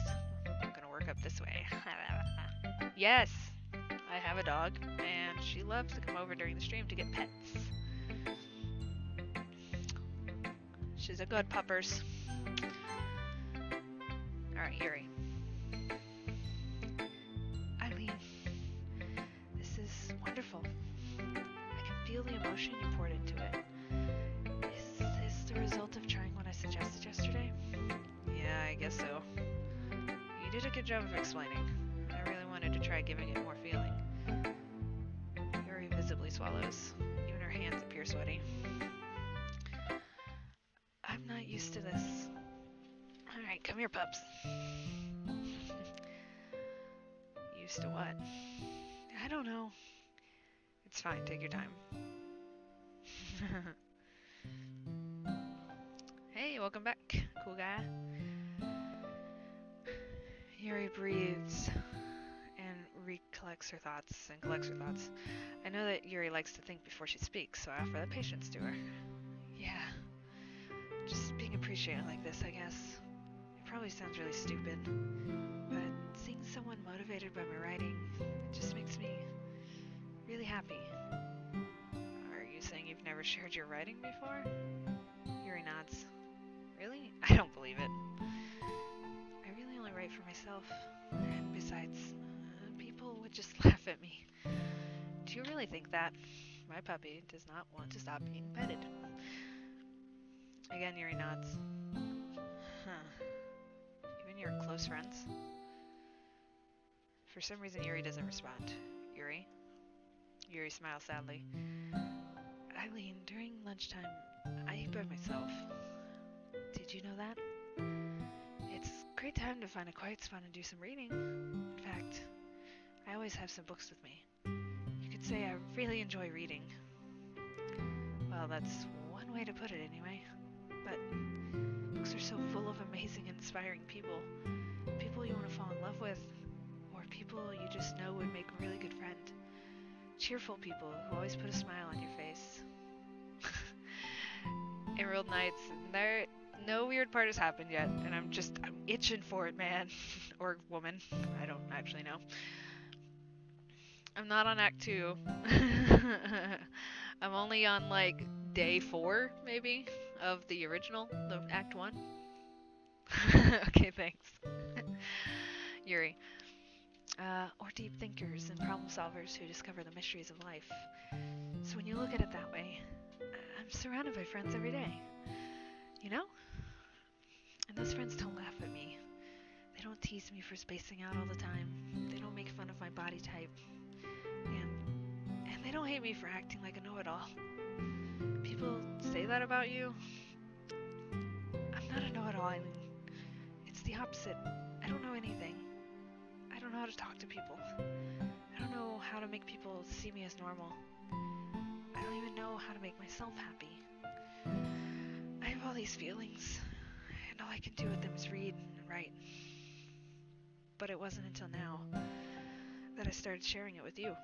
I'm gonna work up this way. Yes, I have a dog, and she loves to come over during the stream to get pets. She's a good puppers. Alright, Yuri. Eileen, this is wonderful. I can feel the emotion you poured into it. Is this the result of trying what I suggested yesterday? Yeah, I guess so. You did a good job of explaining. I really wanted to try giving it more feeling. Yuri visibly swallows. Even her hands appear sweaty. I'm not used to this. Alright, come here, pups. Used to what? I don't know. It's fine, take your time. Hey, welcome back, cool guy. Yuri breathes and recollects her thoughts and collects her thoughts. I know that Yuri likes to think before she speaks, so I offer the patience to her. Yeah. Just being appreciated like this, I guess. It probably sounds really stupid, but seeing someone motivated by my writing just makes me really happy. Are you saying you've never shared your writing before? Yuri nods. Really? I don't believe it. I really only write for myself, and besides, people would just laugh at me. Do you really think that? My puppy does not want to stop being petted. Again, Yuri nods. Huh. Even your close friends? For some reason, Yuri doesn't respond. Yuri? Yuri smiles sadly. Eileen, during lunchtime, I eat by myself. Did you know that? It's a great time to find a quiet spot and do some reading. In fact, I always have some books with me. You could say I really enjoy reading. Well, that's one way to put it anyway. But books are so full of amazing and inspiring people. People you want to fall in love with, or people you just know would make a really good friend. Cheerful people who always put a smile on your face. Emerald Nights, no weird part has happened yet, and I'm itching for it, man. Or woman, I don't actually know. I'm not on Act 2. I'm only on like day 4, maybe, of the original, the Act 1. Okay, thanks. Yuri. Or deep thinkers and problem solvers who discover the mysteries of life. So when you look at it that way, I'm surrounded by friends every day. You know? And those friends don't laugh at me. They don't tease me for spacing out all the time. They don't make fun of my body type. And they don't hate me for acting like a know-it-all. People say that about you. I'm not a know-it-all, Eileen. It's the opposite. I don't know anything. I don't know how to talk to people. I don't know how to make people see me as normal. I don't even know how to make myself happy. I have all these feelings, and all I can do with them is read and write. But it wasn't until now that I started sharing it with you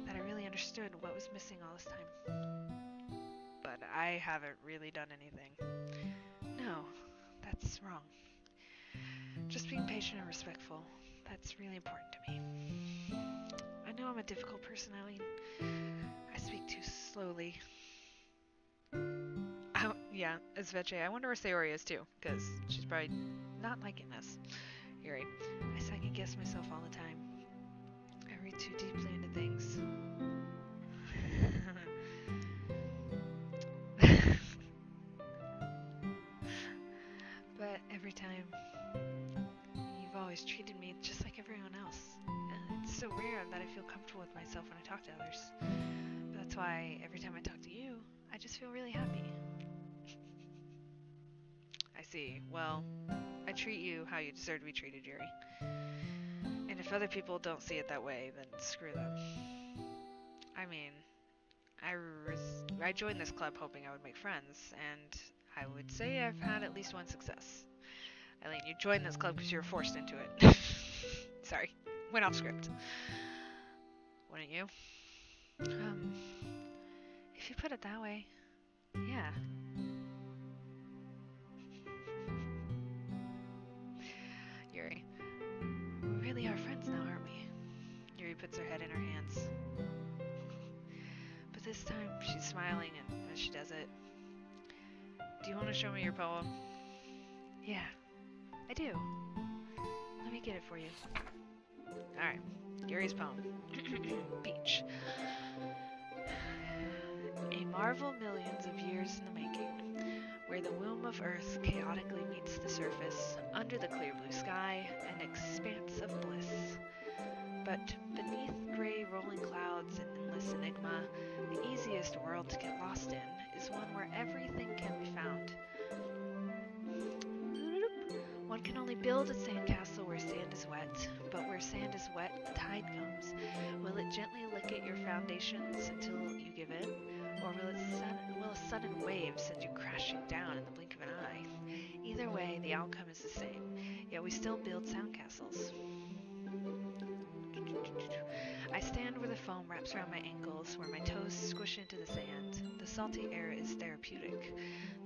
that I really understood what was missing all this time. But I haven't really done anything. No, that's wrong. Just being patient and respectful. That's really important to me. I know I'm a difficult person, Eileen. I speak too slowly. Oh, yeah, it's Veche. I wonder where Sayori is too, because she's probably not liking this. Yuri, I second guess myself all the time. I read too deeply into things. But every time, you've always treated me just like everyone else. And it's so rare that I feel comfortable with myself when I talk to others. But that's why every time I talk to you, I just feel really happy. I see. Well, I treat you how you deserve to be treated, Yuri. And if other people don't see it that way, then screw them. I mean, I joined this club hoping I would make friends, and I would say I've had at least one success. Eileen, you joined this club because you were forced into it. Sorry, went off script. Wouldn't you? If you put it that way, yeah. Yuri, we really are friends now, aren't we? Yuri puts her head in her hands. But this time, she's smiling, and as she does it, do you want to show me your poem? Yeah, I do. Let me get it for you. Alright, Yuri's poem. Beach. A marvel millions of years in the making, where the womb of Earth chaotically meets the surface, under the clear blue sky, an expanse of bliss. But beneath gray rolling clouds and endless enigma, the easiest world to get lost in is one where everything can be found. One can only build a sandcastle where sand is wet, but where sand is wet, the tide comes. Will it gently lick at your foundations until you give in? Or will a sudden wave send you crashing down in the blink of an eye? Either way, the outcome is the same, yet we still build sandcastles. I stand where the foam wraps around my ankles, where my toes squish into the sand. The salty air is therapeutic.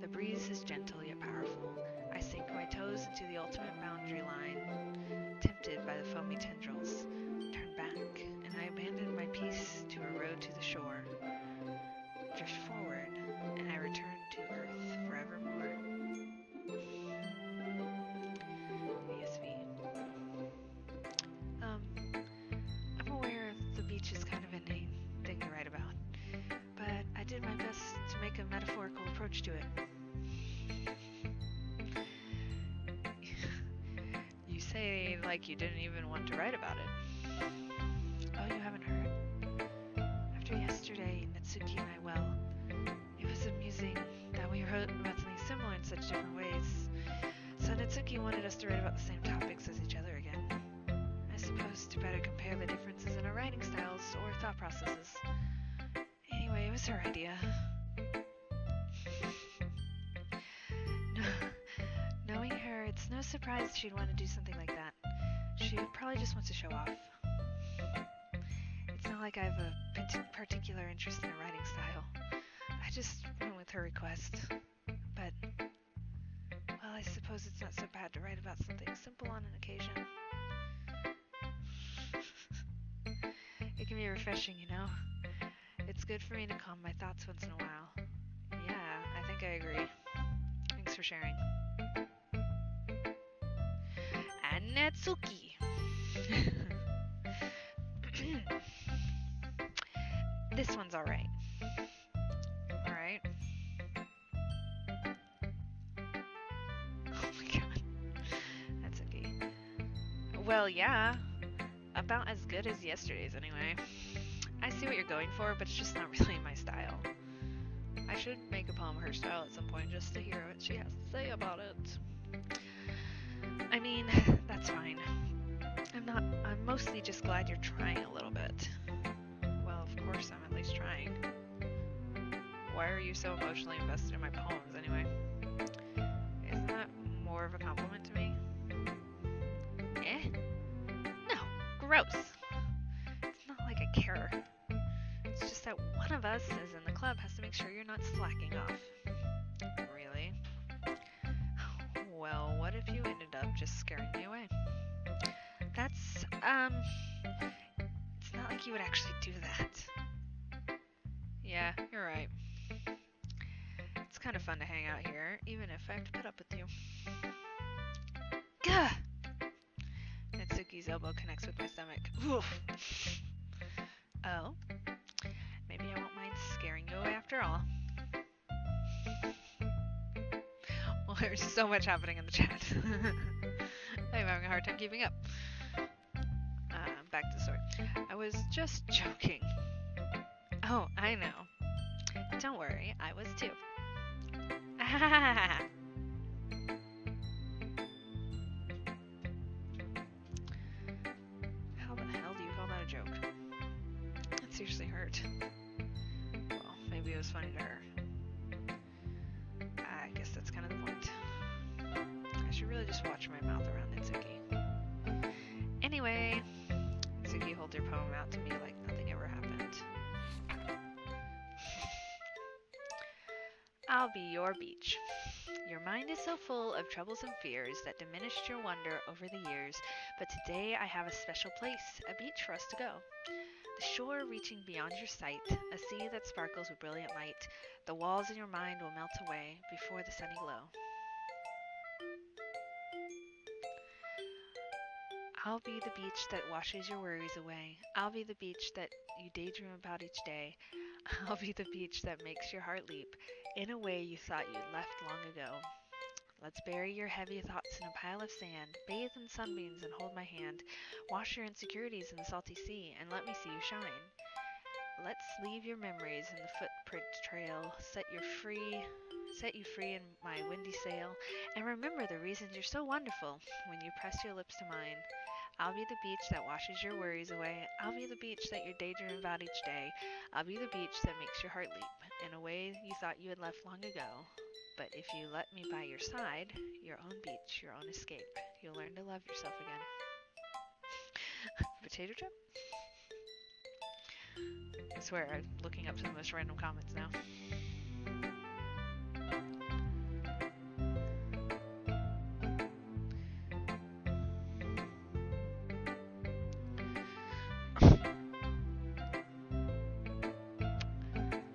The breeze is gentle yet powerful. I sink my toes into the ultimate boundary line, tempted by the foamy tendrils. Turn back, and I abandon my peace to a road to the shore. Drift forward, and I return to Earth forevermore. ESV. I'm aware the beach is kind of a name thing to write about, but I did my best to make a metaphorical approach to it. You say like you didn't even want to write about it. Oh, you haven't heard? After yesterday, Natsuki and I, well, it was amusing that we wrote about something similar in such different ways. So Natsuki wanted us to write about the same topics as each other again. I suppose to better compare the differences in our writing styles or thought processes. Anyway, it was her idea. Knowing her, it's no surprise she'd want to do something like that. She probably just wants to show off. It's not like I have a particular interest in her writing style. I just went with her request. But, well, I suppose it's not so bad to write about something simple on an occasion. It can be refreshing, you know? It's good for me to calm my thoughts once in a while. Yeah, I think I agree. Thanks for sharing. And Natsuki. This one's alright. Alright. Oh my god. That's okay. Well, yeah. About as good as yesterday's, anyway. I see what you're going for, but it's just not really my style. I should make a poem her style at some point just to hear what she has to say about it. I mean, that's fine. I'm mostly just glad you're trying a little bit. Well, of course I'm at least trying. Why are you so emotionally invested in my poems, anyway? Isn't that more of a compliment to me? Eh? No, gross. It's not like I care. It's just that one of us, as in the club, has to make sure you're not slacking off. Really? Well, what if you ended up just scaring me away? That's, it's not like you would actually do that. Yeah, you're right. It's kind of fun to hang out here, even if I have to put up with you. Gah! Natsuki's elbow connects with my stomach. Oof. Oh, maybe I won't mind scaring you away after all. Well, there's so much happening in the chat. I'm having a hard time keeping up. Back to the story. I was just joking. Oh, I know. Don't worry, I was too. Ah! How the hell do you call that a joke? That seriously hurt. Well, maybe it was funny to her. I guess that's kind of the point. I should really just watch my mouth around Natsuki. Anyway, Natsuki holds her poem out to me like nothing ever happened. I'll be your beach. Your mind is so full of troubles and fears that diminished your wonder over the years, but today I have a special place, a beach for us to go. The shore reaching beyond your sight, a sea that sparkles with brilliant light. The walls in your mind will melt away before the sunny glow. I'll be the beach that washes your worries away. I'll be the beach that you daydream about each day. I'll be the beach that makes your heart leap in a way you thought you'd left long ago. Let's bury your heavy thoughts in a pile of sand, bathe in sunbeams and hold my hand, wash your insecurities in the salty sea, and let me see you shine. Let's leave your memories in the footprint trail, set you free in my windy sail, and remember the reasons you're so wonderful when you press your lips to mine. I'll be the beach that washes your worries away. I'll be the beach that you daydream about each day. I'll be the beach that makes your heart leap in a way you thought you had left long ago. But if you let me by your side, your own beach, your own escape, you'll learn to love yourself again. Potato chip? I swear, I'm looking up some of the most random comments now.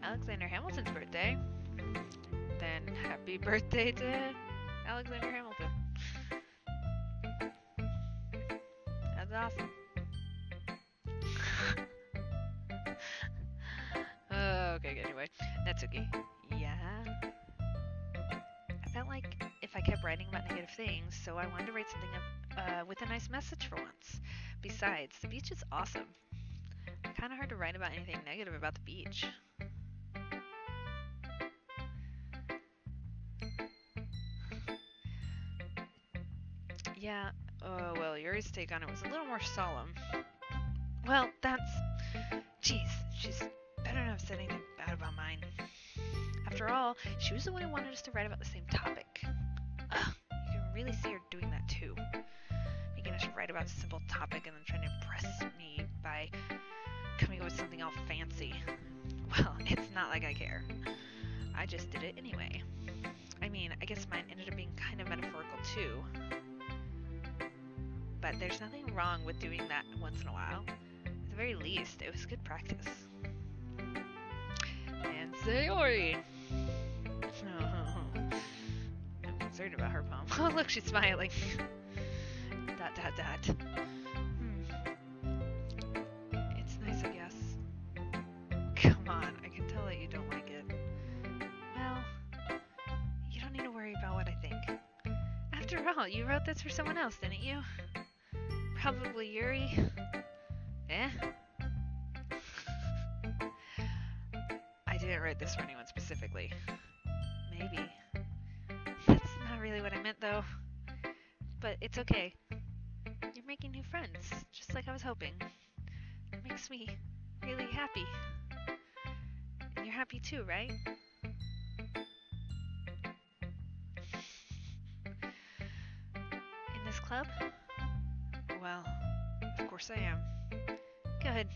Alexander Hamilton's birthday. Then happy birthday to Alexander Hamilton. That's awesome. Okay, anyway. Natsuki. Yeah? I felt like if I kept writing about negative things, so I wanted to write something with a nice message for once. Besides, the beach is awesome. Kind of hard to write about anything negative about the beach. Yeah, well, Yuri's take on it was a little more solemn. Well, that's... Jeez, she's better not have said anything bad about mine. After all, she was the one who wanted us to write about the same topic. Ugh, you can really see her doing that too. Making us write about a simple topic and then trying to impress me by coming up with something all fancy. Well, it's not like I care. I just did it anyway. I mean, I guess mine ended up being kind of metaphorical too. But there's nothing wrong with doing that once in a while. At the very least, it was good practice. And Sayori! I'm concerned about her poem. Oh, look, she's smiling. ... It's nice, I guess. Come on, I can tell that you don't like it. Well, you don't need to worry about what I think. After all, you wrote this for someone else, didn't you? Probably Yuri. Eh? I didn't write this for anyone specifically. Maybe. That's not really what I meant, though. But it's okay. You're making new friends, just like I was hoping. It makes me really happy. And you're happy too, right? In this club? Well, of course I am. Good.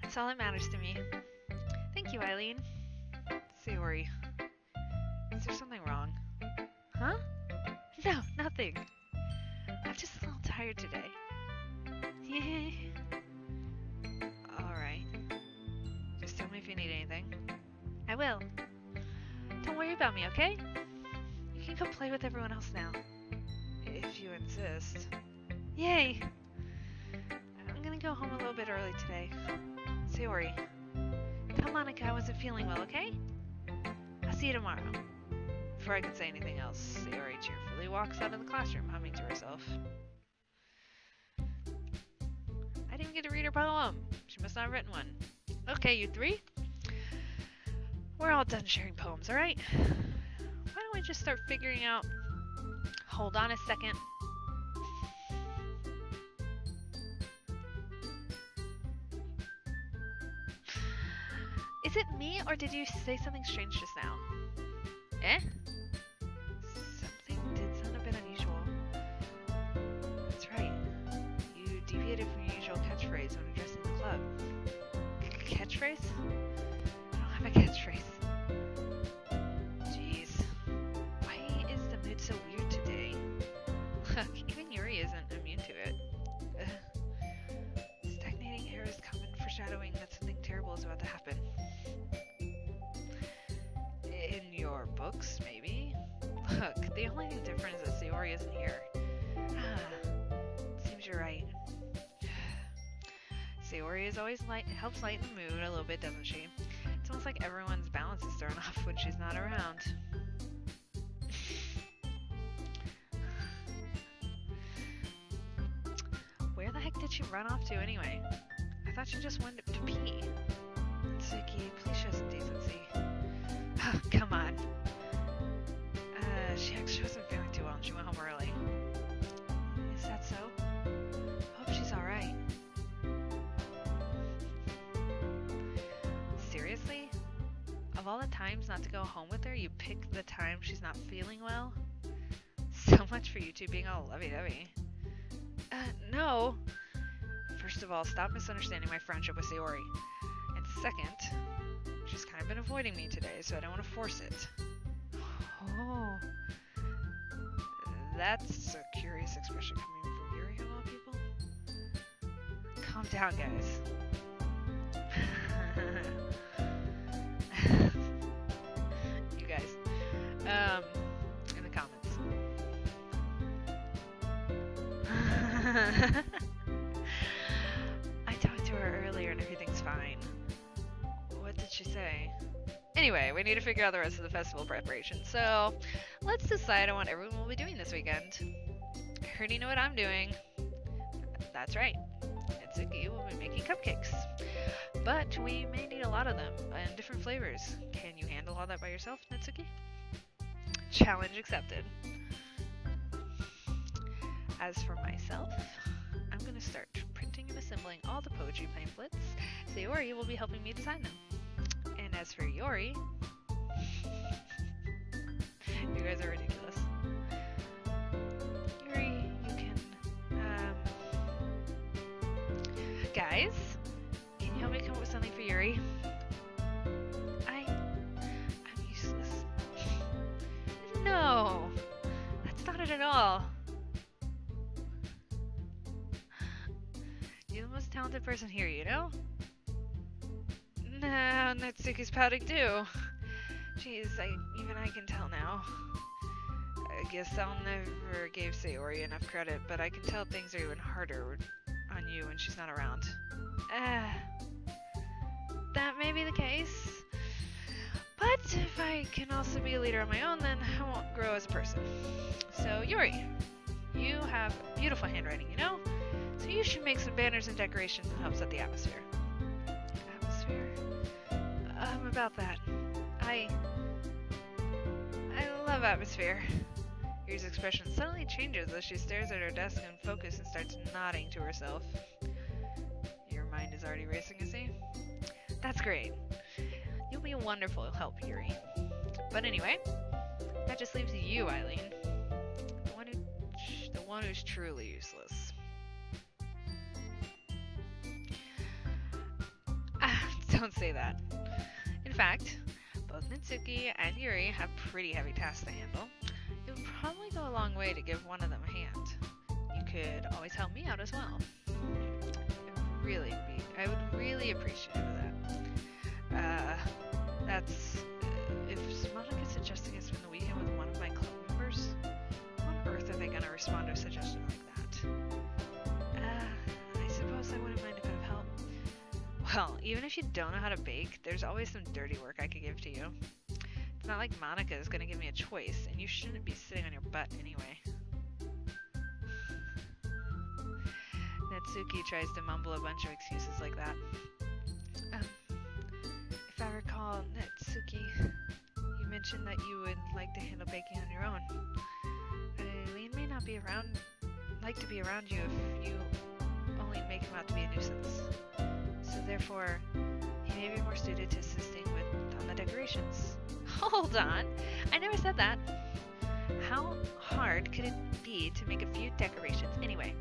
That's all that matters to me. Thank you, Eileen. Sayori, is there something wrong? Huh? nothing. I'm just a little tired today. Yay. Alright. Just tell me if you need anything. I will. Don't worry about me, okay? You can go play with everyone else now. If you insist. Yay! I'm gonna go home a little bit early today. Sayori, tell Monica I wasn't feeling well, okay? I'll see you tomorrow. Before I can say anything else, Sayori cheerfully walks out of the classroom, humming to herself. I didn't get to read her poem. She must not have written one. Okay, you three. We're all done sharing poems, alright? Why don't we just start figuring out... Hold on a second. Is it me, or did you say something strange just now? Eh? Something did sound a bit unusual. That's right. You deviated from your usual catchphrase when addressing the club. Catchphrase? I don't have a catchphrase. Jeez. Why is the mood so weird today? Look, even Yuri isn't immune to it. Stagnating hair is common foreshadowing that something terrible is about to happen. In your books, maybe? Look, the only thing different is that Sayori isn't here. Seems you're right. Sayori is always helps lighten the mood a little bit, doesn't she? It's almost like everyone's balance is thrown off when she's not around. Where the heck did she run off to anyway? I thought she just wanted to pee. Tsuki, please show some decency. Oh, come on. She actually wasn't feeling too well and she went home early. Is that so? Hope she's alright. Seriously? Of all the times not to go home with her, you pick the time she's not feeling well? So much for you two being all lovey-dovey. No. First of all, stop misunderstanding my friendship with Sayori. And second, she's kind of been avoiding me today, so I don't want to force it. Oh. That's a curious expression coming from Yuri of all people. Calm down, guys. You guys. In the comments. I talked to her earlier and everything's fine. What did she say? Anyway, we need to figure out the rest of the festival preparation, so let's decide on what everyone will be doing this weekend. I already know what I'm doing. That's right. Natsuki will be making cupcakes. But we may need a lot of them, and different flavors. Can you handle all that by yourself, Natsuki? Challenge accepted. As for myself, I'm going to start printing and assembling all the poetry pamphlets. Sayori will be helping me design them. And as for Yori, you guys are ridiculous. Yuri, you can, guys, can you help me come up with something for Yuri? I'm useless. No, that's not it at all. You're the most talented person here, you know? No, Natsuki's pouting too. Jeez, even I can tell now. I guess I'll never give Sayori enough credit, but I can tell things are even harder on you when she's not around. That may be the case. But if I can also be a leader on my own, then I won't grow as a person. So, Yuri, you have beautiful handwriting, you know? So you should make some banners and decorations and help set the atmosphere. Atmosphere? About that. I love atmosphere. Yuri's expression suddenly changes as she stares at her desk in focus and starts nodding to herself. Your mind is already racing, you see? That's great. You'll be a wonderful help, Yuri. But anyway, that just leaves you, Eileen. The one who's truly useless. Don't say that. In fact, both Natsuki and Yuri have pretty heavy tasks to handle. You'll probably go a long way to give one of them a hand. You could always help me out as well. I would really appreciate that. If Monica's suggesting I spend the weekend with one of my club members, how on earth are they gonna respond to a suggestion like that? I suppose I wouldn't mind a bit of help. Well, even if you don't know how to bake, there's always some dirty work I could give to you. It's not like Monica is gonna give me a choice, and you shouldn't be sitting on your butt anyway. Natsuki tries to mumble a bunch of excuses like that. If I recall, Natsuki, you mentioned that you would like to handle baking on your own. Eileen may not be like to be around you if you only make him out to be a nuisance. So therefore, he may be more suited to assisting on the decorations. Hold on! I never said that! How hard could it be to make a few decorations anyway?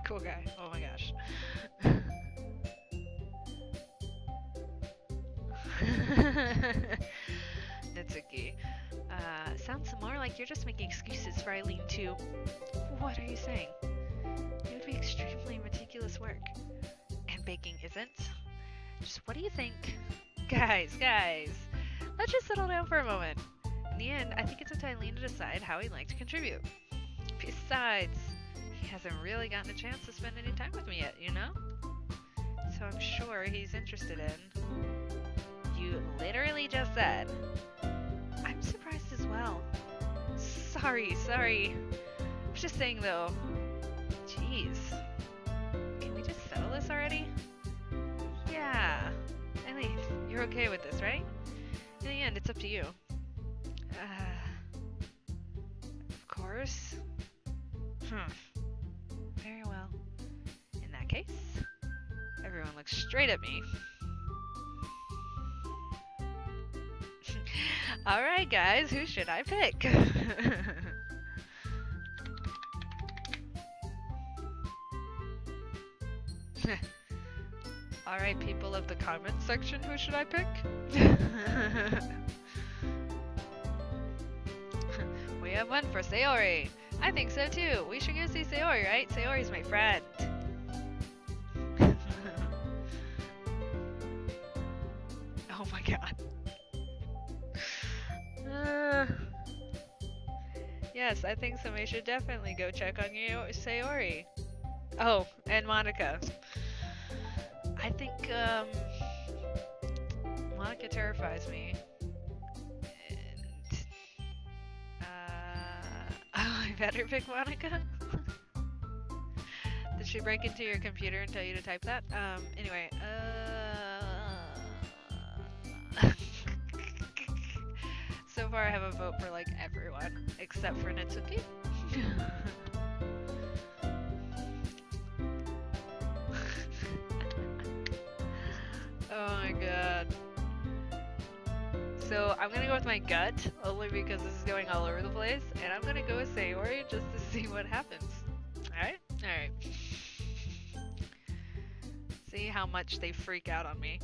Cool guy. Oh my gosh. Natsuki. Sounds more like you're just making excuses for Eileen too. What are you saying? It would be extremely meticulous work. And baking isn't? Just what do you think? Guys, let's just settle down for a moment. In the end, I think it's up to Eileen to decide how he'd like to contribute. Besides, he hasn't really gotten a chance to spend any time with me yet, you know? So I'm sure he's interested in... You literally just said. I'm surprised as well. Sorry. I was just saying though. Jeez. Can we just settle this already? Yeah. Eileen, you're okay with this, right? In the end, it's up to you. Of course. Very well. In that case, everyone looks straight at me. Alright guys, who should I pick? Alright people of the comments section, who should I pick? We have one for Sayori. I think so too. We should go see Sayori, right? Sayori's my friend. Oh my god. Yes, I think somebody should definitely go check on you, Sayori. Oh, and Monica. I think, Monica terrifies me. And, I better pick Monica? Did she break into your computer and tell you to type that? Anyway, so far I have a vote for, like, everyone, except for Natsuki. Oh my god. So I'm gonna go with my gut, only because this is going all over the place, and I'm gonna go with Sayori just to see what happens. Alright? Alright. See how much they freak out on me.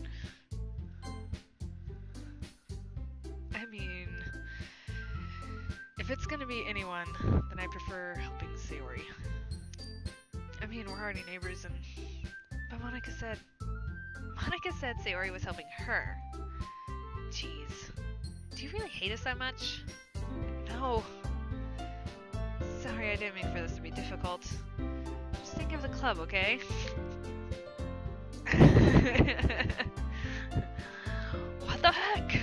I mean, if it's gonna be anyone, then I prefer helping Sayori. I mean, we're already neighbors and... But Monica said Sayori was helping her. Jeez. Do you really hate us that much? No. Sorry, I didn't mean for this to be difficult. Just think of the club, okay? What the heck?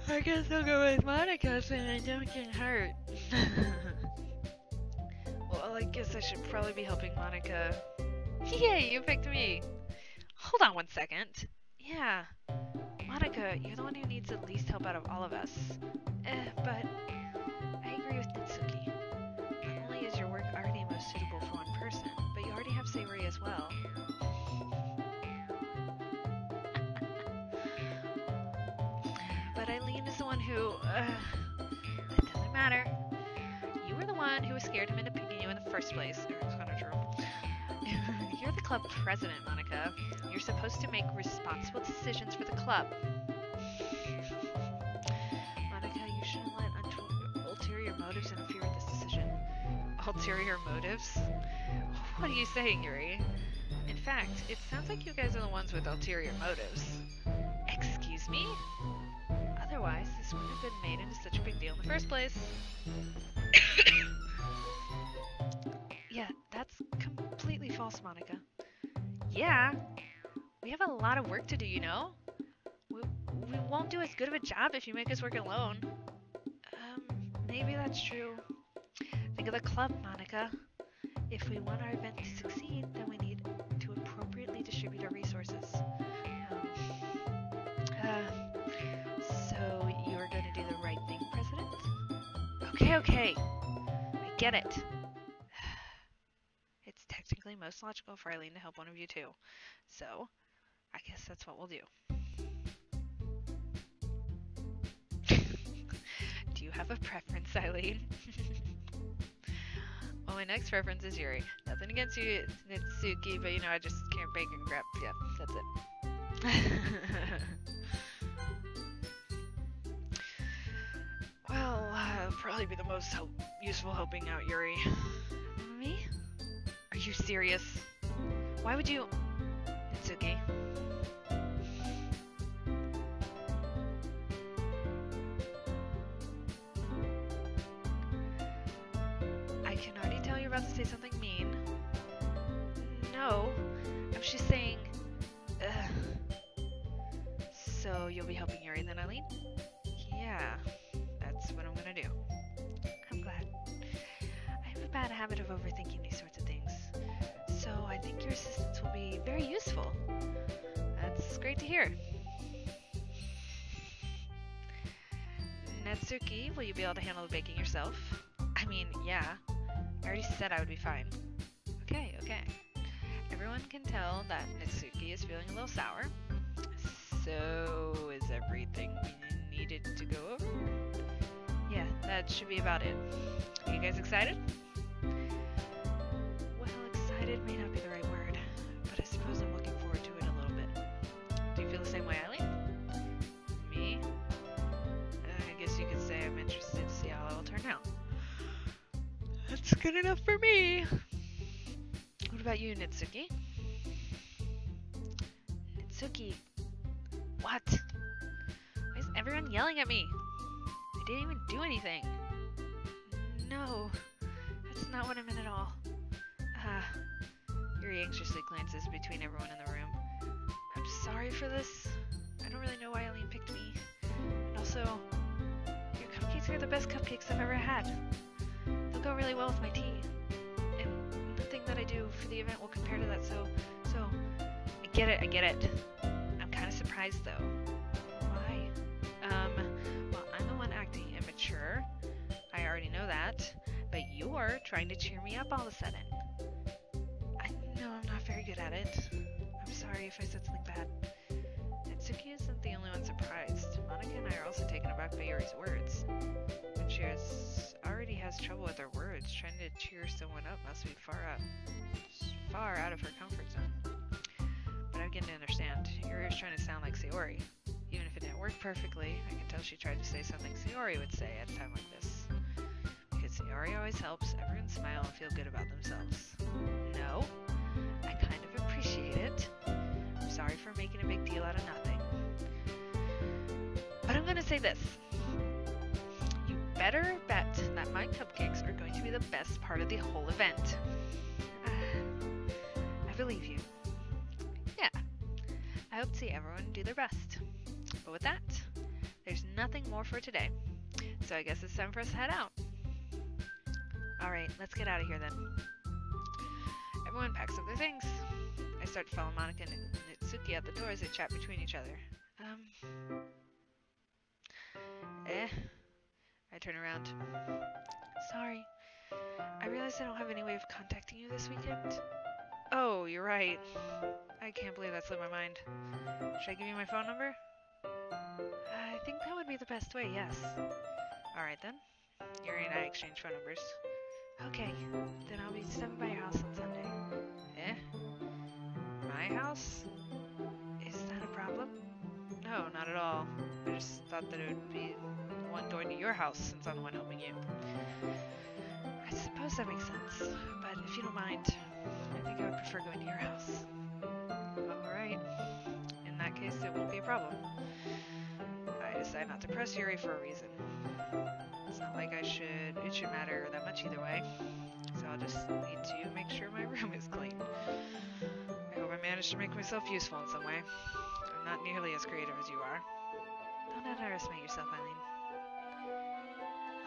I guess I'll go with Monica so I don't get hurt. Well, I guess I should probably be helping Monica. Yay, you picked me! Hold on one second. Yeah. Monica, you're the one who needs the least help out of all of us. But I agree with Natsuki. Not only is your work already most suitable for one person, but you already have Sayori as well. But Eileen is the one who, it doesn't matter. You were the one who scared him into picking you you in the first place. It's kind of true. You're the club president, Monica. You're supposed to make responsible decisions for the club. Monica, you shouldn't let ulterior motives interfere with this decision. Ulterior motives? What are you saying, Yuri? In fact, it sounds like you guys are the ones with ulterior motives. Excuse me? Otherwise, this wouldn't have been made into such a big deal in the first place. Yeah, that's completely false, Monica. Yeah, we have a lot of work to do, you know? We won't do as good of a job if you make us work alone. Maybe that's true. Think of the club, Monica. If we want our event to succeed, then we need to appropriately distribute our resources. So you're going to do the right thing, President? Okay. I get it. It's technically most logical for Eileen to help one of you too. So, I guess that's what we'll do. Do you have a preference, Eileen? Well, my next preference is Yuri. Nothing against you, Nitsuki, but you know, I just can't bake and grab. Yeah, that's it. Well, I'll probably be the most useful helping out, Yuri. Me? Are you serious? Why would you... Nitsuki. I can already tell you're about to say something mean. No, I was just saying... So you'll be helping Yuri then, Eileen? Yeah, that's what I'm gonna do. I'm glad. I have a bad habit of overthinking these sorts of things. So I think your assistance will be very useful. That's great to hear. Natsuki, will you be able to handle the baking yourself? I mean, yeah. I already said I would be fine. Okay. Everyone can tell that Natsuki is feeling a little sour. So, is everything we needed to go over? Yeah, that should be about it. Are you guys excited? Well, excited may not be the right word, but I suppose I'm looking forward to it a little bit. Do you feel the same way, Eileen? Me? I guess you could say I'm interested to see how it will turn out. That's good enough for me. What about you, Nitsuki? Nitsuki. What? Why is everyone yelling at me? I didn't even do anything. No, that's not what I meant at all. Yuri anxiously glances between everyone in the room. I'm sorry for this. I don't really know why Eileen picked me. And also, your cupcakes are the best cupcakes I've ever had. They'll go really well with my tea. And nothing that I do for the event will compare to that, so I get it. I'm kind of surprised though. Why? Well, I'm the one acting immature. I already know that. But you're trying to cheer me up all of a sudden. I know I'm not very good at it. I'm sorry if I said something bad. Natsuki isn't the only one surprised. Monica and I are also taken aback by Yuri's words. When she already has trouble with her words, trying to cheer someone up must be far out of her comfort zone. But I begin to understand. Yuri was trying to sound like Sayori. Even if it didn't work perfectly, I can tell she tried to say something Sayori would say at a time like this. Because Sayori always helps everyone smile and feel good about themselves. No, I kind of appreciate it. I'm sorry for making a big deal out of nothing. But I'm gonna say this. You better bet that my cupcakes are going to be the best part of the whole event. I believe you. Yeah, I hope to see everyone do their best. But with that, there's nothing more for today. So I guess it's time for us to head out. Alright, let's get out of here then. Everyone packs up their things. I start to follow Monica and Nitsuki out the door as they chat between each other. I turn around. Sorry. I realized I don't have any way of contacting you this weekend. Oh, you're right. I can't believe that slipped my mind. Should I give you my phone number? I think that would be the best way, yes. Alright then. Yuri and I exchange phone numbers. Okay, then I'll be stepping by your house on Sunday. Eh? My house? Is that a problem? No, not at all. I just thought that it would be the one going to your house since I'm the one helping you. I suppose that makes sense, but if you don't mind, I think I would prefer going to your house. Alright. In that case, it won't be a problem. I decided not to press Yuri for a reason. It's not like it should matter that much either way. So I'll just need to make sure my room is clean. I hope I managed to make myself useful in some way. I'm not nearly as creative as you are. Don't underestimate yourself, Eileen.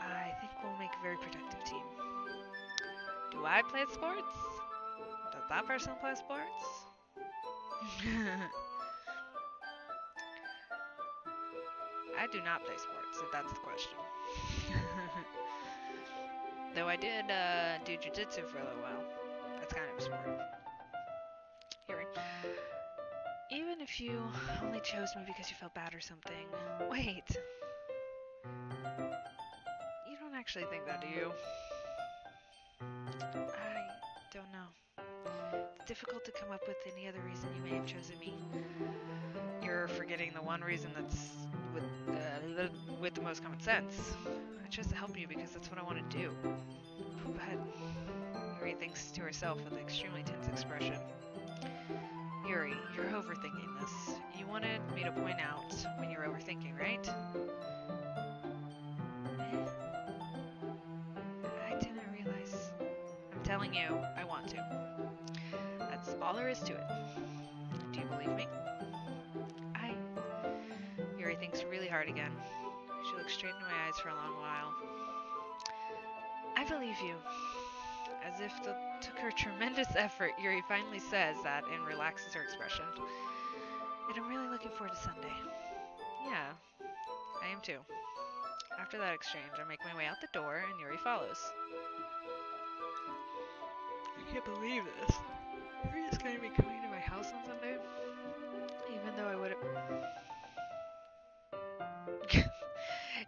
I think we'll make a very productive team. Do I play sports? Does that person play sports? I do not play sports, if that's the question. Though I did do jiu-jitsu for a little while. That's kind of a sport. Here. Even if you only chose me because you felt bad or something. Wait. You don't actually think that, do you? I don't know. It's difficult to come up with any other reason you may have chosen me. You're forgetting the one reason that's with the most common sense. I chose to help you because that's what I want to do. But Yuri thinks to herself with an extremely tense expression. Yuri, you're overthinking this. You wanted me to point out when you're overthinking, right? I didn't realize. I'm telling you, I want to. That's all there is to it. Do you believe me? Yuri thinks really hard again. She looks straight into my eyes for a long while. I believe you. As if it took her tremendous effort, Yuri finally says that and relaxes her expression. And I'm really looking forward to Sunday. Yeah, I am too. After that exchange, I make my way out the door and Yuri follows. I can't believe this. Yuri is going to be coming to my house on Sunday? Even though I would have...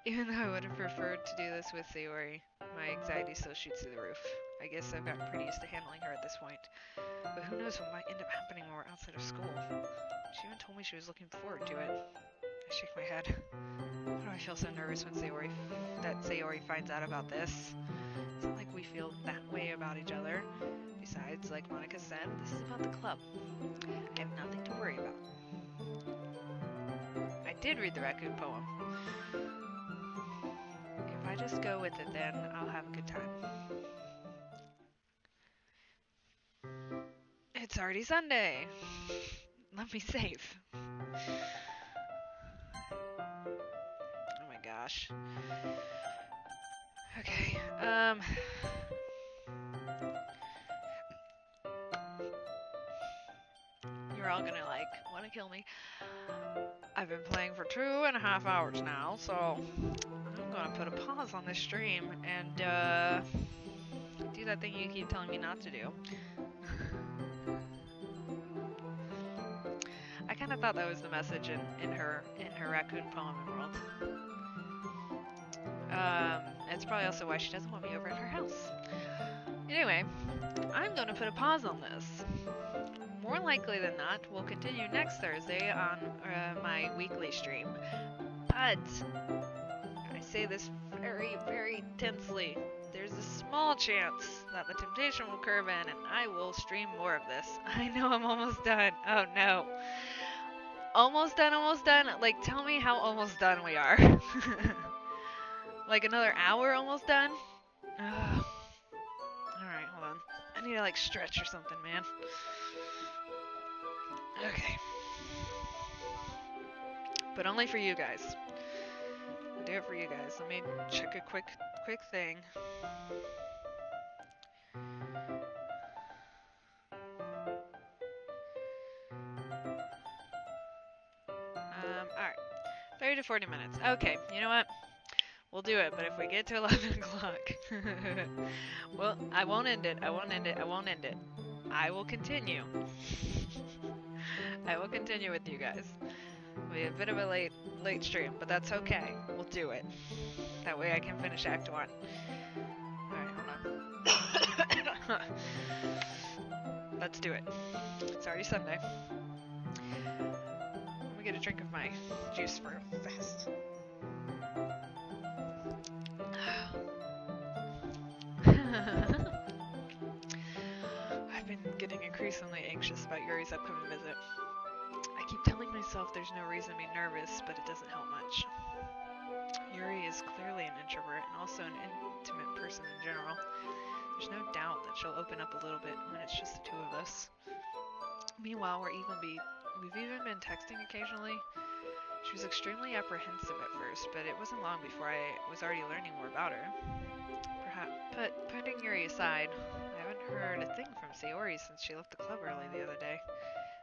Even though I would have preferred to do this with Sayori, my anxiety still shoots through the roof. I guess I've gotten pretty used to handling her at this point. But who knows what might end up happening when we're outside of school. She even told me she was looking forward to it. I shake my head. Why do I feel so nervous when Sayori finds out about this? It's not like we feel that way about each other. Besides, like Monica said, this is about the club. I have nothing to worry about. I did read the raccoon poem. If I just go with it, then I'll have a good time. It's already Sunday. Let me save. Oh my gosh. Okay, you're all gonna, wanna kill me. I've been playing for 2.5 hours now, so I'm gonna put a pause on this stream and, do that thing you keep telling me not to do. I kind of thought that was the message in her raccoon poem world. It's probably also why she doesn't want me over at her house. Anyway, I'm gonna put a pause on this. More likely than not, we'll continue next Thursday on my weekly stream. But I say this very, very tensely. There's a small chance that the temptation will curve in and I will stream more of this. I know I'm almost done. Oh no. Almost done, almost done. Like, tell me how almost done we are. Like another hour almost done? Ugh. Alright, hold on. I need to stretch or something, man. Okay. But only for you guys. I'll do it for you guys. Let me check a quick thing. Alright. 30 to 40 minutes. Okay, you know what? We'll do it, but if we get to 11 o'clock... well, I won't end it. I won't end it. I won't end it. I will continue. I will continue with you guys. It'll be a bit of a late stream, but that's okay. We'll do it. That way I can finish Act 1. Alright, hold on. Let's do it. It's already Sunday. Let me get a drink of my juice for fast. I've been getting increasingly anxious about Yuri's upcoming visit. I keep telling myself there's no reason to be nervous, but it doesn't help much. Yuri is clearly an introvert and also an intimate person in general. There's no doubt that she'll open up a little bit when it's just the two of us. Meanwhile, we've even been texting occasionally. She was extremely apprehensive at first, but it wasn't long before I was already learning more about her. But putting Yuri aside, I haven't heard a thing from Sayori since she left the club early the other day.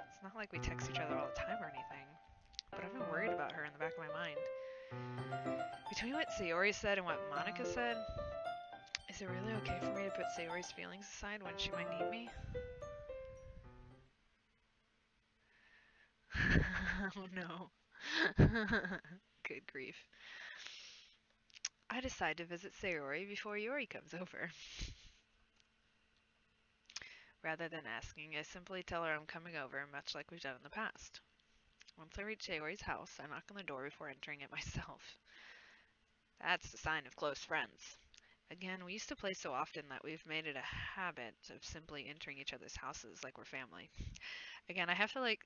It's not like we text each other all the time or anything, but I've been worried about her in the back of my mind. Between what Sayori said and what Monica said, is it really okay for me to put Sayori's feelings aside when she might need me? Oh no. Good grief. I decide to visit Sayori before Yuri comes over. Rather than asking, I simply tell her I'm coming over, much like we've done in the past. Once I reach Sayori's house, I knock on the door before entering it myself. That's the sign of close friends. Again, we used to play so often that we've made it a habit of simply entering each other's houses like we're family. Again, I have to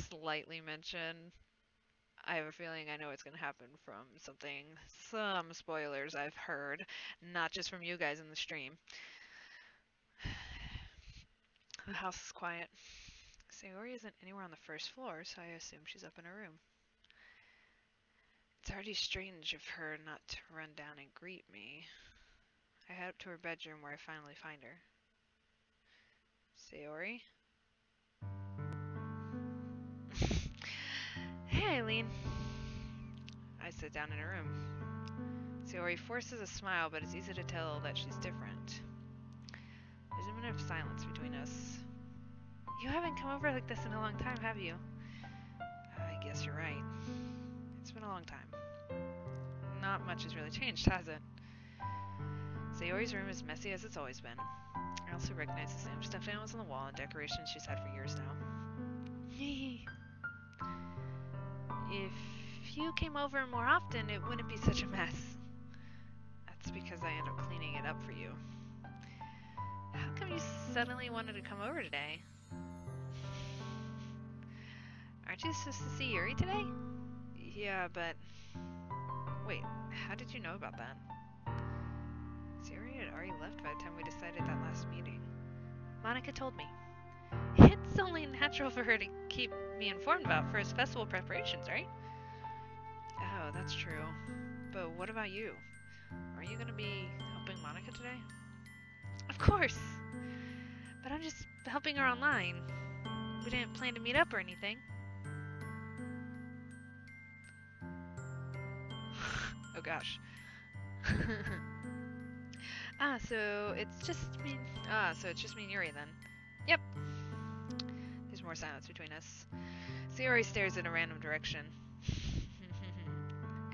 slightly mention, I have a feeling I know what's going to happen from some spoilers I've heard, not just from you guys in the stream. The house is quiet. Sayori isn't anywhere on the first floor, so I assume she's up in her room. It's already strange of her not to run down and greet me. I head up to her bedroom where I finally find her. Sayori? Hey, Eileen. I sit down in her room. Sayori forces a smile, but it's easy to tell that she's different. There's a minute of silence between us. You haven't come over like this in a long time, have you? I guess you're right. It's been a long time. Not much has really changed, has it? Sayori's room is messy as it's always been. I also recognize the same stuffed animals on the wall and decorations she's had for years now. If you came over more often, it wouldn't be such a mess. That's because I end up cleaning it up for you. How come you suddenly wanted to come over today? Aren't you supposed to see Yuri today? Yeah, but... Wait, how did you know about that? Yuri had already left by the time we decided that last meeting. Monica told me. It's only natural for her to keep me informed about first festival preparations, right? Oh, that's true. But what about you? Are you going to be helping Monica today? Of course! But I'm just helping her online. We didn't plan to meet up or anything. Oh gosh. So it's just me and Yuri then. Yep. There's more silence between us. Sayori stares in a random direction.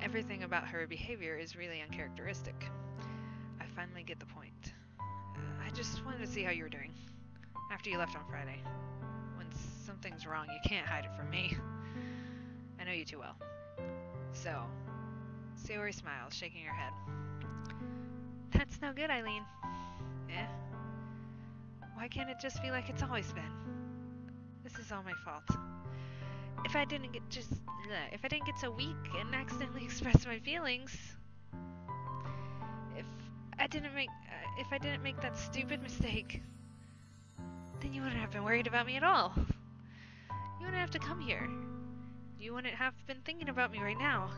Everything about her behavior is really uncharacteristic. I finally get the point. I just wanted to see how you were doing. After you left on Friday. When something's wrong, you can't hide it from me. I know you too well. So, Sayori smiles, shaking her head. That's no good, Eileen. Eh? Why can't it just be like it's always been? This is all my fault. If I didn't get so weak and accidentally express my feelings, if I didn't make that stupid mistake, then you wouldn't have been worried about me at all. You wouldn't have to come here. You wouldn't have been thinking about me right now.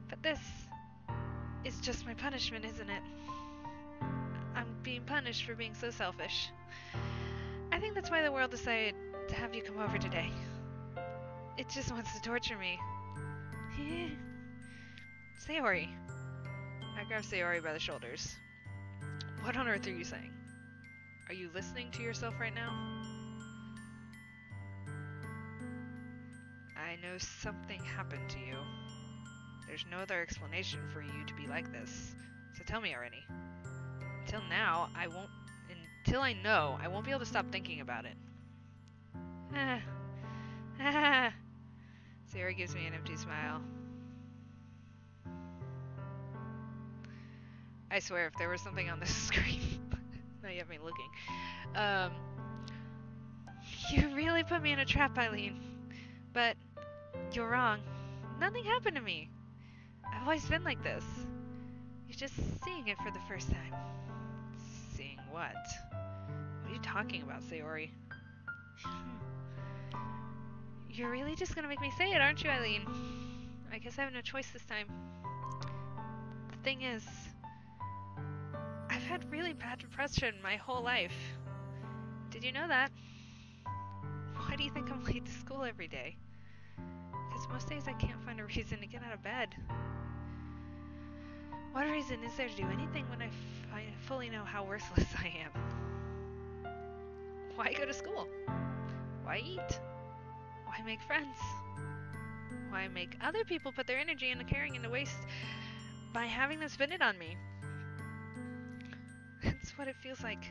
But this is just my punishment, isn't it? I'm being punished for being so selfish. I think that's why the world decided to have you come over today. It just wants to torture me. Sayori. I grab Sayori by the shoulders. What on earth are you saying? Are you listening to yourself right now? I know something happened to you. There's no other explanation for you to be like this. So tell me already. Until now, I won't... Until I know, I won't be able to stop thinking about it. Sayori gives me an empty smile. I swear, if there was something on this screen... Now you have me looking. You really put me in a trap, Eileen. But you're wrong. Nothing happened to me. I've always been like this. You're just seeing it for the first time. Seeing what? What are you talking about, Sayori? You're really just gonna make me say it, aren't you, Eileen? I guess I have no choice this time. The thing is, I've had really bad depression my whole life. Did you know that? Why do you think I'm late to school every day? Because most days I can't find a reason to get out of bed. What reason is there to do anything when I fully know how worthless I am? Why go to school? Why eat? Why make friends? Why make other people put their energy into caring into waste by having them spend it on me? That's what it feels like.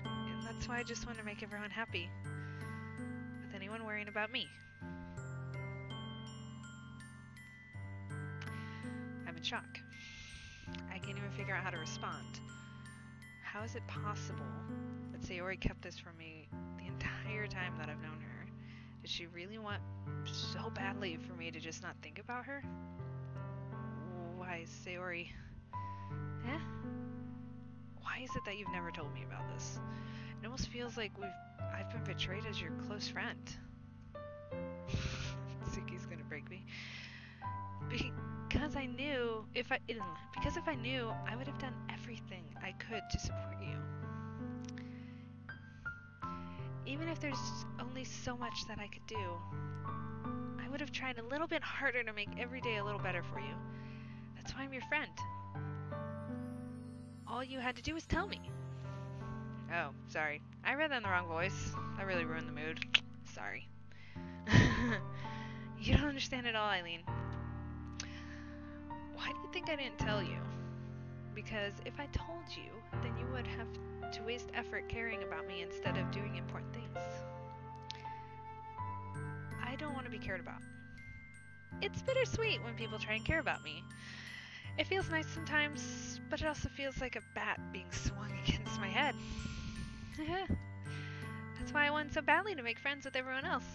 And that's why I just want to make everyone happy. With anyone worrying about me. I'm in shock. I can't even figure out how to respond. How is it possible that Sayori kept this from me the entire time that I've known her? Did she really want so badly for me to just not think about her? Why, Sayori? Eh? Why is it that you've never told me about this? It almost feels like I've been betrayed as your close friend. Suki's gonna break me. Because I knew if I knew, I would have done everything I could to support you. Even if there's only so much that I could do, I would have tried a little bit harder to make every day a little better for you. That's why I'm your friend. All you had to do was tell me. Oh, sorry. I read that in the wrong voice. That really ruined the mood. Sorry. You don't understand at all, Eileen. Why do you think I didn't tell you? Because if I told you, then you would have to waste effort caring about me instead of doing important things. I don't want to be cared about. It's bittersweet when people try and care about me. It feels nice sometimes, but it also feels like a bat being swung against my head. That's why I want so badly to make friends with everyone else.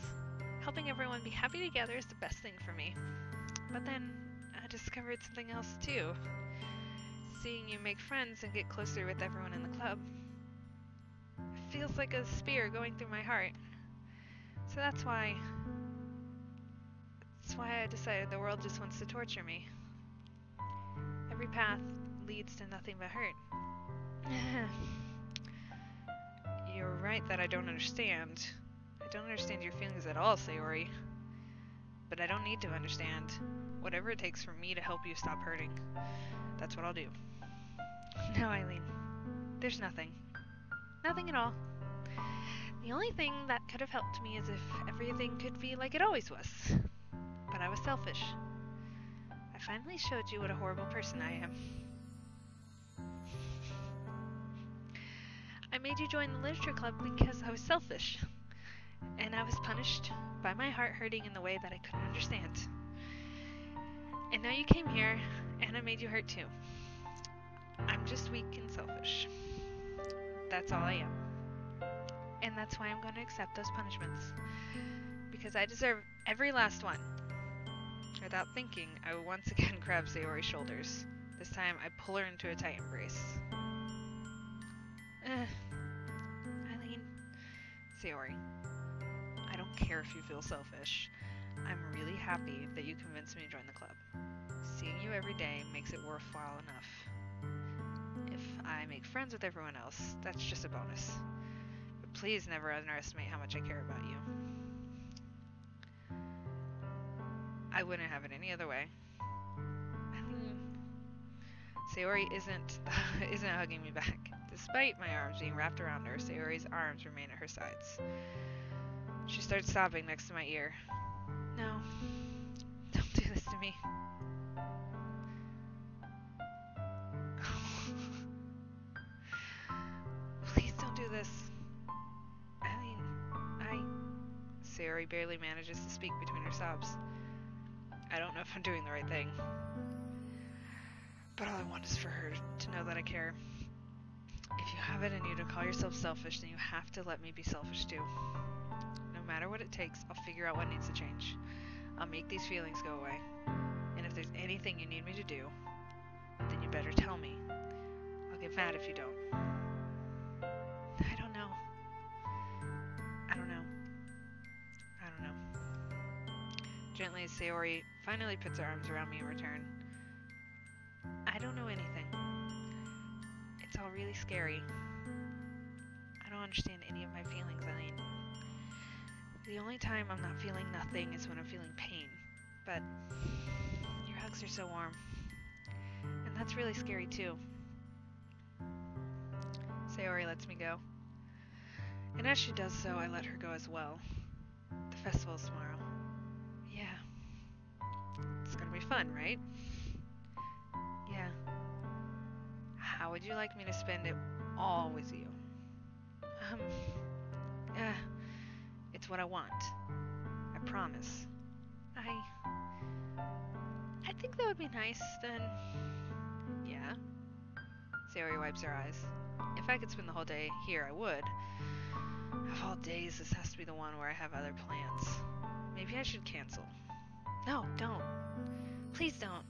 Helping everyone be happy together is the best thing for me. But then I discovered something else too. Seeing you make friends and get closer with everyone in the club. It feels like a spear going through my heart. So that's why I decided the world just wants to torture me. Every path leads to nothing but hurt. You're right that I don't understand. I don't understand your feelings at all, Sayori. But I don't need to understand. Whatever it takes for me to help you stop hurting, that's what I'll do. No, Eileen. There's nothing. Nothing at all. The only thing that could have helped me is if everything could be like it always was. But I was selfish. I finally showed you what a horrible person I am. I made you join the literature club because I was selfish. And I was punished by my heart hurting in the way that I couldn't understand. And now you came here, and I made you hurt too. I'm just weak and selfish. That's all I am. And that's why I'm going to accept those punishments. Because I deserve every last one. Without thinking, I once again grab Sayori's shoulders. This time, I pull her into a tight embrace. Eileen. Sayori. I don't care if you feel selfish. I'm really happy that you convinced me to join the club. Seeing you every day makes it worthwhile enough. If I make friends with everyone else, that's just a bonus. But please never underestimate how much I care about you. I wouldn't have it any other way. Sayori isn't hugging me back. Despite my arms being wrapped around her, Sayori's arms remain at her sides. She starts sobbing next to my ear. No, don't do this to me. this? I mean, Sayori barely manages to speak between her sobs. I don't know if I'm doing the right thing. But all I want is for her to know that I care. If you have it in you to call yourself selfish, then you have to let me be selfish too. No matter what it takes, I'll figure out what needs to change. I'll make these feelings go away. And if there's anything you need me to do, then you better tell me. I'll get mad if you don't. I don't know. Gently, Sayori finally puts her arms around me in return. I don't know anything. It's all really scary. I don't understand any of my feelings, Eileen. The only time I'm not feeling nothing is when I'm feeling pain. But your hugs are so warm. And that's really scary too. Sayori lets me go. And as she does so, I let her go as well. The festival's tomorrow. Yeah. It's gonna be fun, right? Yeah. How would you like me to spend it all with you? It's what I want. I promise. I think that would be nice, then. Yeah. Sayori wipes her eyes. If I could spend the whole day here, I would. Of all days, this has to be the one where I have other plans. Maybe I should cancel. No, don't. Please don't.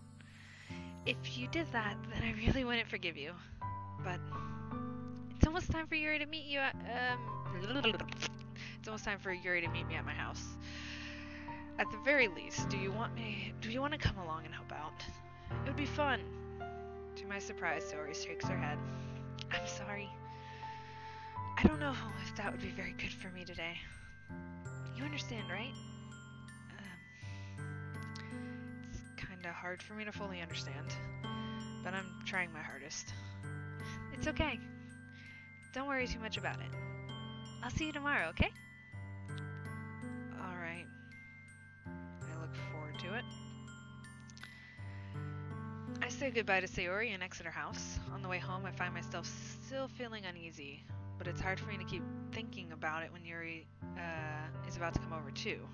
If you did that, then I really wouldn't forgive you. But it's almost time for Yuri to meet you at, It's almost time for Yuri to meet me at my house. At the very least, do you want to come along and help out? It would be fun. To my surprise, Sayori shakes her head. I'm sorry. I don't know if that would be very good for me today. You understand, right? It's kinda hard for me to fully understand, but I'm trying my hardest. It's okay. Don't worry too much about it. I'll see you tomorrow, okay? Alright. I look forward to it. I say goodbye to Sayori and exit her house. On the way home, I find myself still feeling uneasy, but it's hard for me to keep thinking about it when Yuri is about to come over too.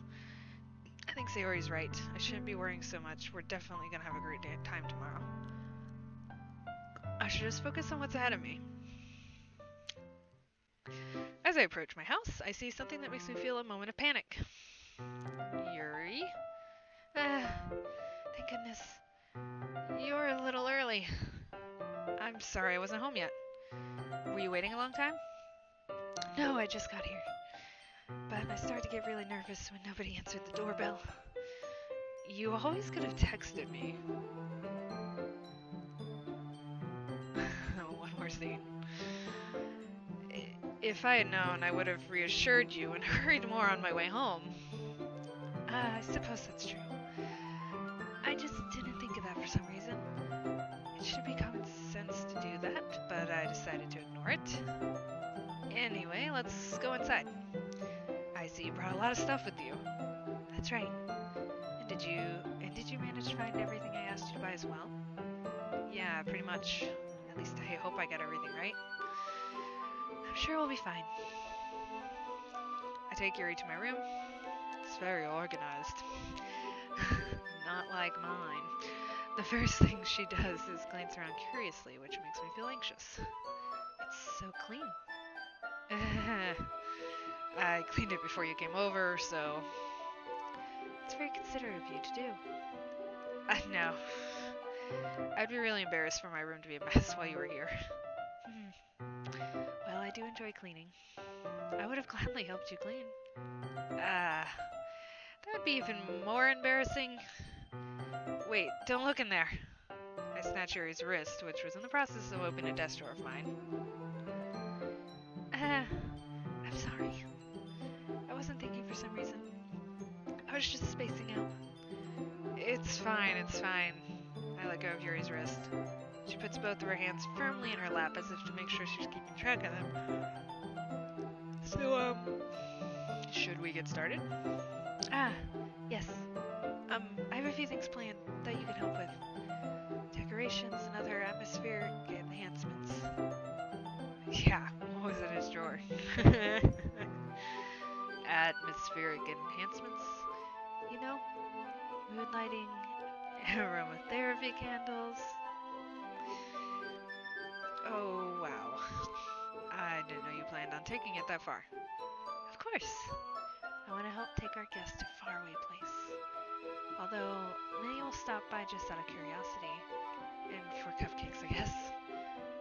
I think Sayori's right. I shouldn't be worrying so much. We're definitely gonna have a great time tomorrow. I should just focus on what's ahead of me. As I approach my house, I see something that makes me feel a moment of panic. Yuri? Thank goodness. You're a little early. I'm sorry I wasn't home yet. Were you waiting a long time? No, I just got here. But I started to get really nervous when nobody answered the doorbell. You always could have texted me. One more scene. If I had known, I would have reassured you and hurried more on my way home. I suppose that's true. I just didn't think of that for some reason. It should be common sense to do that, but I decided to ignore it. Anyway, let's go inside. I see you brought a lot of stuff with you. That's right. And did you manage to find everything I asked you to buy as well? Yeah, pretty much. At least I hope I got everything right. I'm sure we'll be fine. I take Yuri to my room. It's very organized. Not like mine. The first thing she does is glance around curiously, which makes me feel anxious. It's so clean. I cleaned it before you came over, so... It's very considerate of you to do. No. I'd be really embarrassed for my room to be a mess while you were here. Well, I do enjoy cleaning. I would have gladly helped you clean. That would be even more embarrassing. Wait, don't look in there. I snatch Yuri's wrist, which was in the process of opening a desk drawer of mine. I'm sorry. I wasn't thinking for some reason. I was just spacing out. It's fine, it's fine. I let go of Yuri's wrist. She puts both of her hands firmly in her lap as if to make sure she's keeping track of them. So, should we get started? Yes. I have a few things planned that you can help with. Decorations and other atmospheric enhancements. Yeah, what was in his drawer? atmospheric enhancements, you know? Mood lighting, aromatherapy candles. Oh, wow. I didn't know you planned on taking it that far. Of course. I want to help take our guests to a faraway place. Although, many will stop by just out of curiosity. And for cupcakes, I guess.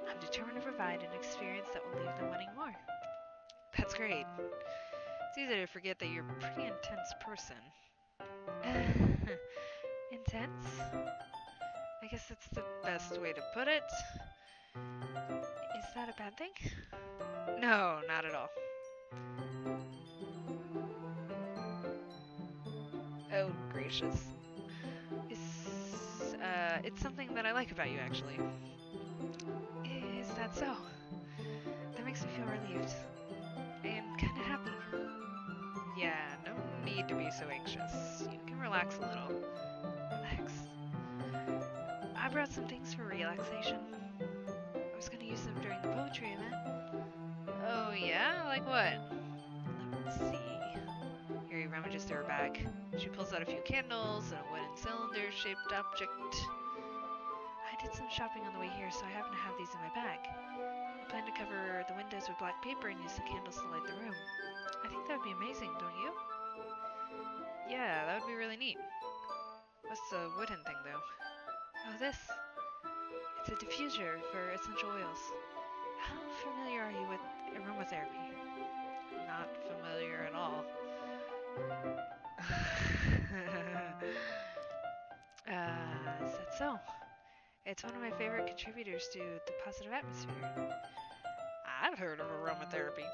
I'm determined to provide an experience that will leave them wanting more. That's great. It's easy to forget that you're a pretty intense person. Intense? I guess that's the best way to put it. Is that a bad thing? No, not at all. Oh, gracious. It's something that I like about you, actually. Is that so? That makes me feel relieved. And kinda happy. Yeah, no need to be so anxious. You can relax a little. Relax. I brought some things for relaxation. I was gonna use them during the poetry event. Oh yeah? Like what? Let's see. Yuri rummages through her bag. She pulls out a few candles and a wooden cylinder-shaped object. I did some shopping on the way here, so I happen to have these in my bag. I plan to cover the windows with black paper and use the candles to light the room. I think that would be amazing, don't you? Yeah, that would be really neat. What's the wooden thing, though? Oh, this. It's a diffuser for essential oils. How familiar are you with aromatherapy? Not familiar at all. Is that so? It's one of my favorite contributors to the positive atmosphere. I've heard of aromatherapy.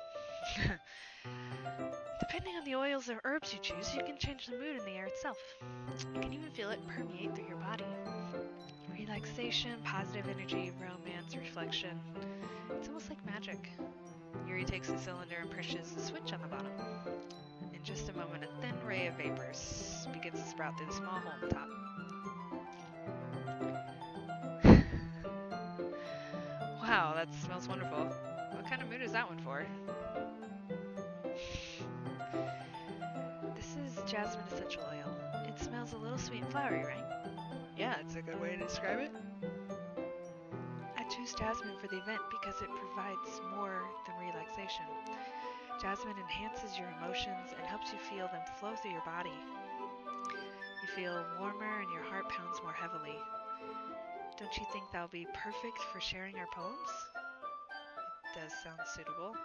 Depending on the oils or herbs you choose, you can change the mood in the air itself. You can even feel it permeate through your body. Relaxation, positive energy, romance, reflection. It's almost like magic. Yuri takes the cylinder and pushes the switch on the bottom. In just a moment, a thin ray of vapors begins to sprout through the small hole on the top. Wow, that smells wonderful. What kind of mood is that one for? This is jasmine essential oil. It smells a little sweet and flowery, right? Yeah, it's a good way to describe it. I choose jasmine for the event because it provides more than relaxation. Jasmine enhances your emotions and helps you feel them flow through your body. You feel warmer and your heart pounds more heavily. Don't you think that would be perfect for sharing our poems? It does sound suitable.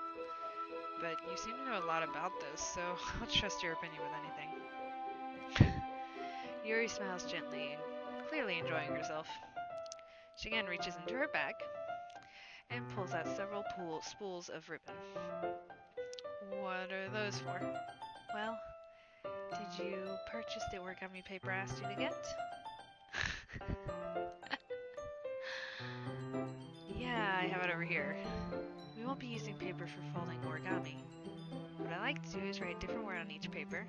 But you seem to know a lot about this, so I'll trust your opinion with anything. Yuri smiles gently, clearly enjoying herself. She again reaches into her bag and pulls out several spools of ribbon. What are those for? Well, did you purchase the origami paper I asked you to get? Yeah, I have it over here. We won't be using paper for folding origami. What I like to do is write a different word on each paper.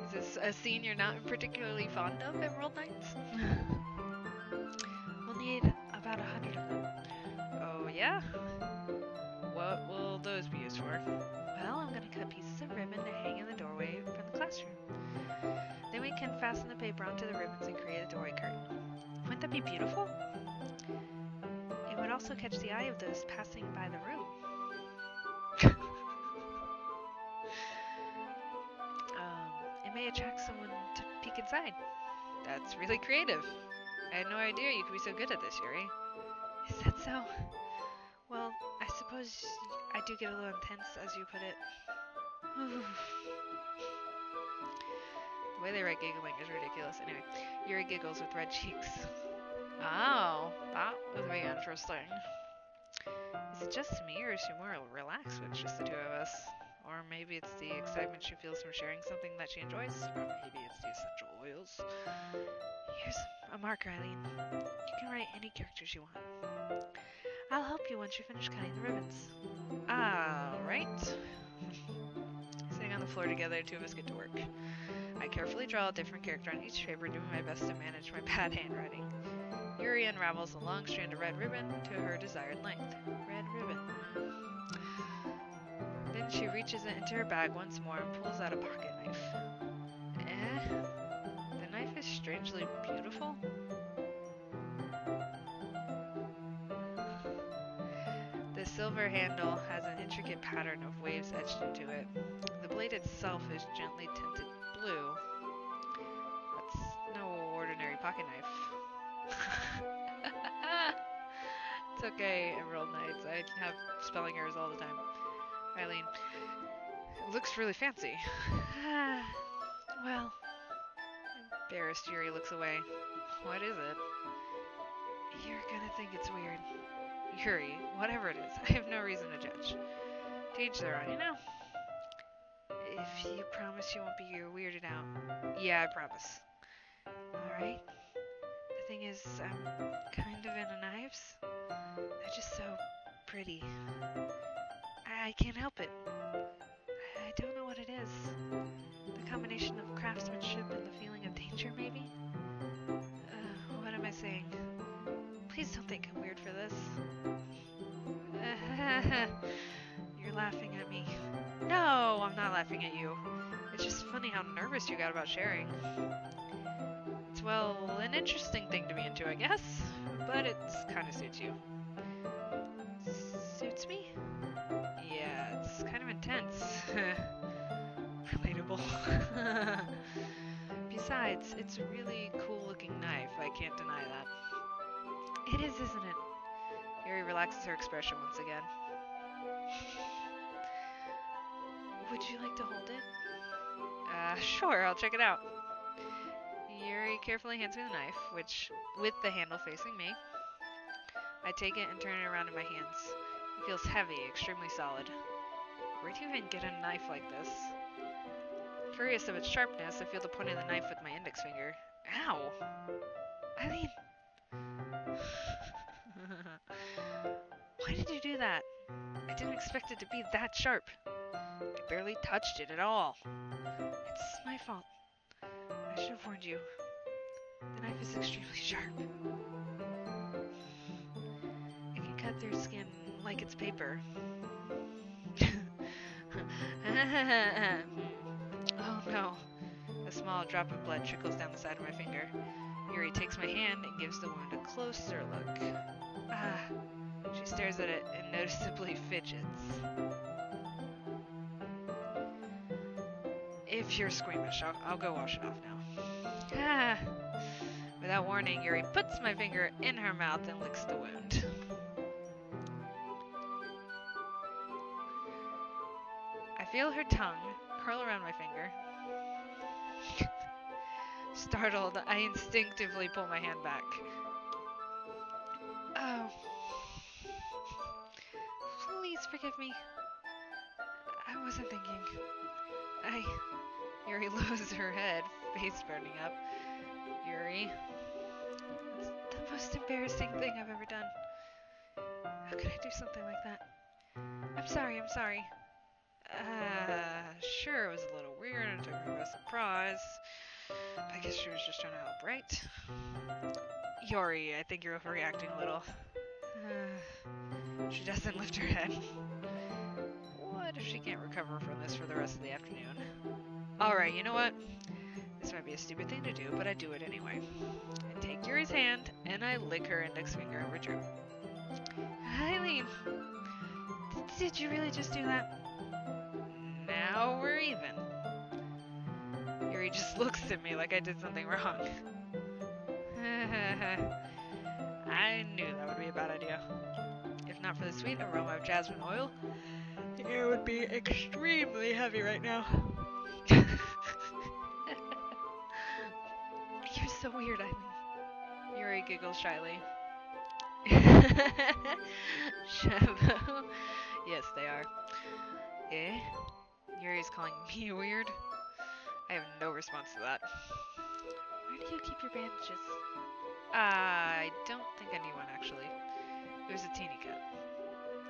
Is this a scene you're not particularly fond of at World Nights? We'll need about 100 of them. Oh yeah? What will those be used for? Well, I'm going to cut pieces of ribbon to hang in the doorway from the classroom. Then we can fasten the paper onto the ribbons and create a doorway curtain. Wouldn't that be beautiful? It would also catch the eye of those passing by the room. It may attract someone to peek inside. That's really creative. I had no idea you could be so good at this, Yuri. Is that so? Well, I suppose I do get a little intense, as you put it. The way they write giggling is ridiculous. Anyway, Yuri giggles with red cheeks. Oh, that was very interesting. Is it just me, or is she more relaxed with just the two of us? Or maybe it's the excitement she feels from sharing something that she enjoys? Or maybe it's the essential oils. Here's a marker, Eileen. You can write any characters you want. I'll help you once you finish cutting the ribbons. Alright. Sitting on the floor together, the two of us get to work. I carefully draw a different character on each paper, doing my best to manage my bad handwriting. Yuri unravels a long strand of red ribbon to her desired length. Red ribbon. Then she reaches into her bag once more and pulls out a pocket knife. The knife is strangely beautiful. The silver handle has an intricate pattern of waves etched into it. The blade itself is gently tinted blue. That's no ordinary pocket knife. It's okay, Emerald Knights. I have spelling errors all the time. Eileen, it looks really fancy. Well, embarrassed, Yuri looks away. What is it? You're gonna think it's weird. Yuri, whatever it is, I have no reason to judge. To each their own, you know? If you promise you won't be weirded out. Yeah, I promise. Alright. The thing is, I'm kind of into knives. They're just so pretty. I can't help it. I don't know what it is. The combination of craftsmanship and the feeling of danger, maybe? What am I saying? Please don't think I'm weird for this. You're laughing at me. No, I'm not laughing at you. It's just funny how nervous you got about sharing. It's, well, an interesting thing to be into, I guess. But it kind of suits you. Suits me? Yeah, it's kind of intense. Relatable. Besides, it's a really cool-looking knife. I can't deny that. It is, isn't it? Yuri relaxes her expression once again. Would you like to hold it? Sure, I'll check it out. Yuri carefully hands me the knife, which, with the handle facing me, I take it and turn it around in my hands. It feels heavy, extremely solid. Where do you even get a knife like this? Curious of its sharpness, I feel the point of the knife with my index finger. Ow! Eileen! Why did you do that? I didn't expect it to be that sharp. I barely touched it at all. It's my fault. I should have warned you. The knife is extremely sharp. It can cut through skin like it's paper. Oh no. A small drop of blood trickles down the side of my finger. Yuri takes my hand and gives the wound a closer look. She stares at it and noticeably fidgets. If you're squeamish, I'll go wash it off now. Without warning, Yuri puts my finger in her mouth and licks the wound. I feel her tongue curl around my finger. Startled, I instinctively pull my hand back. Oh. Please forgive me. I wasn't thinking. Yuri lowers her head, face burning up. Yuri, it's the most embarrassing thing I've ever done. How could I do something like that? I'm sorry. Sure, it was a little weird and took me by surprise. I guess she was just trying to help, right? Yuri, I think you're overreacting a little. She doesn't lift her head. What if she can't recover from this for the rest of the afternoon? Alright, you know what? This might be a stupid thing to do, but I do it anyway. I take Yuri's hand, and I lick her index finger in return. Eileen! Did you really just do that? Now we're even. Yuri just looks at me like I did something wrong. I knew that would be a bad idea. If not for the sweet aroma of jasmine oil, the air would be extremely heavy right now. You're so weird, Eileen. Yuri giggles shyly. Shabu? Yes, they are. Eh? Yuri's calling me weird? I have no response to that. Where do you keep your bandages? I don't think I need one, actually. It was a teeny cut.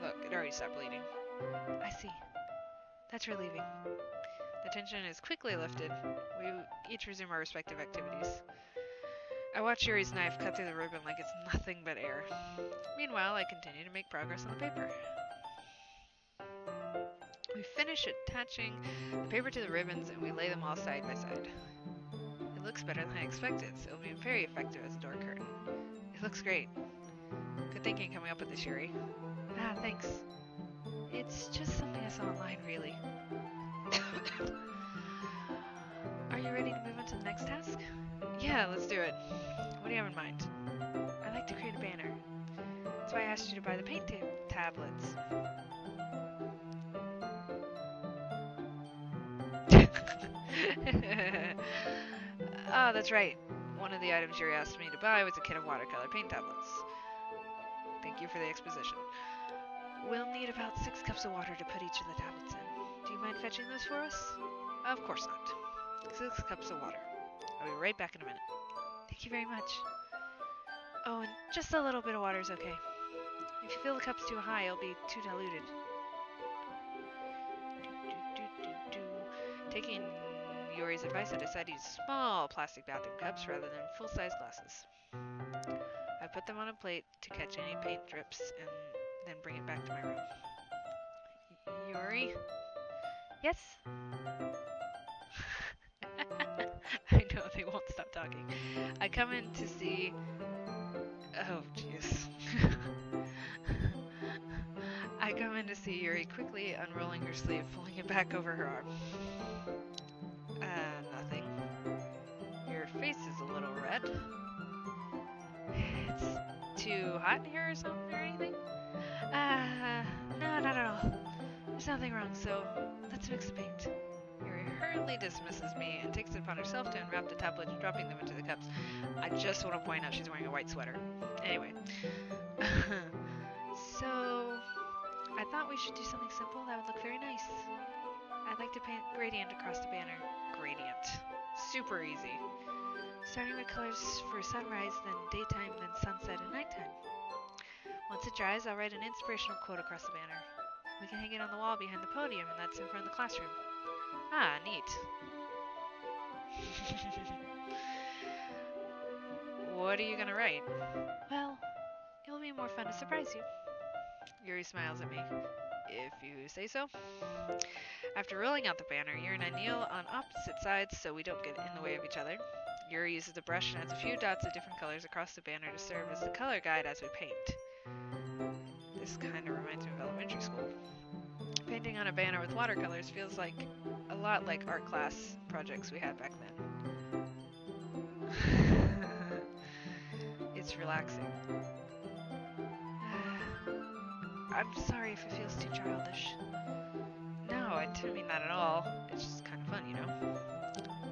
Look, it already stopped bleeding. I see. That's relieving. The tension is quickly lifted. We each resume our respective activities. I watch Yuri's knife cut through the ribbon like it's nothing but air. Meanwhile, I continue to make progress on the paper. We finish attaching the paper to the ribbons and we lay them all side by side. It looks better than I expected, so it'll be very effective as a door curtain. It looks great. Good thinking coming up with this, Yuri. Ah, thanks. It's just something I saw online, really. Are you ready to move on to the next task? Yeah, let's do it. What do you have in mind? I'd like to create a banner. That's why I asked you to buy the paint tablets. Ah, that's right. One of the items Yuri asked me to buy was a kit of watercolor paint tablets. Thank you for the exposition. We'll need about 6 cups of water to put each of the tablets in. Do you mind fetching those for us? Of course not. 6 cups of water. I'll be right back in a minute. Thank you very much. Oh, and just a little bit of water is okay. If you feel the cup's too high, it'll be too diluted. Taking Yuri's advice, I decided to use small plastic bathroom cups rather than full-size glasses. I put them on a plate to catch any paint drips and then bring it back to my room. Yuri? Yes? I know, they won't stop talking. I come in to see... Oh, jeez. I come in to see Yuri quickly unrolling her sleeve, pulling it back over her arm. Nothing. Your face is a little red. It's too hot in here or something or anything? No, not at all. There's nothing wrong, so let's mix the paint. Yuri hurriedly dismisses me and takes it upon herself to unwrap the tablets, dropping them into the cups. I just want to point out she's wearing a white sweater. Anyway. So, I thought we should do something simple that would look very nice. I'd like to paint gradient across the banner. Gradient. Super easy. Starting with colors for sunrise, then daytime, then sunset and nighttime. Once it dries, I'll write an inspirational quote across the banner. We can hang it on the wall behind the podium, and that's in front of the classroom. Ah, neat. What are you gonna write? Well, it'll be more fun to surprise you. Yuri smiles at me. If you say so. After rolling out the banner, Yuri and I kneel on opposite sides so we don't get in the way of each other. Yuri uses a brush and adds a few dots of different colors across the banner to serve as the color guide as we paint. This kind of reminds me of elementary school. Painting on a banner with watercolors feels like a lot like art class projects we had back then. It's relaxing. I'm sorry if it feels too childish. No, I didn't mean that at all. It's just kind of fun, you know?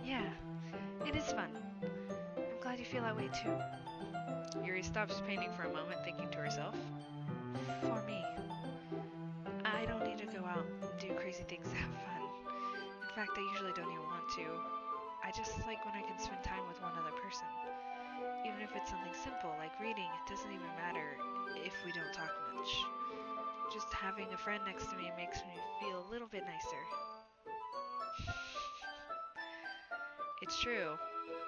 Yeah, it is fun. I'm glad you feel that way too. Yuri stops painting for a moment, thinking to herself. For me, I don't need to go out and do crazy things to have fun. In fact, I usually don't even want to. I just like when I can spend time with one other person. Even if it's something simple like reading, it doesn't even matter if we don't talk much. Just having a friend next to me makes me feel a little bit nicer. It's true.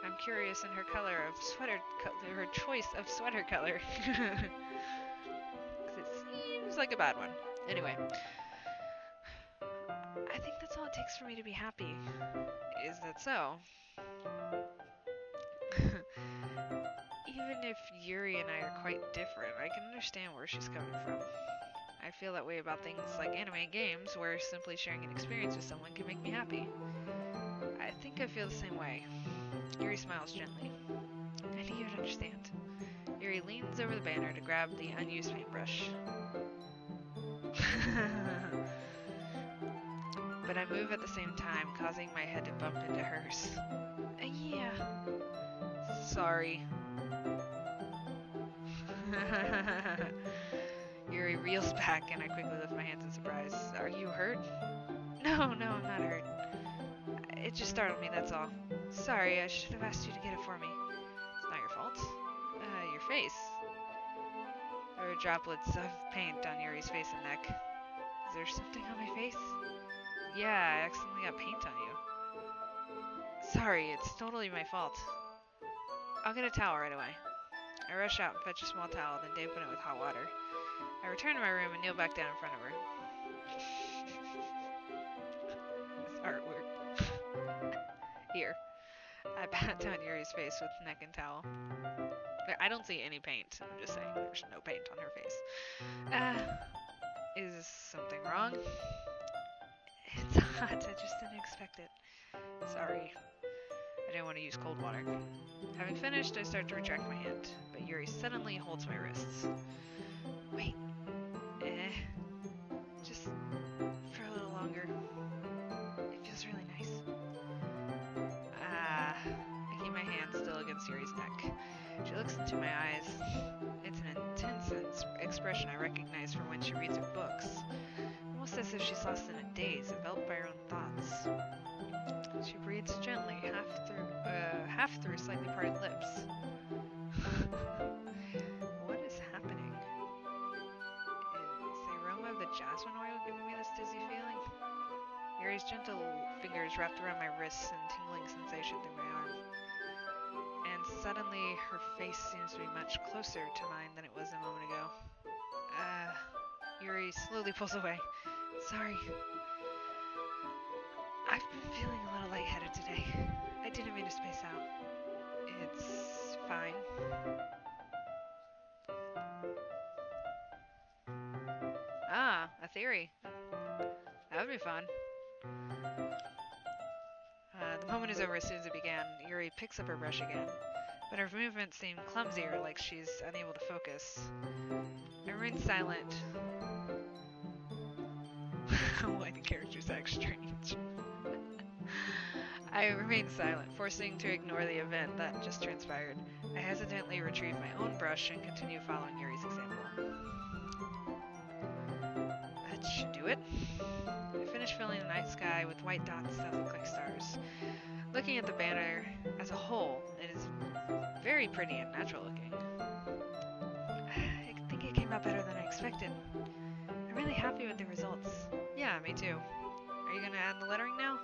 I'm curious in her color of sweater, her choice of sweater color. 'Cause it seems like a bad one. Anyway. I think that's all it takes for me to be happy. Is that so? Even if Yuri and I are quite different, I can understand where she's coming from. I feel that way about things like anime and games, where simply sharing an experience with someone can make me happy. I think I feel the same way. Yuri smiles gently. I knew you'd understand. Yuri leans over the banner to grab the unused paintbrush. But I move at the same time, causing my head to bump into hers. Yeah. Sorry. Yuri reels back and I quickly lift my hands in surprise. Are you hurt? No, I'm not hurt. It just startled me, that's all. Sorry, I should have asked you to get it for me. It's not your fault. Your face. There are droplets of paint on Yuri's face and neck. Is there something on my face? Yeah, I accidentally got paint on you. Sorry, it's totally my fault. I'll get a towel right away. I rush out and fetch a small towel, then dampen it with hot water. I return to my room and kneel back down in front of her. Here. I pat down Yuri's face with neck and towel. I don't see any paint. I'm just saying there's no paint on her face. Is something wrong? It's hot. I just didn't expect it. Sorry. I didn't want to use cold water. Having finished, I start to retract my hand, but Yuri suddenly holds my wrists. Wait. Just for a little longer. It feels really nice. I keep my hand still against Yuri's neck. She looks into my eyes. It's an intense expression I recognize from when she reads her books. Almost as if she's lost in a daze, enveloped by her own thoughts. She breathes gently, half through slightly parted lips. What is happening? Is the aroma of the jasmine oil giving me this dizzy feeling? Yuri's gentle fingers wrapped around my wrists and tingling sensation through my arm. And suddenly, her face seems to be much closer to mine than it was a moment ago. Yuri slowly pulls away. Sorry. I've been feeling a little lightheaded today. I didn't mean to space out. It's fine. Ah, a theory. That would be fun. The moment is over as soon as it began. Yuri picks up her brush again, but her movements seem clumsier, like she's unable to focus. I remain silent. Why the characters act strange. I remain silent, forcing to ignore the event that just transpired. I hesitantly retrieve my own brush and continue following Yuri's example. That should do it. I finish filling the night sky with white dots that look like stars. Looking at the banner as a whole, it is very pretty and natural looking. I think it came out better than I expected. I'm really happy with the results. Yeah, me too. Are you gonna add the lettering now?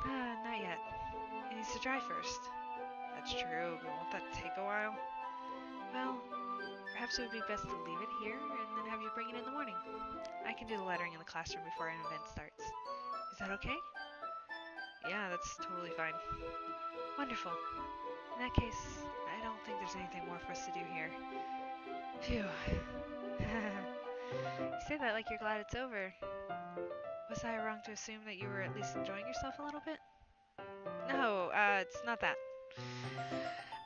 Not yet. It needs to dry first. That's true, but won't that take a while? Well, perhaps it would be best to leave it here and then have you bring it in the morning. I can do the lettering in the classroom before an event starts. Is that okay? Yeah, that's totally fine. Wonderful. In that case, I don't think there's anything more for us to do here. Phew. You say that like you're glad it's over. Was I wrong to assume that you were at least enjoying yourself a little bit? No, it's not that.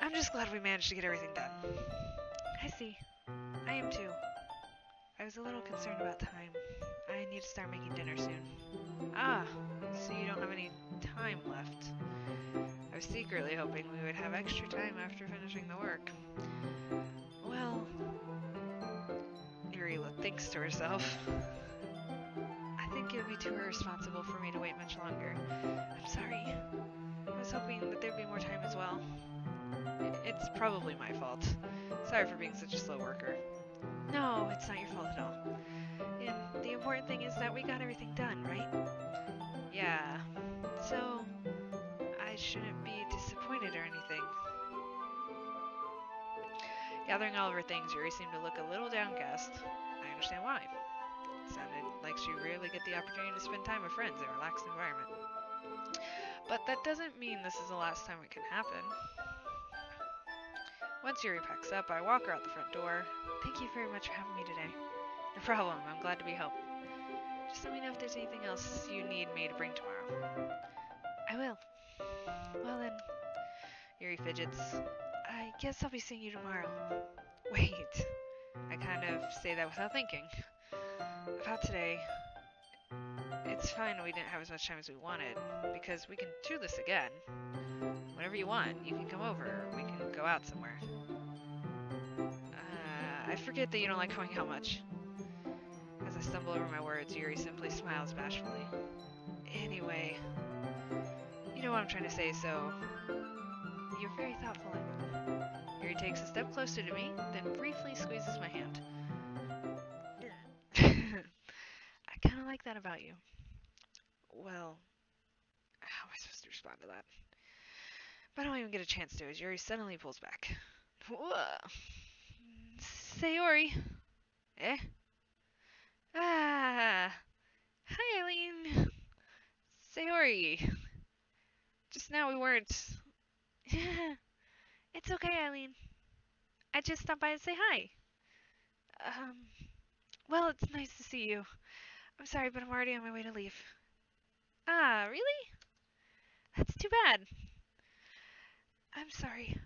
I'm just glad we managed to get everything done. I see. I am too. I was a little concerned about time. I need to start making dinner soon. Ah, so you don't have any time left. I was secretly hoping we would have extra time after finishing the work. Well, Yuri thinks to herself. I think it would be too irresponsible for me to wait much longer. I'm sorry. I was hoping that there'd be more time as well. It's probably my fault. Sorry for being such a slow worker. No, it's not your fault at all. And the important thing is that we got everything done, right? Yeah. So, I shouldn't be disappointed or anything. Gathering all of her things, Yuri seemed to look a little downcast. I understand why. It sounded like she rarely get the opportunity to spend time with friends in a relaxed environment. But that doesn't mean this is the last time it can happen. Once Yuri packs up, I walk her out the front door. Thank you very much for having me today. No problem, I'm glad to be helped. Just let me know if there's anything else you need me to bring tomorrow. I will. Well then, Yuri fidgets. I guess I'll be seeing you tomorrow. Wait, I kind of say that without thinking. About today, it's fine we didn't have as much time as we wanted, because we can do this again. Whenever you want, you can come over, or we can go out somewhere. I forget that you don't like going out much. As I stumble over my words, Yuri simply smiles bashfully. Anyway, you know what I'm trying to say, so you're very thoughtful of me. Yuri takes a step closer to me, then briefly squeezes my hand. I kind of like that about you. Well, how am I supposed to respond to that? But I don't even get a chance to, as Yuri suddenly pulls back. Whoa. Sayori. Eh? Ah. Hi, Eileen. Sayori. Just now we weren't. It's okay, Eileen. I just stopped by to say hi. Um, well, it's nice to see you. I'm sorry, but I'm already on my way to leave. Ah, really? That's too bad. I'm sorry.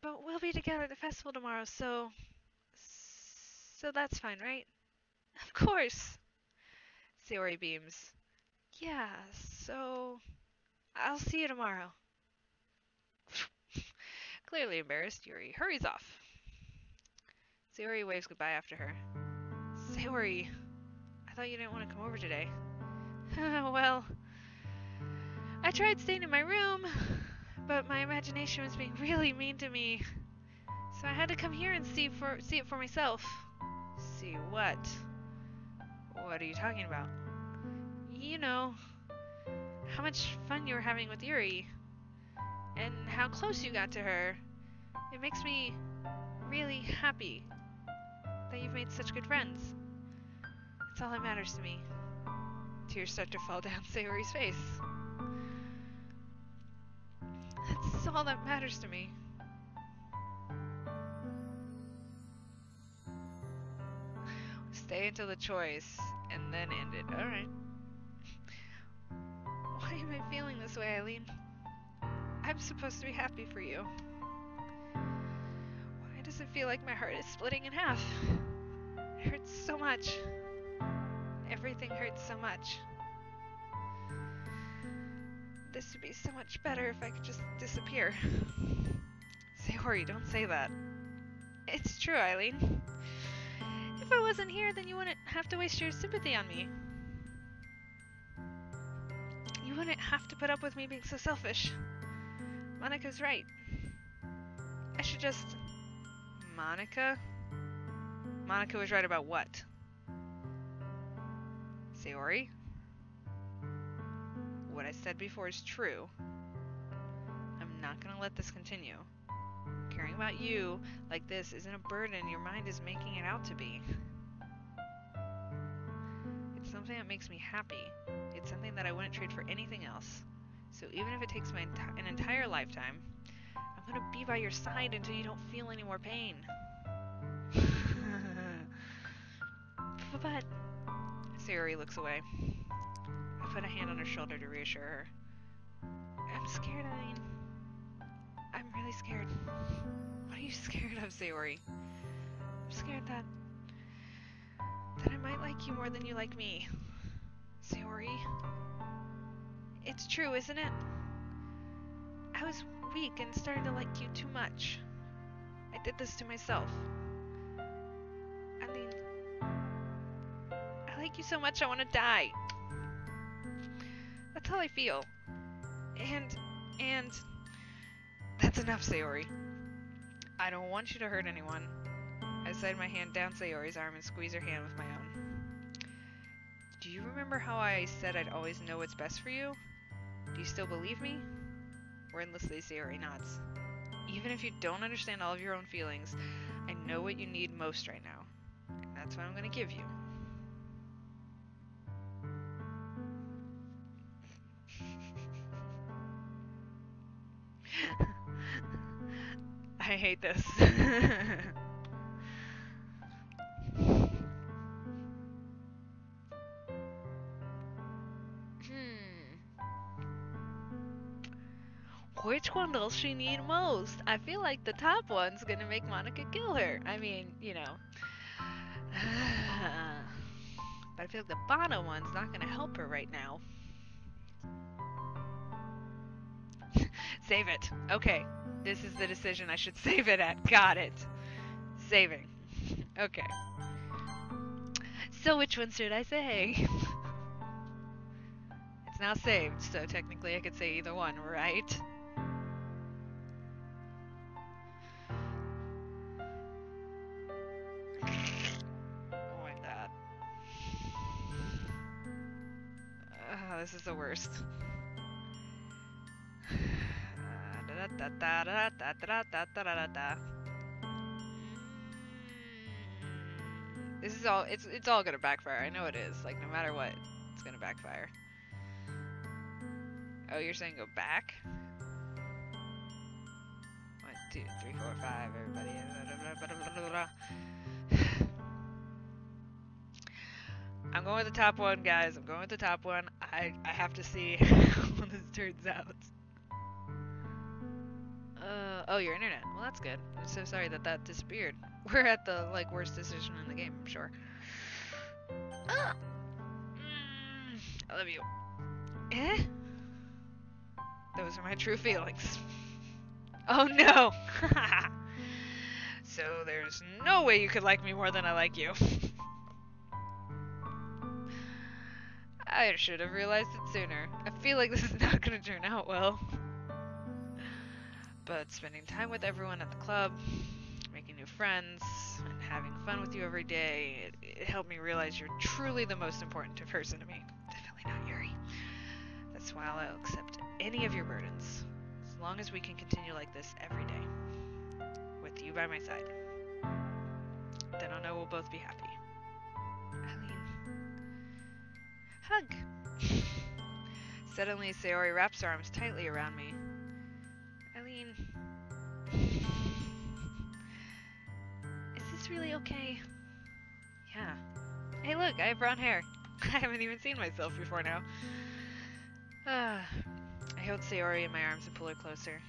But we'll be together at the festival tomorrow, so... So that's fine, right? Of course. Sayori beams. Yeah, so... I'll see you tomorrow. Clearly embarrassed, Yuri hurries off. Sayori waves goodbye after her. Sayori, I thought you didn't want to come over today. Well, I tried staying in my room, but my imagination was being really mean to me. So I had to come here and see it for myself. See what? What are you talking about? You know, how much fun you were having with Yuri, and how close you got to her. It makes me really happy that you've made such good friends. It's all that matters to me. Tears start to fall down Sayori's face. That's all that matters to me. Stay until the choice, and then end it. Alright. Why am I feeling this way, Eileen? I'm supposed to be happy for you. Why does it feel like my heart is splitting in half? It hurts so much. Everything hurts so much. This would be so much better if I could just disappear. Sayori, don't say that. It's true, Eileen. If I wasn't here, then you wouldn't have to waste your sympathy on me. You wouldn't have to put up with me being so selfish. Monika's right. I should just... Monika? Monika was right about what? Sayori? What I said before is true. I'm not gonna let this continue. Caring about you like this isn't a burden your mind is making it out to be. It's something that makes me happy. It's something that I wouldn't trade for anything else. So even if it takes my an entire lifetime, I'm gonna be by your side until you don't feel any more pain. But... Sayori looks away. I put a hand on her shoulder to reassure her. I'm scared, Eileen. I'm really scared. What are you scared of, Sayori? I'm scared that I might like you more than you like me. Sayori? It's true, isn't it? I was weak and started to like you too much. I did this to myself. Eileen, I like you so much I want to die. That's how I feel. And... That's enough, Sayori. I don't want you to hurt anyone. I slide my hand down Sayori's arm and squeeze her hand with my own. Do you remember how I said I'd always know what's best for you? Do you still believe me? Wordlessly, Sayori nods. Even if you don't understand all of your own feelings, I know what you need most right now. And that's what I'm gonna give you. I hate this. Which one does she need most? I feel like the top one's gonna make Monika kill her. I mean, you know. But I feel like the bottom one's not gonna help her right now. Save it. Okay. This is the decision I should save it at. Got it. Saving. Okay. So which one should I say? It's now saved, so technically I could say either one, right? Oh my god. This is the worst. This is all, it's all gonna backfire. I know it is. Like, no matter what, it's gonna backfire. Oh, you're saying go back? 1, 2, 3, 4, 5, everybody. I'm going with the top one, guys. I'm going with the top one. I have to see how this turns out. Oh, your internet. Well, that's good. I'm so sorry that that disappeared. We're at the, like, worst decision in the game, I'm sure. Ah! I love you. Eh? Those are my true feelings. Oh, no! So there's no way you could like me more than I like you. I should have realized it sooner. I feel like this is not going to turn out well. But spending time with everyone at the club, making new friends, and having fun with you every day, it helped me realize you're truly the most important person to me. Definitely not Yuri. That's why I'll accept any of your burdens, as long as we can continue like this every day, with you by my side. Then I'll know we'll both be happy. Eileen. Hug! Suddenly, Sayori wraps her arms tightly around me. Eileen. Is this really okay? Yeah. Hey look, I have brown hair. I haven't even seen myself before now. I hold Sayori in my arms and pull her closer.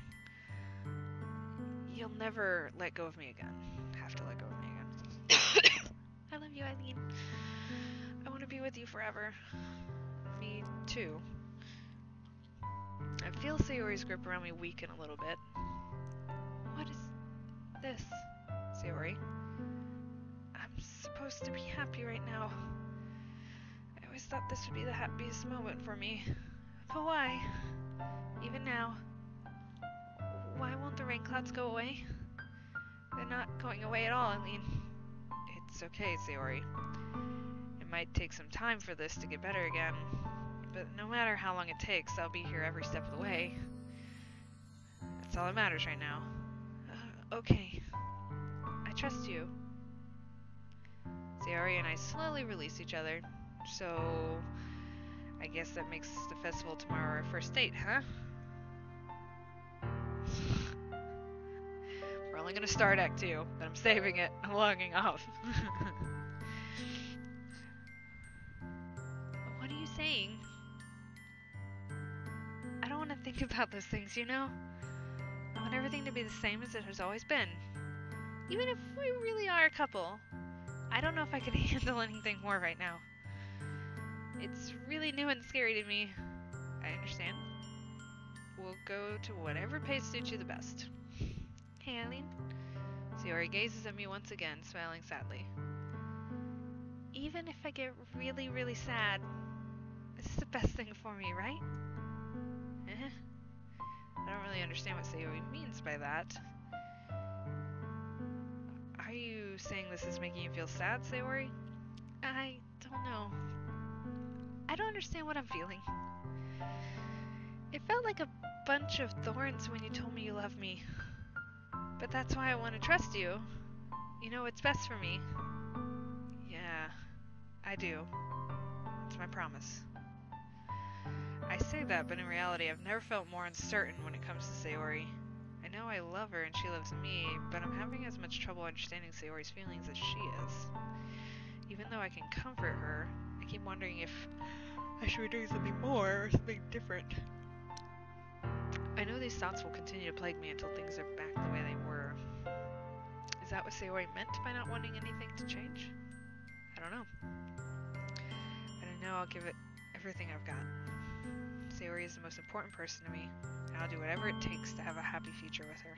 You'll never let go of me again. Have to let go of me again. I love you, Eileen. I want to be with you forever. Me too. I feel Sayori's grip around me weaken a little bit. What is this, Sayori? I'm supposed to be happy right now. I always thought this would be the happiest moment for me. But why? Even now. Why won't the rain clouds go away? They're not going away at all, Eileen. It's okay, Sayori. It might take some time for this to get better again. But no matter how long it takes, I'll be here every step of the way. That's all that matters right now. Okay. I trust you. Sayori and I slowly release each other. So, I guess that makes the festival tomorrow our first date, huh? We're only gonna start Act 2, but I'm saving it. I'm logging off. What are you saying? I don't want to think about those things, you know? I want everything to be the same as it has always been. Even if we really are a couple, I don't know if I could handle anything more right now. It's really new and scary to me. I understand. We'll go to whatever pace suits you the best. Hey, Eileen. Sayori gazes at me once again, smiling sadly. Even if I get really, really sad, this is the best thing for me, right? I don't really understand what Sayori means by that. Are you saying this is making you feel sad, Sayori? I don't know. I don't understand what I'm feeling. It felt like a bunch of thorns when you told me you love me. But that's why I want to trust you. You know what's best for me. Yeah, I do. It's my promise. I say that, but in reality, I've never felt more uncertain when it comes to Sayori. I know I love her and she loves me, but I'm having as much trouble understanding Sayori's feelings as she is. Even though I can comfort her, I keep wondering if I should be doing something more or something different. I know these thoughts will continue to plague me until things are back the way they were. Is that what Sayori meant by not wanting anything to change? I don't know. But I know I'll give it everything I've got. Sayori is the most important person to me, and I'll do whatever it takes to have a happy future with her.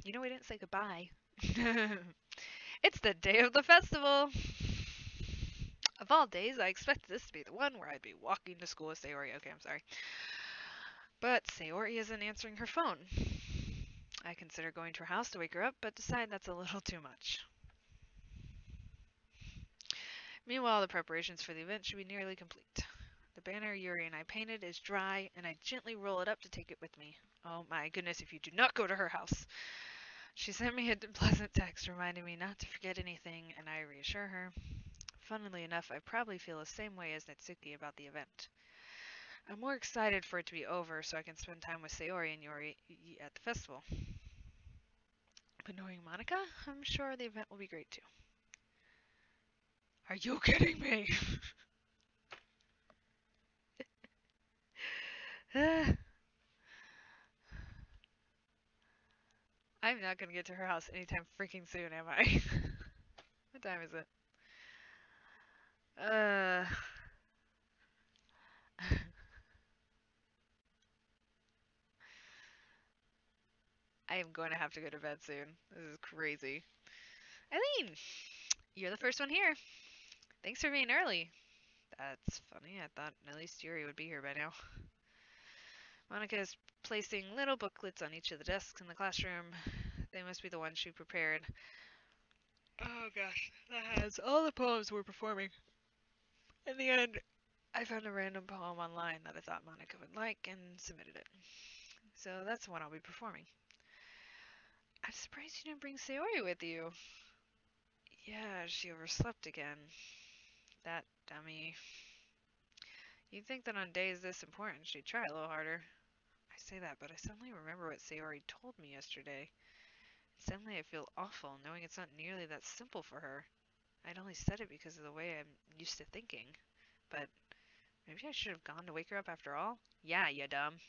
You know, we didn't say goodbye. It's the day of the festival! Of all days, I expected this to be the one where I'd be walking to school with Sayori. Okay, I'm sorry. But Sayori isn't answering her phone. I consider going to her house to wake her up, but decide that's a little too much. Meanwhile, the preparations for the event should be nearly complete. The banner Yuri and I painted is dry, and I gently roll it up to take it with me. Oh my goodness, if you do not go to her house. She sent me a pleasant text reminding me not to forget anything, and I reassure her. funnily enough, I probably feel the same way as Natsuki about the event. I'm more excited for it to be over so I can spend time with Sayori and Yori at the festival. But knowing Monica, I'm sure the event will be great too. Are you kidding me? I'm not gonna get to her house anytime freaking soon, am I? What time is it? I am going to have to go to bed soon. This is crazy. Eileen, you're the first one here. Thanks for being early. That's funny. I thought at least Yuri would be here by now. Monica is placing little booklets on each of the desks in the classroom. They must be the ones she prepared. Oh gosh, that has all the poems we're performing. In the end, I found a random poem online that I thought Monica would like and submitted it. So that's the one I'll be performing. I'm surprised you didn't bring Sayori with you. Yeah, she overslept again. That dummy. You'd think that on days this important she'd try a little harder. I say that, but I suddenly remember what Sayori told me yesterday. Suddenly I feel awful, knowing it's not nearly that simple for her. I'd only said it because of the way I'm used to thinking. But maybe I should have gone to wake her up after all? Yeah, you dumb.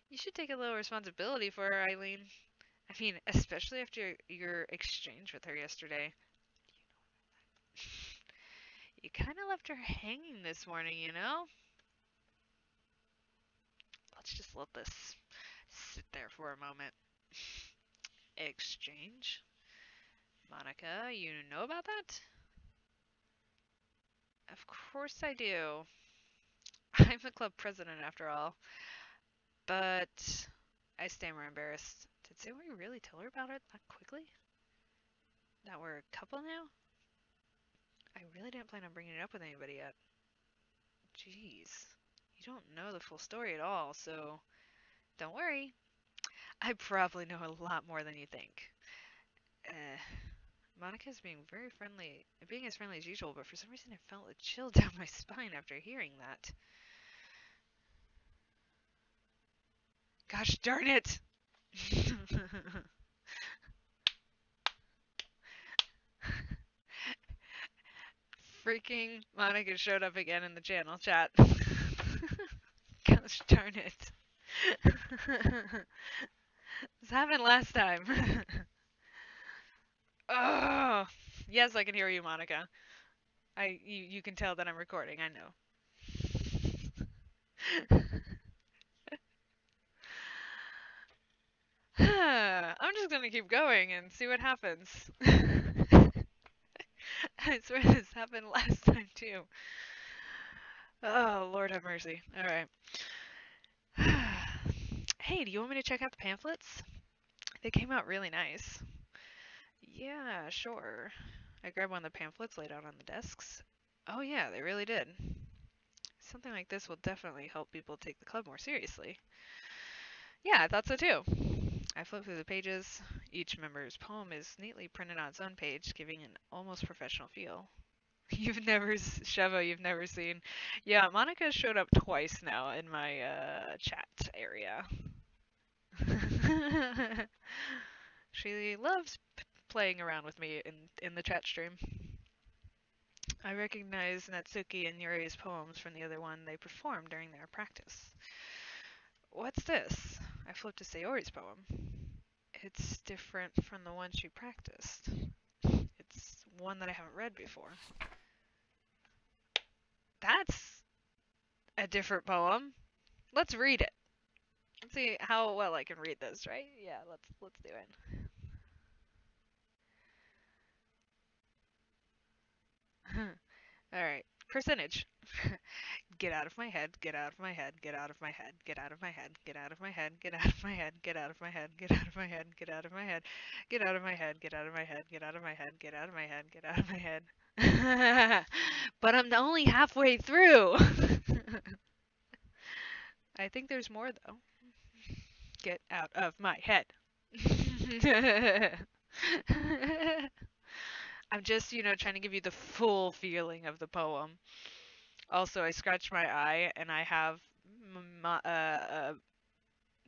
You should take a little responsibility for her, Eileen. I mean, especially after your exchange with her yesterday. You kind of left her hanging this morning, you know? Let's just let this sit there for a moment. Exchange? Monica, you know about that? Of course I do. I'm the club president after all. But I stammer embarrassed. Did Sayori really tell her about it that quickly? That we're a couple now? I really didn't plan on bringing it up with anybody yet. Jeez. You don't know the full story at all, so don't worry. I probably know a lot more than you think. Uh, Monica's being as friendly as usual, but for some reason I felt a chill down my spine after hearing that. Gosh darn it! Freaking Monica showed up again in the channel chat. Gosh darn it. This happened last time. Oh, yes, I can hear you, Monica. You can tell that I'm recording. I know. I'm just gonna keep going and see what happens. I swear this happened last time too. Oh, Lord have mercy. Alright. Hey, do you want me to check out the pamphlets? They came out really nice. Yeah, sure. I grabbed one of the pamphlets laid out on the desks. Oh yeah, they really did. Something like this will definitely help people take the club more seriously. Yeah, I thought so too. I flipped through the pages. Each member's poem is neatly printed on its own page, giving an almost professional feel. Sheva, you've never seen. Yeah, Monica showed up twice now in my chat area. She loves playing around with me in the chat stream. I recognize Natsuki and Yuri's poems from the other one they performed during their practice. What's this? I flipped to Sayori's poem. It's different from the one she practiced. It's one that I haven't read before. That's a different poem. Let's read it. Let's see how well I can read this, right? Yeah, let's do it. Alright. Percentage. Get out of my head, get out of my head, get out of my head, get out of my head, get out of my head, get out of my head, get out of my head, get out of my head, get out of my head, get out of my head, get out of my head, get out of my head, get out of my head, get out of my head. But I'm only halfway through. I think there's more though. Get out of my head. I'm just, trying to give you the full feeling of the poem. Also, I scratched my eye and I have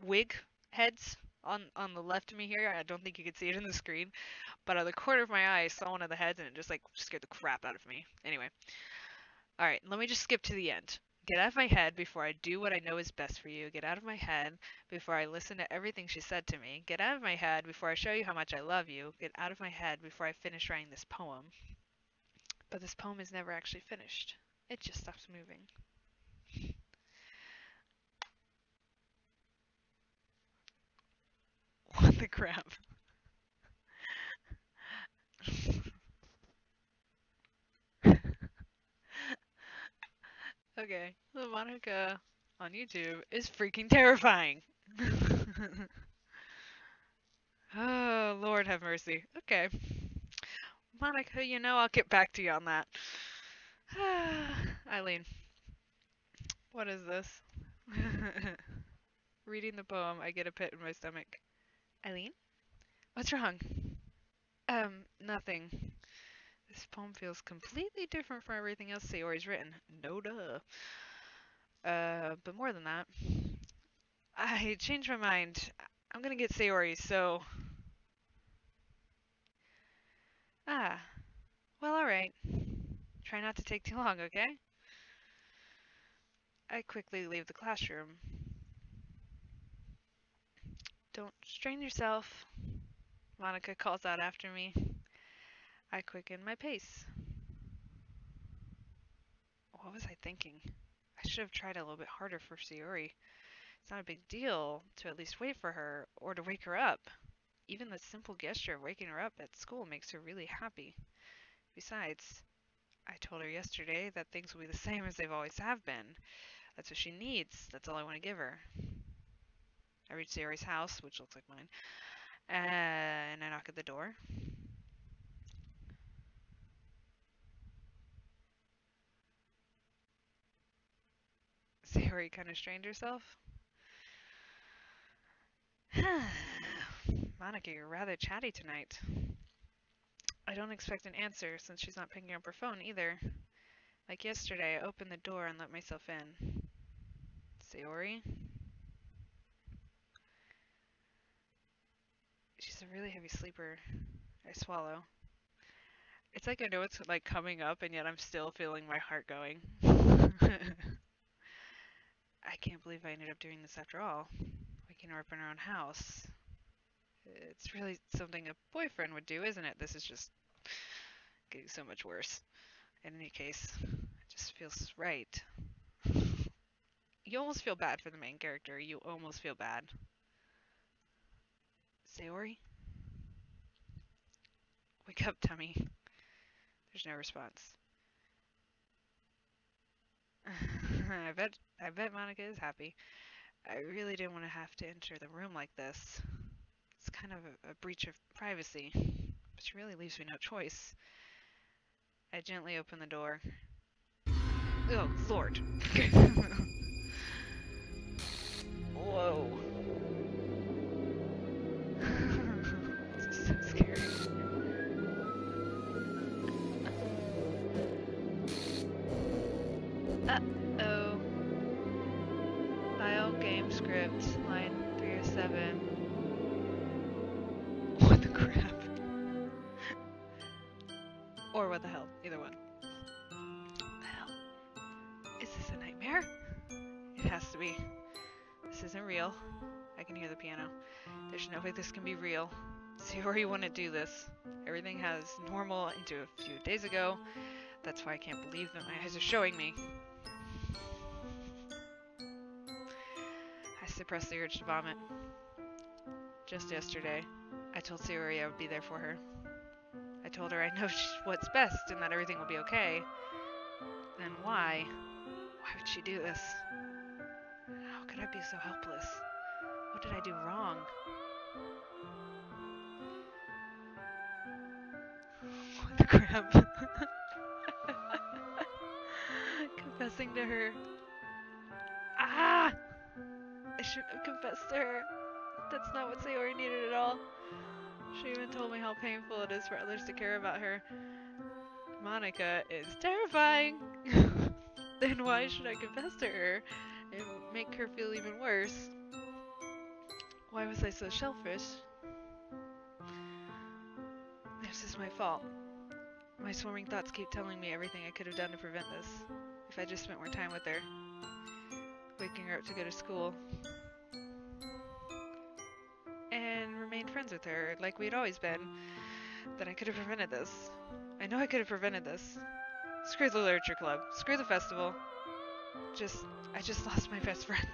wig heads on the left of me here. I don't think you could see it in the screen, but out of the corner of my eye, I saw one of the heads and it just like scared the crap out of me. Anyway, all right, let me just skip to the end. Get out of my head before I do what I know is best for you. Get out of my head before I listen to everything she said to me. Get out of my head before I show you how much I love you. Get out of my head before I finish writing this poem. But this poem is never actually finished. It just stops moving. What the crap? Okay, the Monica on YouTube is freaking terrifying. Oh, Lord have mercy. Okay. Monica, I'll get back to you on that. Eileen, what is this? Reading the poem, I get a pit in my stomach. Eileen? What's wrong? Nothing. This poem feels completely different from everything else Sayori's written. No duh. But more than that, I changed my mind. I'm gonna get Sayori, so... Ah, well, alright. Try not to take too long, okay? I quickly leave the classroom. Don't strain yourself, Monica calls out after me. I quicken my pace. What was I thinking? I should have tried a little bit harder for Sayori. It's not a big deal to at least wait for her, or to wake her up. Even the simple gesture of waking her up at school makes her really happy. Besides, I told her yesterday that things will be the same as they've always have been. That's what she needs. That's all I want to give her. I reach Sayori's house, which looks like mine, and I knock at the door. Sayori kind of strained herself. Monica, you're rather chatty tonight. I don't expect an answer since she's not picking up her phone either. Like yesterday, I opened the door and let myself in. Sayori? She's a really heavy sleeper. I swallow. It's like I know it's like coming up and yet I'm still feeling my heart going. I can't believe I ended up doing this after all. Waking her up in her own house. It's really something a boyfriend would do, isn't it? This is just getting so much worse. In any case, it just feels right. You almost feel bad for the main character. You almost feel bad. Sayori? Wake up, Tummy. There's no response. I bet Monica is happy. I really didn't want to have to enter the room like this. It's kind of a breach of privacy, but she really leaves me no choice. I gently open the door. Oh, Lord. Whoa. This is so scary. Uh-oh. File game script, line 307. What the crap? Or what the hell, either one. What the hell? Is this a nightmare? It has to be. This isn't real. I can hear the piano. There's no way this can be real. Sayori wouldn't do this. Everything has normal into a few days ago. That's why I can't believe that my eyes are showing me. I suppress the urge to vomit. Just yesterday, I told Sayori I would be there for her. I told her I know what's best and that everything will be okay. Then why? Why would she do this? How could I be so helpless? What did I do wrong? What the crap? Confessing to her. Ah! I shouldn't have confessed to her. That's not what Sayori needed at all. She even told me how painful it is for others to care about her. Monica is terrifying. Then why should I confess to her and make her feel even worse? Why was I so selfish? This is my fault. My swarming thoughts keep telling me everything I could have done to prevent this. If I just spent more time with her. Waking her up to go to school. And remained friends with her, like we'd always been. Then I could have prevented this. I know I could have prevented this. Screw the literature club. Screw the festival. I just lost my best friend.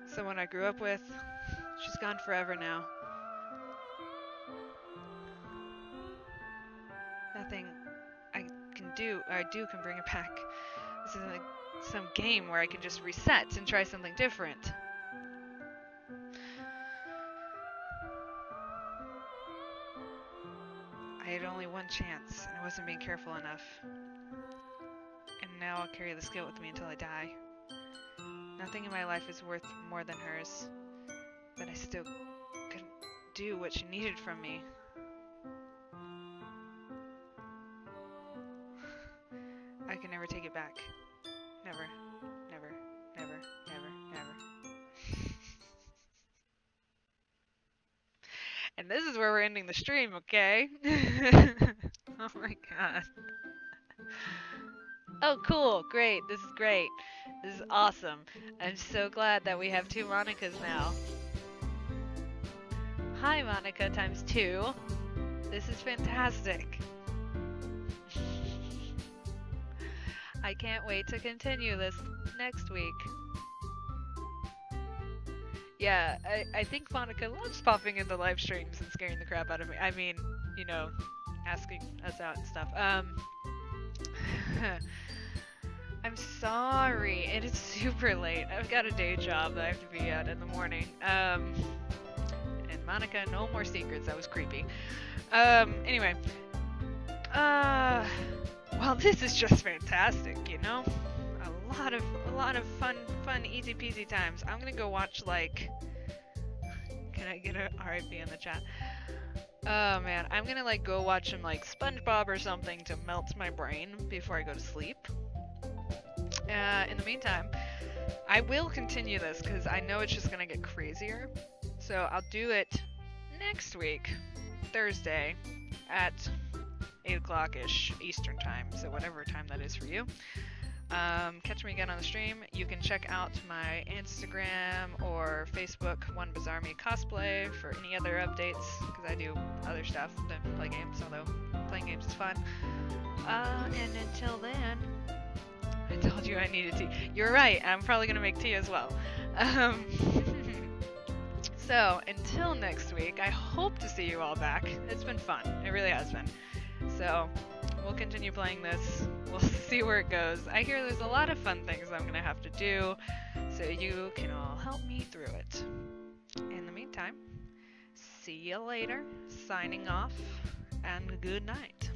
Someone I grew up with. She's gone forever now. Nothing I can bring her back. This isn't like some game where I can just reset and try something different. I had only one chance, and I wasn't being careful enough. And now I'll carry this guilt with me until I die. Nothing in my life is worth more than hers, but I still couldn't do what she needed from me. I can never take it back. Never, never, never, never, never. And this is where we're ending the stream, okay? Oh my god. Oh, cool. Great. This is great. This is awesome. I'm so glad that we have 2 Monicas now. Hi, Monica times 2. This is fantastic. I can't wait to continue this next week. Yeah, I think Monica loves popping into live streams and scaring the crap out of me. I mean, you know, asking us out and stuff. I'm sorry, it is super late. I've got a day job that I have to be at in the morning. And Monica, no more secrets. That was creepy. Anyway. Well, this is just fantastic, you know? A lot of fun, easy peasy times. I'm gonna go watch, like... Can I get a RIP in the chat? Oh, man. I'm gonna, like, go watch some, like, SpongeBob or something to melt my brain before I go to sleep. In the meantime, I will continue this, because I know it's just gonna get crazier. So I'll do it next week, Thursday, at 8 o'clock-ish Eastern time, so whatever time that is for you. Catch me again on the stream. You can check out my Instagram or Facebook, OneBizarreMe cosplay, for any other updates, because I do other stuff than play games, although playing games is fun. And until then, I told you I needed tea. You're right, I'm probably going to make tea as well. So, until next week, I hope to see you all back. It's been fun. It really has been. So, we'll continue playing this. We'll see where it goes. I hear there's a lot of fun things I'm going to have to do, so you can all help me through it. In the meantime, see you later. Signing off, and good night.